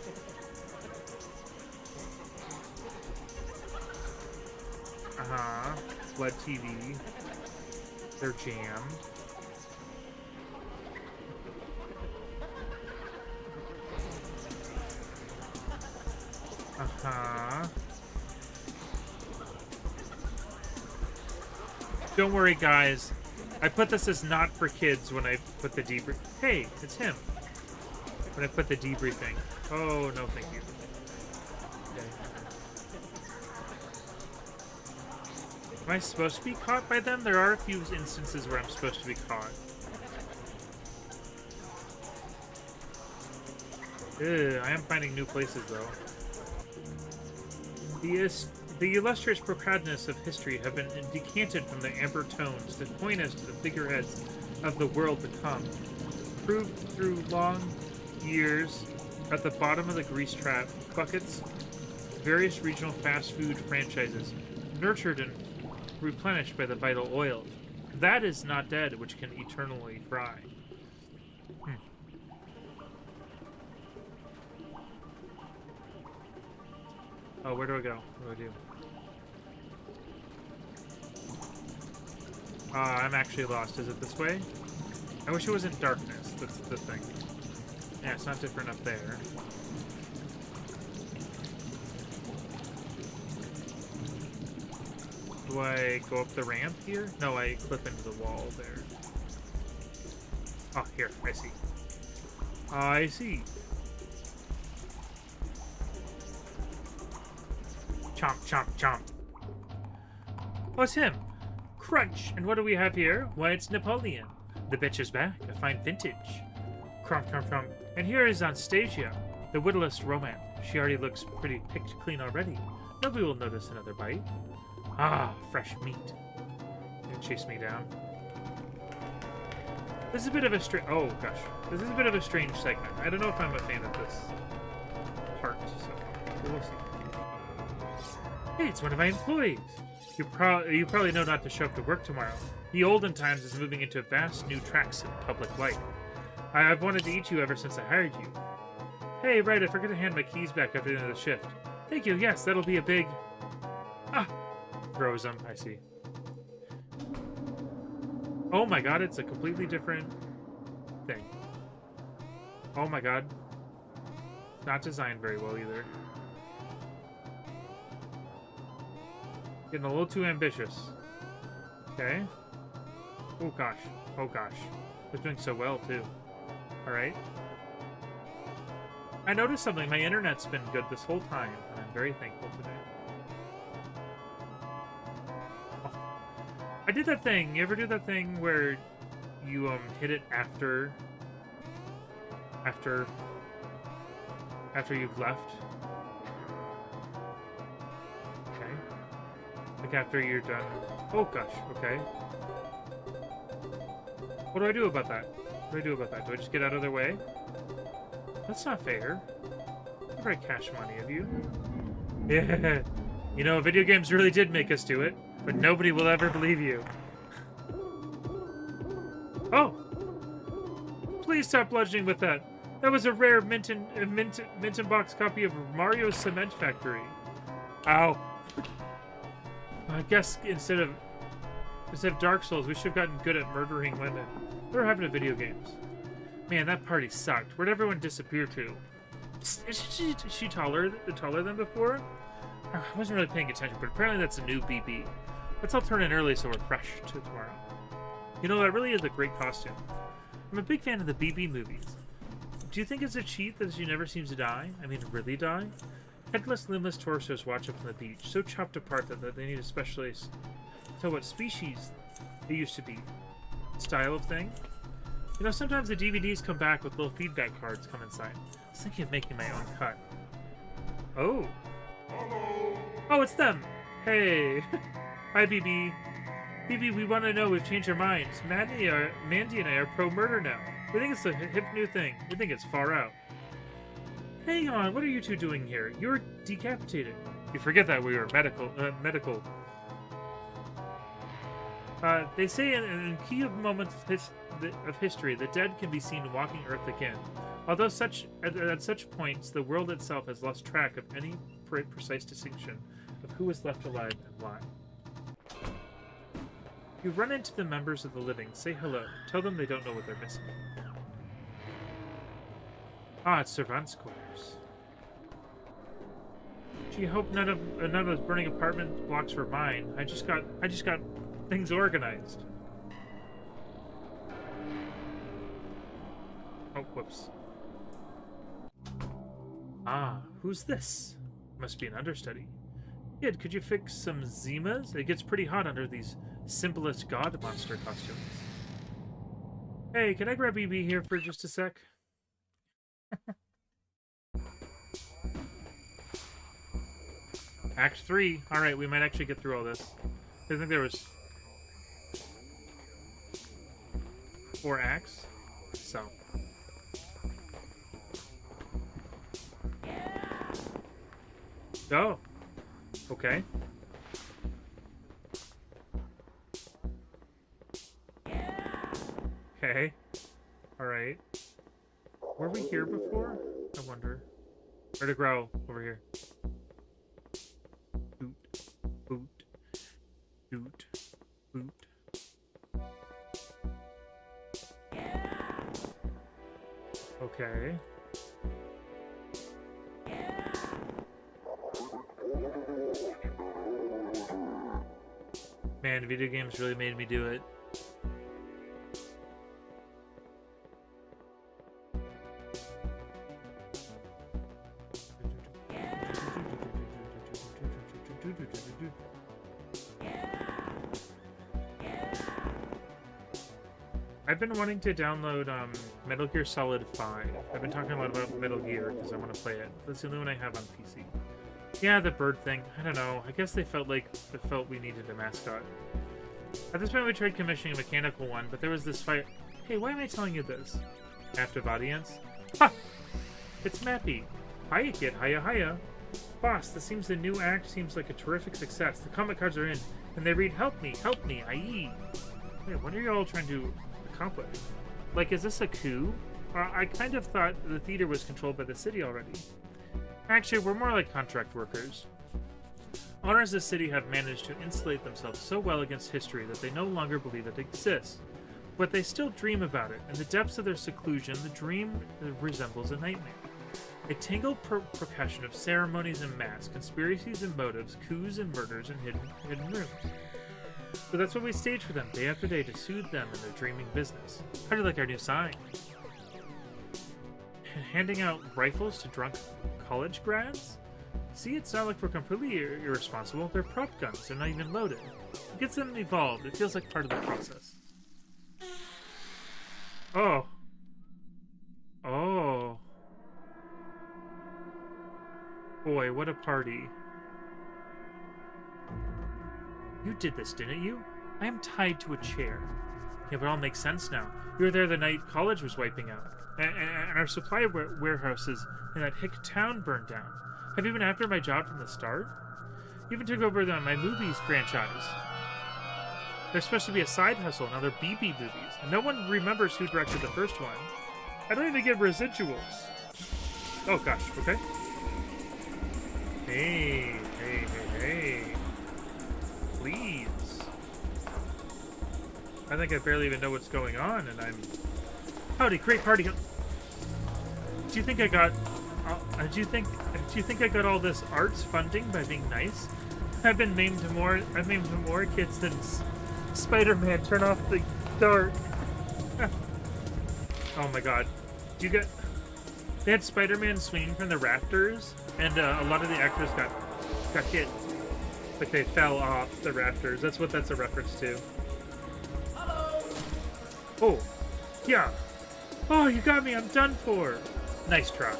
Flood TV. They're jammed. Don't worry, guys. I put this as not for kids when I put the debrief. Hey, it's him. When I put the debriefing. Oh, no, thank you. Okay. Am I supposed to be caught by them? There are a few instances where I'm supposed to be caught. Ew, I am finding new places, though. The illustrious protagonist of history have been decanted from the amber tones to point us to the figureheads of the world to come. Proved through long years at the bottom of the grease trap buckets, various regional fast food franchises, nurtured and replenished by the vital oils. That is not dead, which can eternally fry. Oh, where do I go? What do I do? I'm actually lost. Is it this way? I wish it was in darkness. That's the thing. Yeah, it's not different up there. Do I go up the ramp here? No, I clip into the wall there. Oh, here. I see. I see. Chomp, chomp, chomp. Oh, it's him. Crunch. And what do we have here? Why, it's Napoleon. The bitch is back. A fine vintage. Crump, crump, crump. And here is Anastasia, the witless romance. She already looks pretty picked clean already. Nobody will notice another bite. Ah, fresh meat. Gonna chase me down. This is a bit of a oh gosh. This is a bit of a strange segment. I don't know if I'm a fan of this part, so we'll see. Hey, it's one of my employees. You probably know not to show up to work tomorrow. The olden times is moving into vast new tracks in public life. I've wanted to eat you ever since I hired you. Hey, right, I forgot to hand my keys back after the end of the shift. Thank you, yes, that'll be a big... Ah! Throws them, I see. Oh my god, it's a completely different thing. Oh my god. Not designed very well either. Getting a little too ambitious. Okay. Oh gosh. Oh gosh. They're doing so well too. Alright. I noticed something. My internet's been good this whole time, and I'm very thankful today. Oh. I did that thing. You ever do that thing where you hit it after you've left? Okay. Like after you're done. Oh gosh, okay. What do I do about that? What do I do about that? Do I just get out of their way? That's not fair. Very cash money of you. Yeah. You know, video games really did make us do it, but nobody will ever believe you. Oh! Please stop bludgeoning with that. That was a rare mint and box copy of Mario's Cement Factory. Ow. I guess instead of Dark Souls, we should have gotten good at murdering women. We're having video games. Man, that party sucked. Where'd everyone disappear to? Is she taller than before? I wasn't really paying attention, but apparently that's a new BB. Let's all turn in early so we're fresh to tomorrow. You know, that really is a great costume. I'm a big fan of the BB movies. Do you think it's a cheat that she never seems to die? I mean, really die? Headless, limbless torsos watch up on the beach, so chopped apart that they need a specialist to tell what species they used to be. Style of thing? You know, sometimes the DVDs come back with little feedback cards come inside. I was thinking of making my own cut. Oh. Oh, it's them! Hey! Hi, BB. BB, we want to know we've changed our minds. Mandy and I are pro-murder now. We think it's a hip new thing. We think it's far out. Hang on, what are you two doing here? You're decapitated. You forget that we were medical. They say in key moments of history, the dead can be seen walking Earth again. Although at such points, the world itself has lost track of any precise distinction of who is left alive and why. You run into the members of the living, say hello, tell them they don't know what they're missing. Ah, it's servants' quarters. Gee, hope none of those burning apartment blocks were mine. I just got things organized. Oh, whoops. Ah, who's this? Must be an understudy. Kid, could you fix some Zimas? It gets pretty hot under these simplest god monster costumes. Hey, can I grab BB here for just a sec? Act 3. Alright, we might actually get through all this. I think there was 4 acts. So. Oh. Okay. Okay. Alright. Were we here before? I wonder. Where to grow? Over here. Boot. Boot. Boot. Okay. Man, video games really made me do it. I've been wanting to download Metal Gear Solid 5. I've been talking a lot about Metal Gear because I want to play it. That's the only one I have on PC. Yeah, the bird thing. I don't know. I guess they felt we needed a mascot. At this point, we tried commissioning a mechanical one, but there was this fight. Hey, why am I telling you this? Active audience. Ha! It's Mappy. Hiya, kid. Hiya, hiya. Boss, the new act seems like a terrific success. The comic cards are in, and they read, help me, aye. Wait, what are you all trying to accomplish? Like, is this a coup? I kind of thought the theater was controlled by the city already. Actually, we're more like contract workers. Owners of the city have managed to insulate themselves so well against history that they no longer believe it exists. But they still dream about it. In the depths of their seclusion, the dream resembles a nightmare. A tangled percussion of ceremonies and masks, conspiracies and motives, coups and murders and hidden rooms. So that's what we stage for them day after day to soothe them in their dreaming business. How do you like our new sign? Handing out rifles to drunk college grads? See, it's not like we're completely irresponsible. They're prop guns. They're not even loaded. It gets them evolved. It feels like part of the process. Oh. Oh. Boy, what a party. You did this, didn't you? I am tied to a chair. Yeah, but it all makes sense now. We were there the night college was wiping out. And our supply warehouses in that hick town burned down. Have you been after my job from the start? You even took over my movies franchise. There's supposed to be a side hustle and other BB movies. And no one remembers who directed the first one. I don't even get residuals. Oh gosh, okay. Hey. Please. I think I barely even know what's going on, and I'm... Howdy, great party. Do you think I got... do you think I got all this arts funding by being nice? I've maimed more kids than Spider-Man. Turn off the dark. Oh my god. Do you get... They had Spider-Man swinging from the rafters, and a lot of the actors got hit. Like they fell off the rafters. That's what that's a reference to. Hello. Oh, yeah. Oh, you got me. I'm done for. Nice try.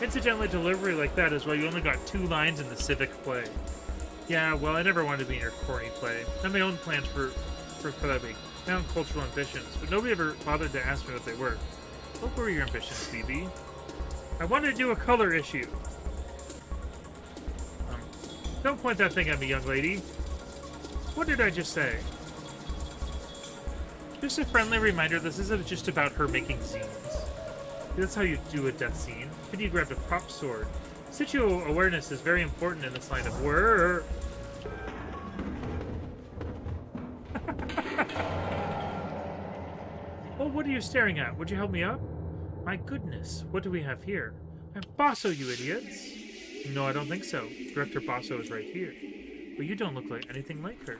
Incidentally, delivery like that is why you only got 2 lines in the civic play. Yeah, well, I never wanted to be in your corny play. I have my own plans for that week. My own cultural ambitions, but nobody ever bothered to ask me what they were. What were your ambitions, BB? I wanted to do a color issue. Don't point that thing at me, young lady. What did I just say? Just a friendly reminder, this isn't just about her making zines. That's how you do a death scene. Then you grabbed a prop sword. Situational awareness is very important in this line of work. Well, what are you staring at? Would you help me up? My goodness, what do we have here? I'm Basso, you idiots! No, I don't think so. Director Basso is right here. But you don't look like anything like her.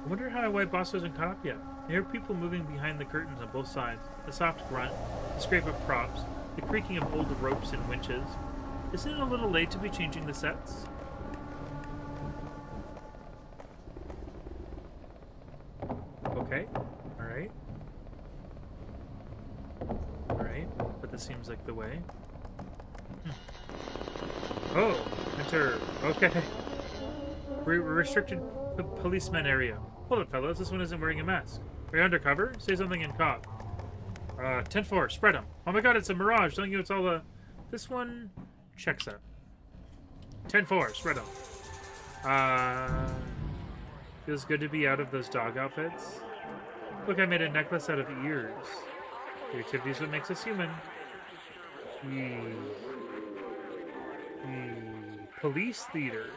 I wonder why Basso isn't caught up yet. I hear people moving behind the curtains on both sides. The soft grunt, the scrape of props, the creaking of old ropes and winches. Isn't it a little late to be changing the sets? Okay. Alright. Alright. But this seems like the way. Oh! Enter. Okay. Restricted policeman area. Hold it, fellas. This one isn't wearing a mask. Are you undercover? Say something in cop. 10-4. Spread them. Oh my god, it's a mirage. Don't you? It's all the... This one checks out. 10-4. Spread them. Feels good to be out of those dog outfits. Look, I made a necklace out of ears. Creativity is what makes us human. Police theater.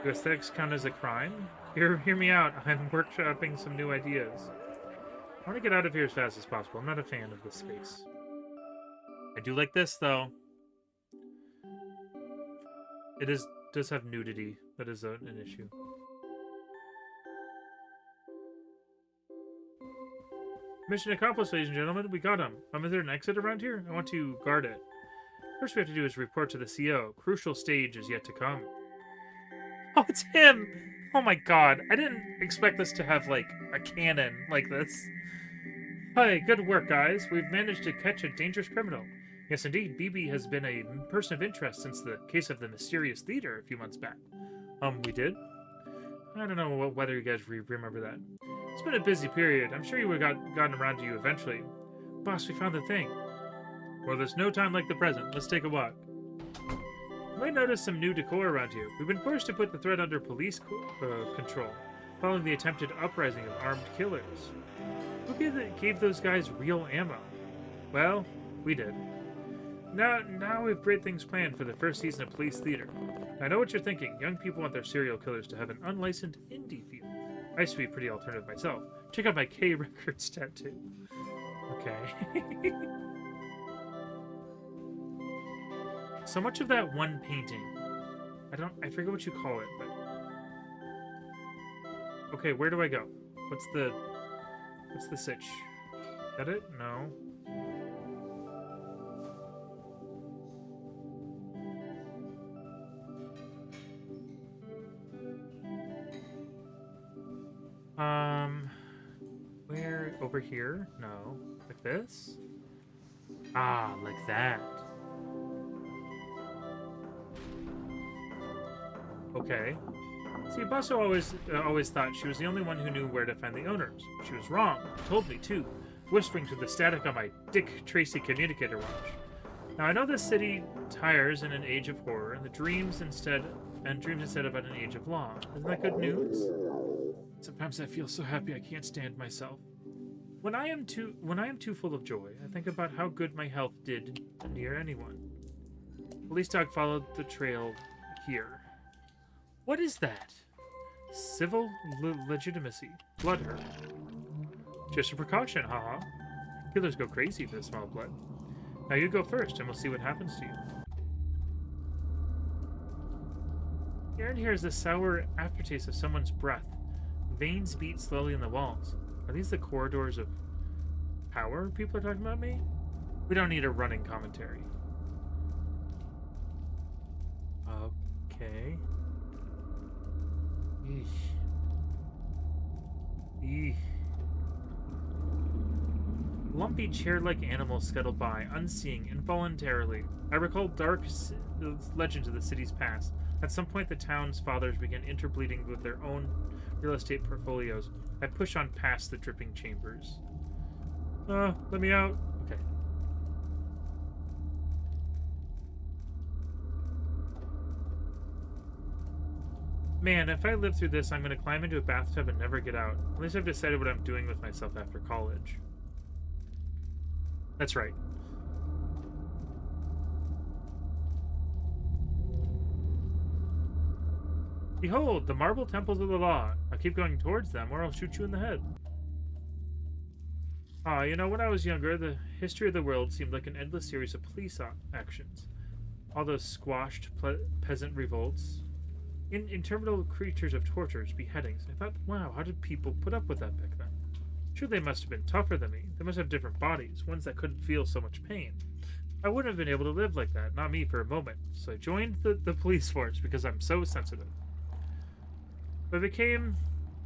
Do aesthetics count as a crime? Hear me out. I'm workshopping some new ideas. I want to get out of here as fast as possible. I'm not a fan of this space. I do like this, though. It does have nudity. That is an issue. Mission accomplished, ladies and gentlemen. We got him. Is there an exit around here? I want to guard it. First we have to do is report to the CO. Crucial stage is yet to come. Oh, it's him! Oh my god. I didn't expect this to have, like, a cannon like this. Hi, good work, guys. We've managed to catch a dangerous criminal. Yes, indeed. BB has been a person of interest since the case of the mysterious theater a few months back. We did? I don't know whether you guys remember that. It's been a busy period. I'm sure you would have gotten around to you eventually. Boss, we found the thing. Well, there's no time like the present. Let's take a walk. You might notice some new decor around here. We've been forced to put the threat under police control, following the attempted uprising of armed killers. Who gave those guys real ammo? Well, we did. Now we've great things planned for the first season of Police Theater. I know what you're thinking. Young people want their serial killers to have an unlicensed indie feel. I used to be pretty alternative myself. Check out my K Records tattoo. Okay. So much of that one painting. I forget what you call it, but... Okay, where do I go? What's the sitch? Is that it? No. Where? Over here? No. Like this? Ah, like that. Okay. See, Busso always thought she was the only one who knew where to find the owners. She was wrong. Told me, too, whispering through the static on my Dick Tracy communicator watch. Now, I know this city tires in an age of horror, and dreams instead about an age of law. Isn't that good news? Sometimes I feel so happy I can't stand myself. When I am too full of joy, I think about how good my health did near anyone. Police dog followed the trail here. What is that? Civil legitimacy. Blood hurt. Just a precaution, haha. Killers go crazy for the smell of blood. Now you go first, and we'll see what happens to you. The air in here is the sour aftertaste of someone's breath. Veins beat slowly in the walls. Are these the corridors of power people are talking about me? We don't need a running commentary. Okay. Eesh. Eesh. Lumpy chair-like animals scuttle by, unseeing, involuntarily. I recall dark legends of the city's past. At some point, the town's fathers began interbleeding with their own real estate portfolios. I push on past the dripping chambers. Let me out. Okay. Man, if I live through this, I'm going to climb into a bathtub and never get out. At least I've decided what I'm doing with myself after college. That's right. Behold, the marble temples of the law. I'll keep going towards them, or I'll shoot you in the head. You know, when I was younger, the history of the world seemed like an endless series of police actions. All those squashed peasant revolts. Interminable creatures of tortures, beheadings. I thought, wow, how did people put up with that back then? Sure, they must have been tougher than me. They must have different bodies, ones that couldn't feel so much pain. I wouldn't have been able to live like that, not me for a moment. So I joined the police force because I'm so sensitive. I became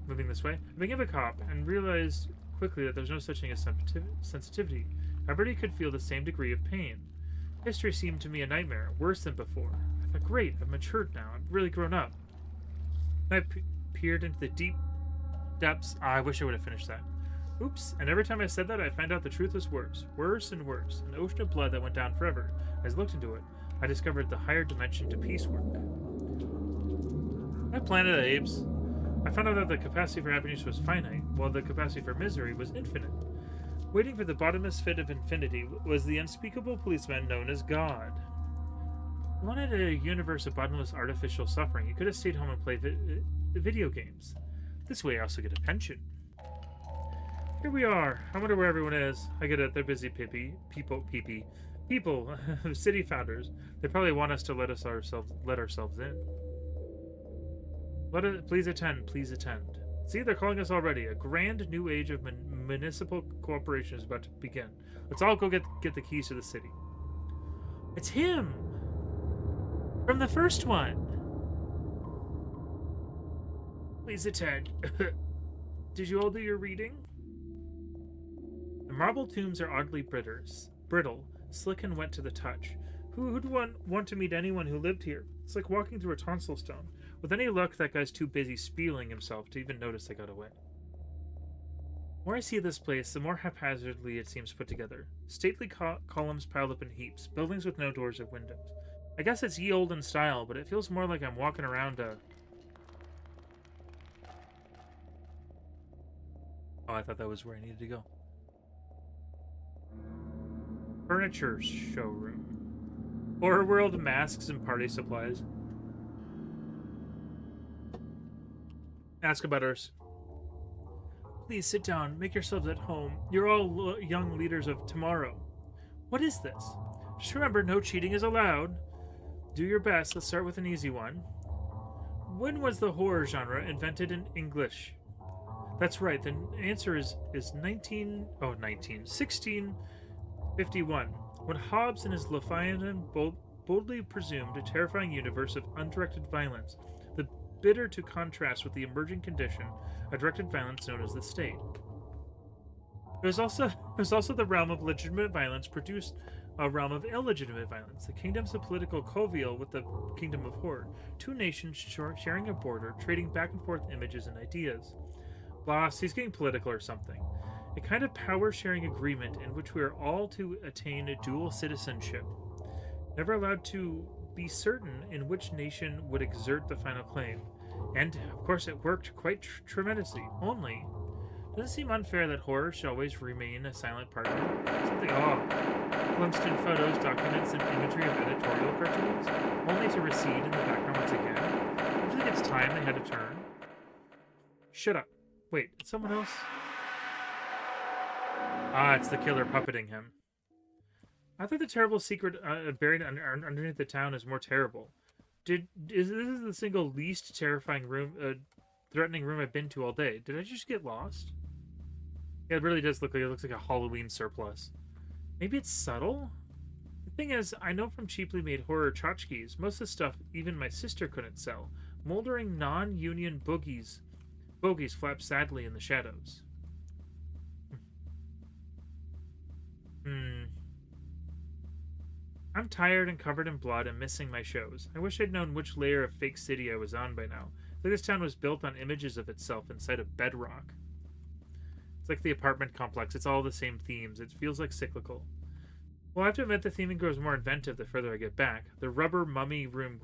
a cop and realized quickly that there's no such thing as sensitivity. Everybody could feel the same degree of pain. History seemed to me a nightmare, worse than before. I thought, great, I've matured now. I've really grown up. I peered into the deep depths. I wish I would have finished that. Oops, and every time I said that, I found out the truth was worse. Worse and worse. An ocean of blood that went down forever. As I looked into it, I discovered the higher dimension to piecework. That planet of apes. I found out that the capacity for happiness was finite, while the capacity for misery was infinite. Waiting for the bottomless pit of infinity was the unspeakable policeman known as God. If you wanted a universe of bottomless artificial suffering, you could have stayed home and played video games. This way I also get a pension. Here we are. I wonder where everyone is. I get it. They're busy people, city founders. They probably want us to let ourselves in. Please attend. Please attend. See, they're calling us already. A grand new age of municipal cooperation is about to begin. Let's all go get the keys to the city. It's him! From the first one! Please attend. Did you all do your reading? The marble tombs are oddly brittle, slick and wet to the touch. Who'd want to meet anyone who lived here? It's like walking through a tonsil stone. With any luck, that guy's too busy spieling himself to even notice I got away. The more I see this place, the more haphazardly it seems put together. Stately columns piled up in heaps, buildings with no doors or windows. I guess it's ye olden style, but it feels more like I'm walking around a... Oh, I thought that was where I needed to go. Furniture showroom. Horror world masks and party supplies. Ask about us. Please sit down. Make yourselves at home. You're all young leaders of tomorrow. What is this? Just remember, no cheating is allowed. Do your best. Let's start with an easy one. When was the horror genre invented in English? That's right. The answer is 1651. When Hobbes and his Leviathan boldly presumed a terrifying universe of undirected violence, the bitter to contrast with the emerging condition of directed violence known as the state. It was also the realm of legitimate violence produced a realm of illegitimate violence. The kingdoms of political coeval with the kingdom of horror. Two nations sharing a border, trading back and forth images and ideas. Boss, he's getting political or something. A kind of power-sharing agreement in which we are all to attain a dual citizenship. Never allowed to be certain in which nation would exert the final claim. And, of course, it worked quite tremendously. Only, doesn't it seem unfair that horror should always remain a silent partner? Something, glimpsed in photos, documents, and imagery of editorial cartoons, only to recede in the background once again. I think it's time they had to turn. Shut up. Wait, it's someone else? Ah, it's the killer puppeting him. I thought the terrible secret buried underneath the town is more terrible. This is the single least terrifying threatening room I've been to all day. Did I just get lost? Yeah, it really does look like it looks like a Halloween surplus. Maybe it's subtle? The thing is, I know from cheaply made horror tchotchkes, most of the stuff even my sister couldn't sell. Moldering non-union bogies flap sadly in the shadows. I'm tired and covered in blood and missing my shows. I wish I'd known which layer of fake city I was on by now. Like this town was built on images of itself inside of bedrock. It's like the apartment complex. It's all the same themes. It feels like cyclical. Well, I have to admit the theming grows more inventive the further I get back. The rubber mummy room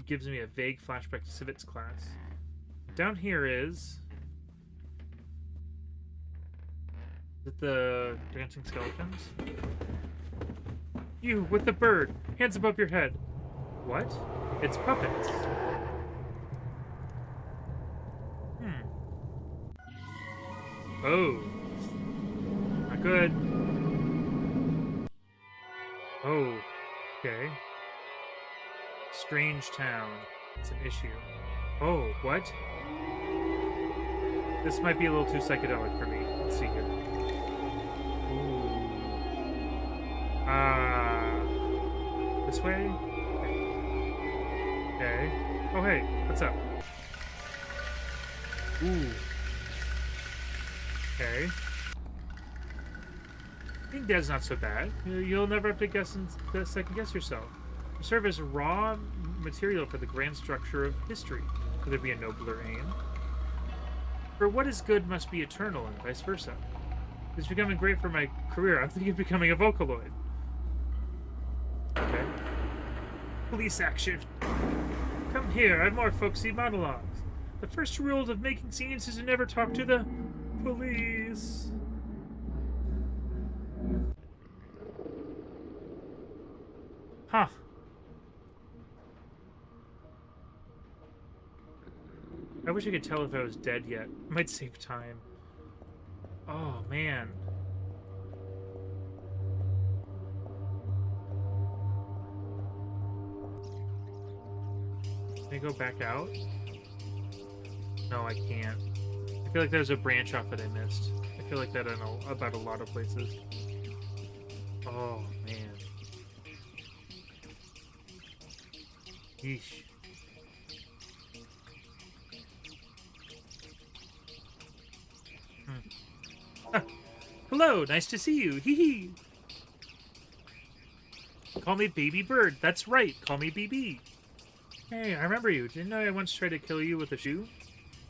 gives me a vague flashback to civics class. Down here is it the dancing skeletons? You, with the bird! Hands above your head! What? It's puppets. Oh. Not good. Oh. Okay. Strange town. It's an issue. Oh, what? This might be a little too psychedelic for me. Let's see here. Ooh. This way? Okay. Oh, hey. What's up? Ooh. Okay. I think that's not so bad. You'll never have to second guess yourself. You serve as raw material for the grand structure of history. Could there be a nobler aim? For what is good must be eternal, and vice versa. It's becoming great for my career. I'm thinking of becoming a Vocaloid. Okay. Police action. Come here, I have more folksy monologues. The first rule of making scenes is to never talk to the police. Huh. I wish I could tell if I was dead yet. It might save time. Oh, man. Can I go back out? No, I can't. I feel like there's a branch off that I missed. I feel like that about a lot of places. Oh, man. Yeesh. Hello, nice to see you. Hee hee. Call me Baby Bird. That's right. Call me BB. Hey, I remember you. Didn't I once try to kill you with a shoe?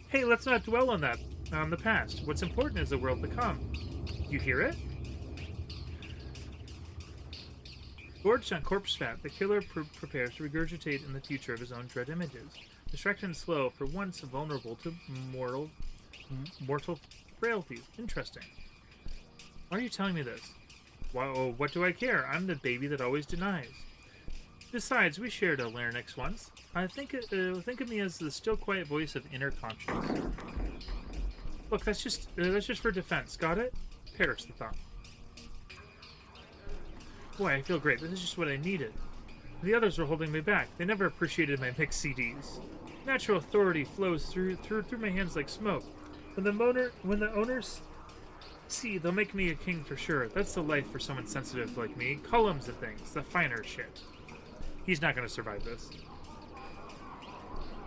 Hey, let's not dwell on that. On the past. What's important is the world to come. You hear it? Gorged on corpse fat, the killer prepares to regurgitate in the future of his own dread images. Distracted and slow, for once vulnerable to mortal frailties. Interesting. Why are you telling me this? Well, what do I care? I'm the baby that always denies. Besides, we shared a larynx once. I think of me as the still quiet voice of inner conscience. Look, that's just for defense. Got it? Perish the thought. Boy, I feel great. This is just what I needed. The others were holding me back. They never appreciated my mixed CDs. Natural authority flows through my hands like smoke. When the owners see, they'll make me a king for sure. That's the life for someone sensitive like me. Columns and things. The finer shit. He's not going to survive this.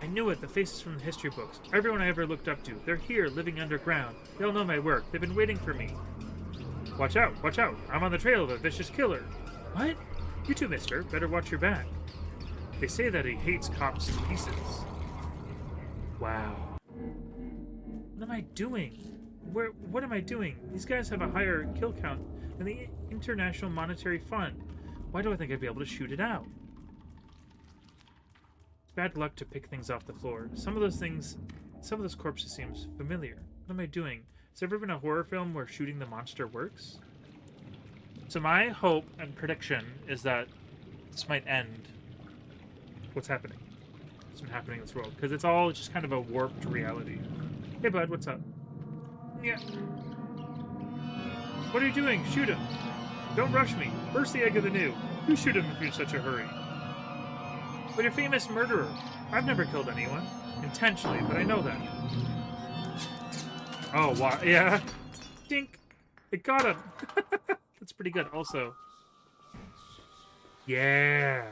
I knew it. The faces from the history books. Everyone I ever looked up to. They're here, living underground. They all know my work. They've been waiting for me. Watch out. Watch out. I'm on the trail of a vicious killer. What? You too, mister. Better watch your back. They say that he hates cops to pieces. Wow. What am I doing? What am I doing? These guys have a higher kill count than the International Monetary Fund. Why do I think I'd be able to shoot it out? It's bad luck to pick things off the floor. Some of those corpses seems familiar. What am I doing? Has there ever been a horror film where shooting the monster works? So my hope and prediction is that this might end what's happening. What's been happening in this world. Because it's all just kind of a warped reality. Hey bud, what's up? Yeah. What are you doing? Shoot him. Don't rush me. Burst the egg of the new. You shoot him if you're in such a hurry. But you're a famous murderer. I've never killed anyone. Intentionally, but I know that. Oh, wow. Yeah. Dink. It got him. That's pretty good, also. Yeah.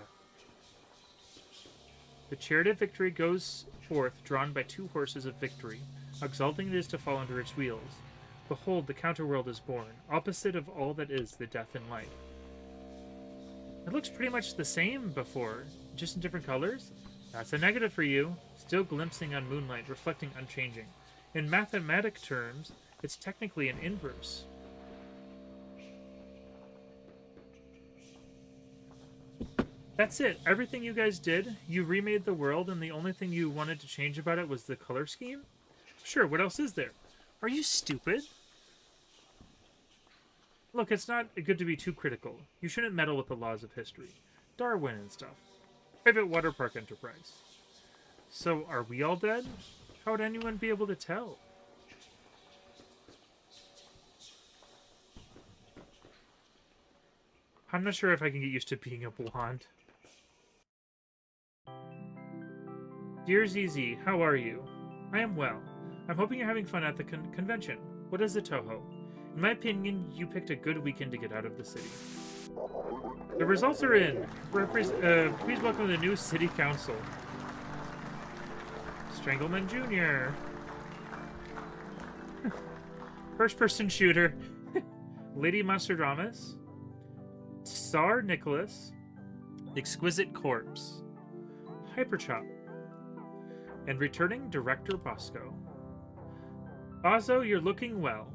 The chariot of victory goes forth, drawn by 2 horses of victory. Exalting it is to fall under its wheels. Behold, the counterworld is born, opposite of all that is the death in life. It looks pretty much the same before, just in different colors. That's a negative for you. Still glimpsing on moonlight, reflecting unchanging. In mathematic terms, it's technically an inverse. That's it. Everything you guys did, you remade the world, and the only thing you wanted to change about it was the color scheme? Sure, what else is there? Are you stupid? Look, it's not good to be too critical. You shouldn't meddle with the laws of history. Darwin and stuff. Private water park enterprise. So, are we all dead? How would anyone be able to tell? I'm not sure if I can get used to being a blonde. Dear ZZ, how are you? I am well. I'm hoping you're having fun at the convention. What is the Toho? In my opinion, you picked a good weekend to get out of the city. The results are in. Please welcome the new city council. Strangleman Jr. First-person shooter. Lady Monsterdramus. Tsar Nicholas. Exquisite Corpse. Hyperchop. And returning Director Bosco. Bazo, you're looking well.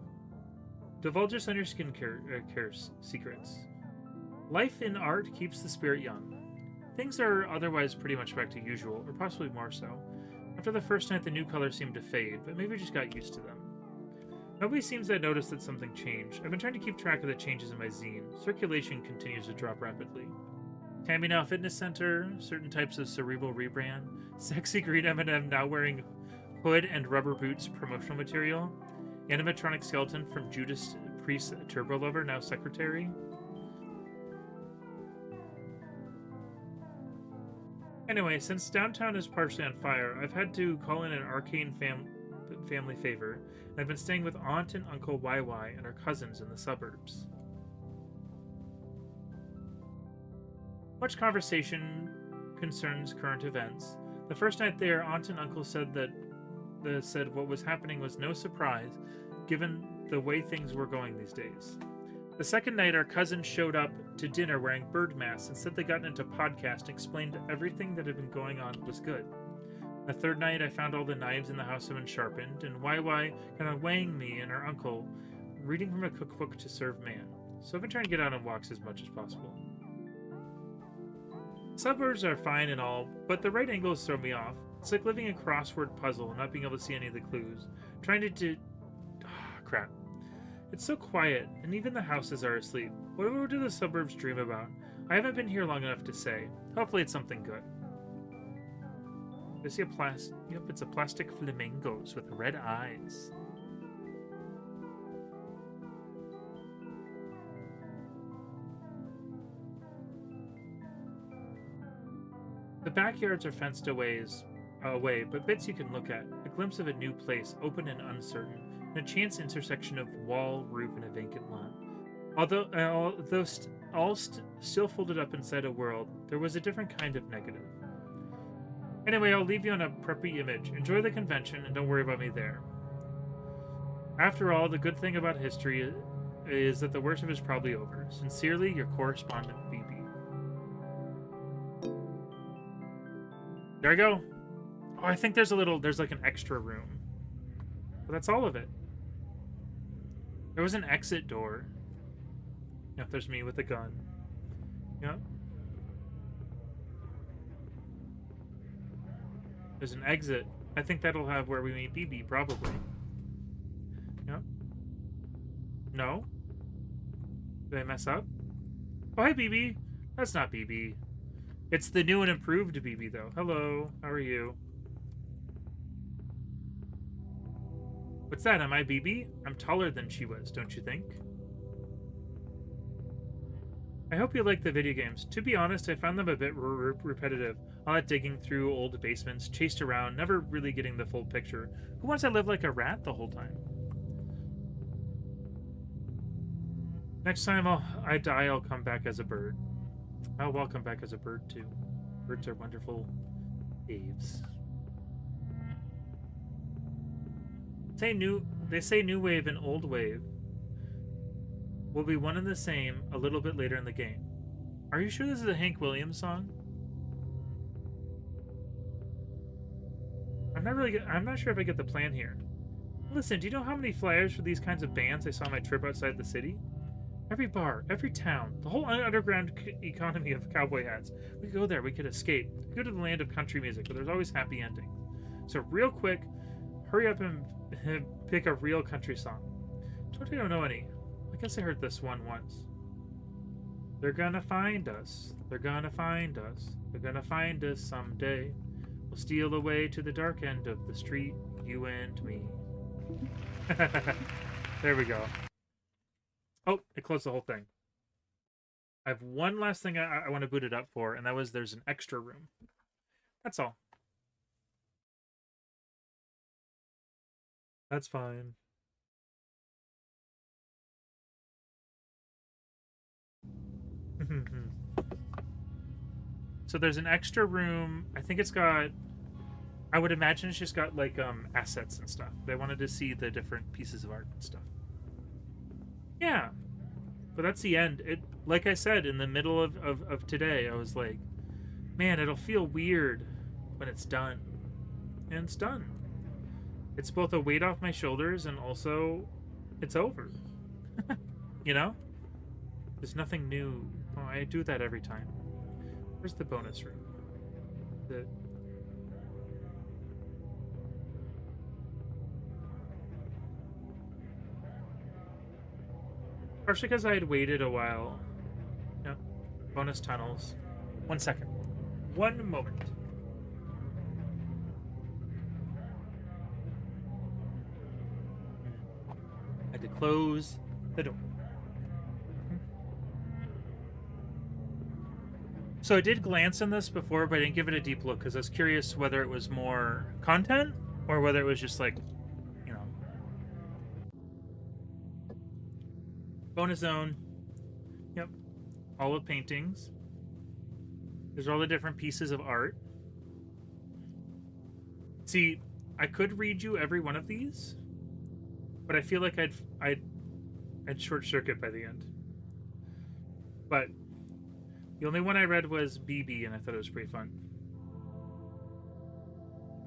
Divulge us on your skincare secrets. Life in art keeps the spirit young. Things are otherwise pretty much back to usual, or possibly more so. After the first night, the new colors seemed to fade, but maybe we just got used to them. Nobody seems to have noticed that something changed. I've been trying to keep track of the changes in my zine. Circulation continues to drop rapidly. Tammy Now Fitness Center, certain types of cerebral rebrand, sexy green M&M now wearing hood and rubber boots promotional material, animatronic skeleton from Judas Priest Turbo Lover, now secretary. Anyway, since downtown is partially on fire, I've had to call in an arcane family favor, and I've been staying with Aunt and Uncle YY and our cousins in the suburbs. Much conversation concerns current events. The first night there, Aunt and Uncle said what was happening was no surprise, given the way things were going these days. The second night, our cousins showed up to dinner wearing bird masks and said they got into podcast and explained everything that had been going on was good. The third night, I found all the knives in the house had been sharpened, and YY kind of weighing me and our uncle, reading from a cookbook to serve man. So I've been trying to get out on walks as much as possible. Suburbs are fine and all, but the right angles throw me off. It's like living a crossword puzzle and not being able to see any of the clues. Trying to do... crap. It's so quiet, and even the houses are asleep. What do the suburbs dream about? I haven't been here long enough to say. Hopefully it's something good. I see Yep, it's a plastic flamingos with red eyes. The backyards are fenced away, but bits you can look at. A glimpse of a new place, open and uncertain, and a chance intersection of wall, roof, and a vacant lot. Although still folded up inside a world, there was a different kind of negative. Anyway, I'll leave you on a preppy image. Enjoy the convention, and don't worry about me there. After all, the good thing about history is that the worst of it is probably over. Sincerely, your correspondent, BB. There I go. Oh, I think there's like an extra room. But that's all of it. There was an exit door. Yep, there's me with a gun. Yep. There's an exit. I think that'll have where we meet BB, probably. Yep. No? Did I mess up? Oh, hi, BB. That's not BB. It's the new and improved BB, though. Hello. How are you? What's that? Am I BB? I'm taller than she was, don't you think? I hope you like the video games. To be honest, I found them a bit repetitive. All that digging through old basements, chased around, never really getting the full picture. Who wants to live like a rat the whole time? Next time I die, I'll come back as a bird. Oh, well, I'll come back as a bird, too. Birds are wonderful aves. They say new wave and old wave will be one and the same a little bit later in the game. Are you sure this is a Hank Williams song? I'm not sure if I get the plan here. Listen, do you know how many flyers for these kinds of bands I saw on my trip outside the city? Every bar, every town, the whole underground economy of cowboy hats. We could go there, we could escape. We could go to the land of country music, but there's always happy endings. So real quick, hurry up and pick a real country song. Totally don't know any. I guess I heard this one once. They're gonna find us. They're gonna find us. They're gonna find us someday. We'll steal away to the dark end of the street, you and me. There we go. Oh, it closed the whole thing. I have one last thing I want to boot it up for, and that was there's an extra room. That's all. That's fine. So there's an extra room. I think it's got... I would imagine it's just got, like, assets and stuff. They wanted to see the different pieces of art and stuff. Yeah. But that's the end. It, like I said, in the middle of today, I was like, man, it'll feel weird when it's done. And it's done. It's both a weight off my shoulders and also it's over. You know? There's nothing new. Oh, I do that every time. Where's the bonus room? Partially because I had waited a while. Yep. Bonus tunnels. 1 second. 1 moment. I had to close the door. So I did glance in this before, but I didn't give it a deep look because I was curious whether it was more content or whether it was just like, you know. Bonus zone. Yep. All the paintings. There's all the different pieces of art. See, I could read you every one of these, but I feel like I'd short circuit by the end. But the only one I read was BB, and I thought it was pretty fun.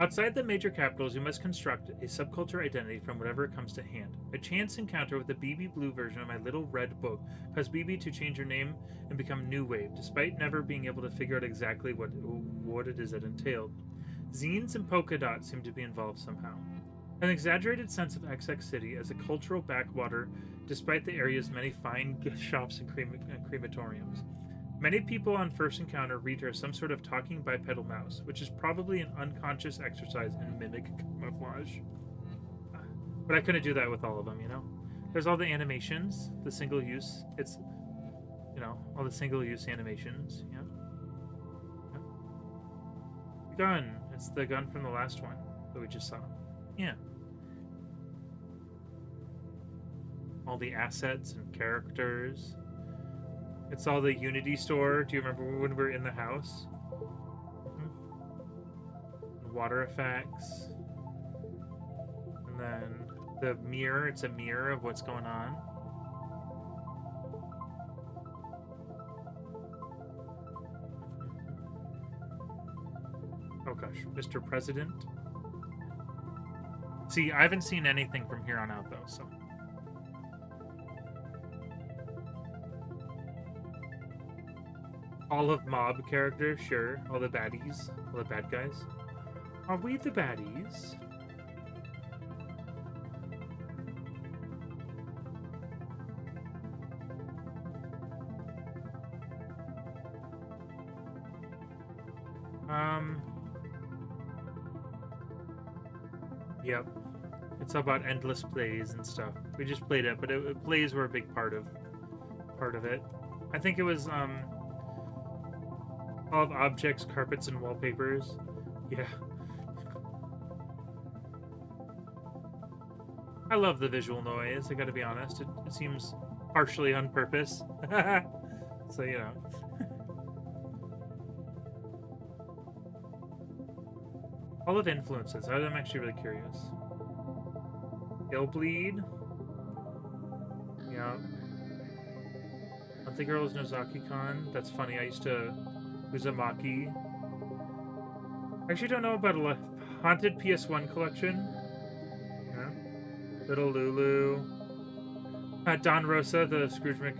Outside the major capitals, you must construct a subculture identity from whatever comes to hand. A chance encounter with the BB Blue version of my little red book caused BB to change her name and become New Wave, despite never being able to figure out exactly what it is it entailed. Zines and polka dots seem to be involved somehow. An exaggerated sense of XX City as a cultural backwater, despite the area's many fine gift shops and crematoriums. Many people on first encounter read her as some sort of talking bipedal mouse, which is probably an unconscious exercise in mimic camouflage. But I couldn't do that with all of them, you know? There's all the animations, the single use. It's, you know, all the single use animations, yeah? Yeah. The gun. It's the gun from the last one that we just saw. Yeah. All the assets and characters. It's all the Unity store. Do you remember when we were in the house? Water effects. And then the mirror. It's a mirror of what's going on. gosh, Mr. President. See, I haven't seen anything from here on out, though, so. All of mob characters, sure. All the baddies, all the bad guys. Are we the baddies? Yep. It's about endless plays and stuff. We just played it, but plays were a big part of it. I think it was all of objects, carpets, and wallpapers. Yeah. I love the visual noise, I gotta be honest. It seems partially on purpose. So, you know. All of influences. I'm actually really curious. Illbleed. Yeah. Monthly Girl is Nozaki-kan. That's funny. I used to Uzumaki. I actually don't know about a haunted PS1 collection. Yeah. Little Lulu. Don Rosa, the Scrooge Mc...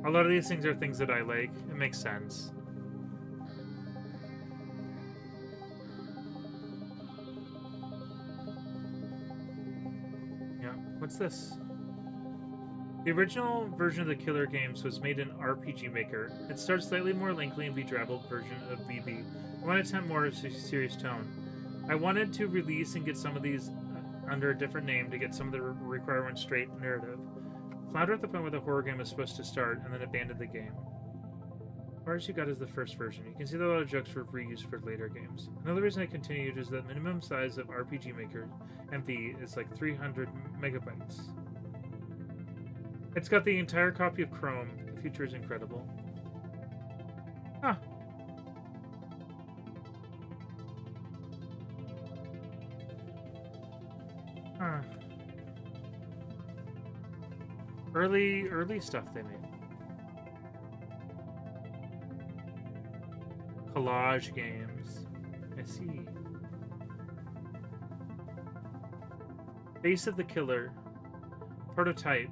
A lot of these things are things that I like. It makes sense. What's this? The original version of the Killer games was made in RPG Maker. It starts slightly more lengthy and bedrabbled version of BB. I want to attempt more of a serious tone. I wanted to release and get some of these under a different name to get some of the requirements straight narrative. Flounder at the point where the horror game was supposed to start and then abandoned the game. As far as you got is the first version. You can see that a lot of jokes were reused for later games. Another reason I continued is that minimum size of RPG Maker MV is like 300 megabytes. It's got the entire copy of Chrome. The feature is incredible. Huh. Huh. Early stuff they made. Collage games. I see. Face of the Killer. Prototype.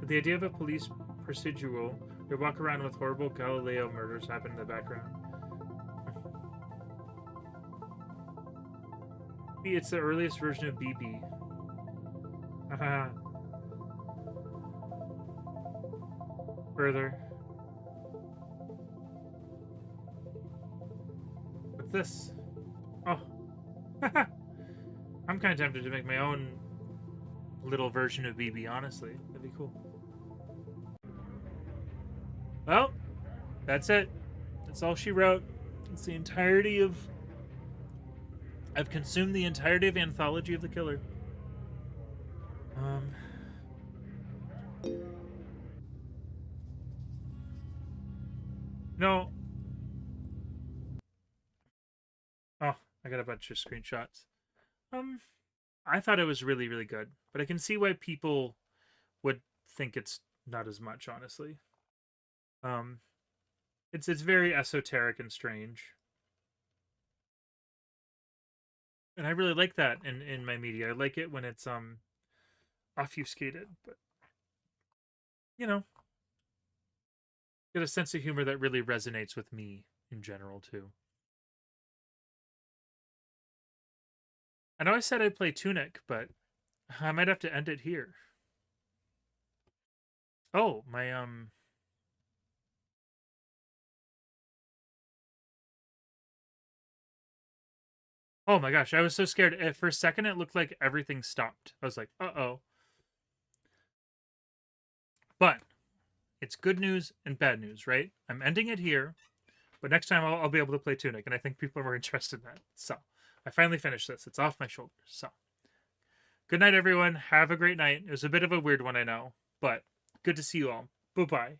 With the idea of a police procedural, we walk around with horrible Galileo murders happen in the background. It's the earliest version of BB. Haha. Further. What's this? Oh. I'm kind of tempted to make my own little version of BB, honestly. That'd be cool. Well, that's it. That's all she wrote. It's the entirety of... I've consumed the entirety of Anthology of the Killer. No. Oh, I got a bunch of screenshots. I thought it was really, really good, but I can see why people would think it's not as much, honestly. It's very esoteric and strange. And I really like that in my media. I like it when it's obfuscated, but you know, get a sense of humor that really resonates with me in general too. I know I said I'd play Tunic, but I might have to end it here. Oh, my Oh my gosh, I was so scared. For a second, it looked like everything stopped. I was like, uh-oh. But it's good news and bad news, right? I'm ending it here, but next time I'll be able to play Tunic, and I think people are more interested in that. So, I finally finished this. It's off my shoulders. So, good night, everyone. Have a great night. It was a bit of a weird one, I know, but good to see you all. Bye-bye.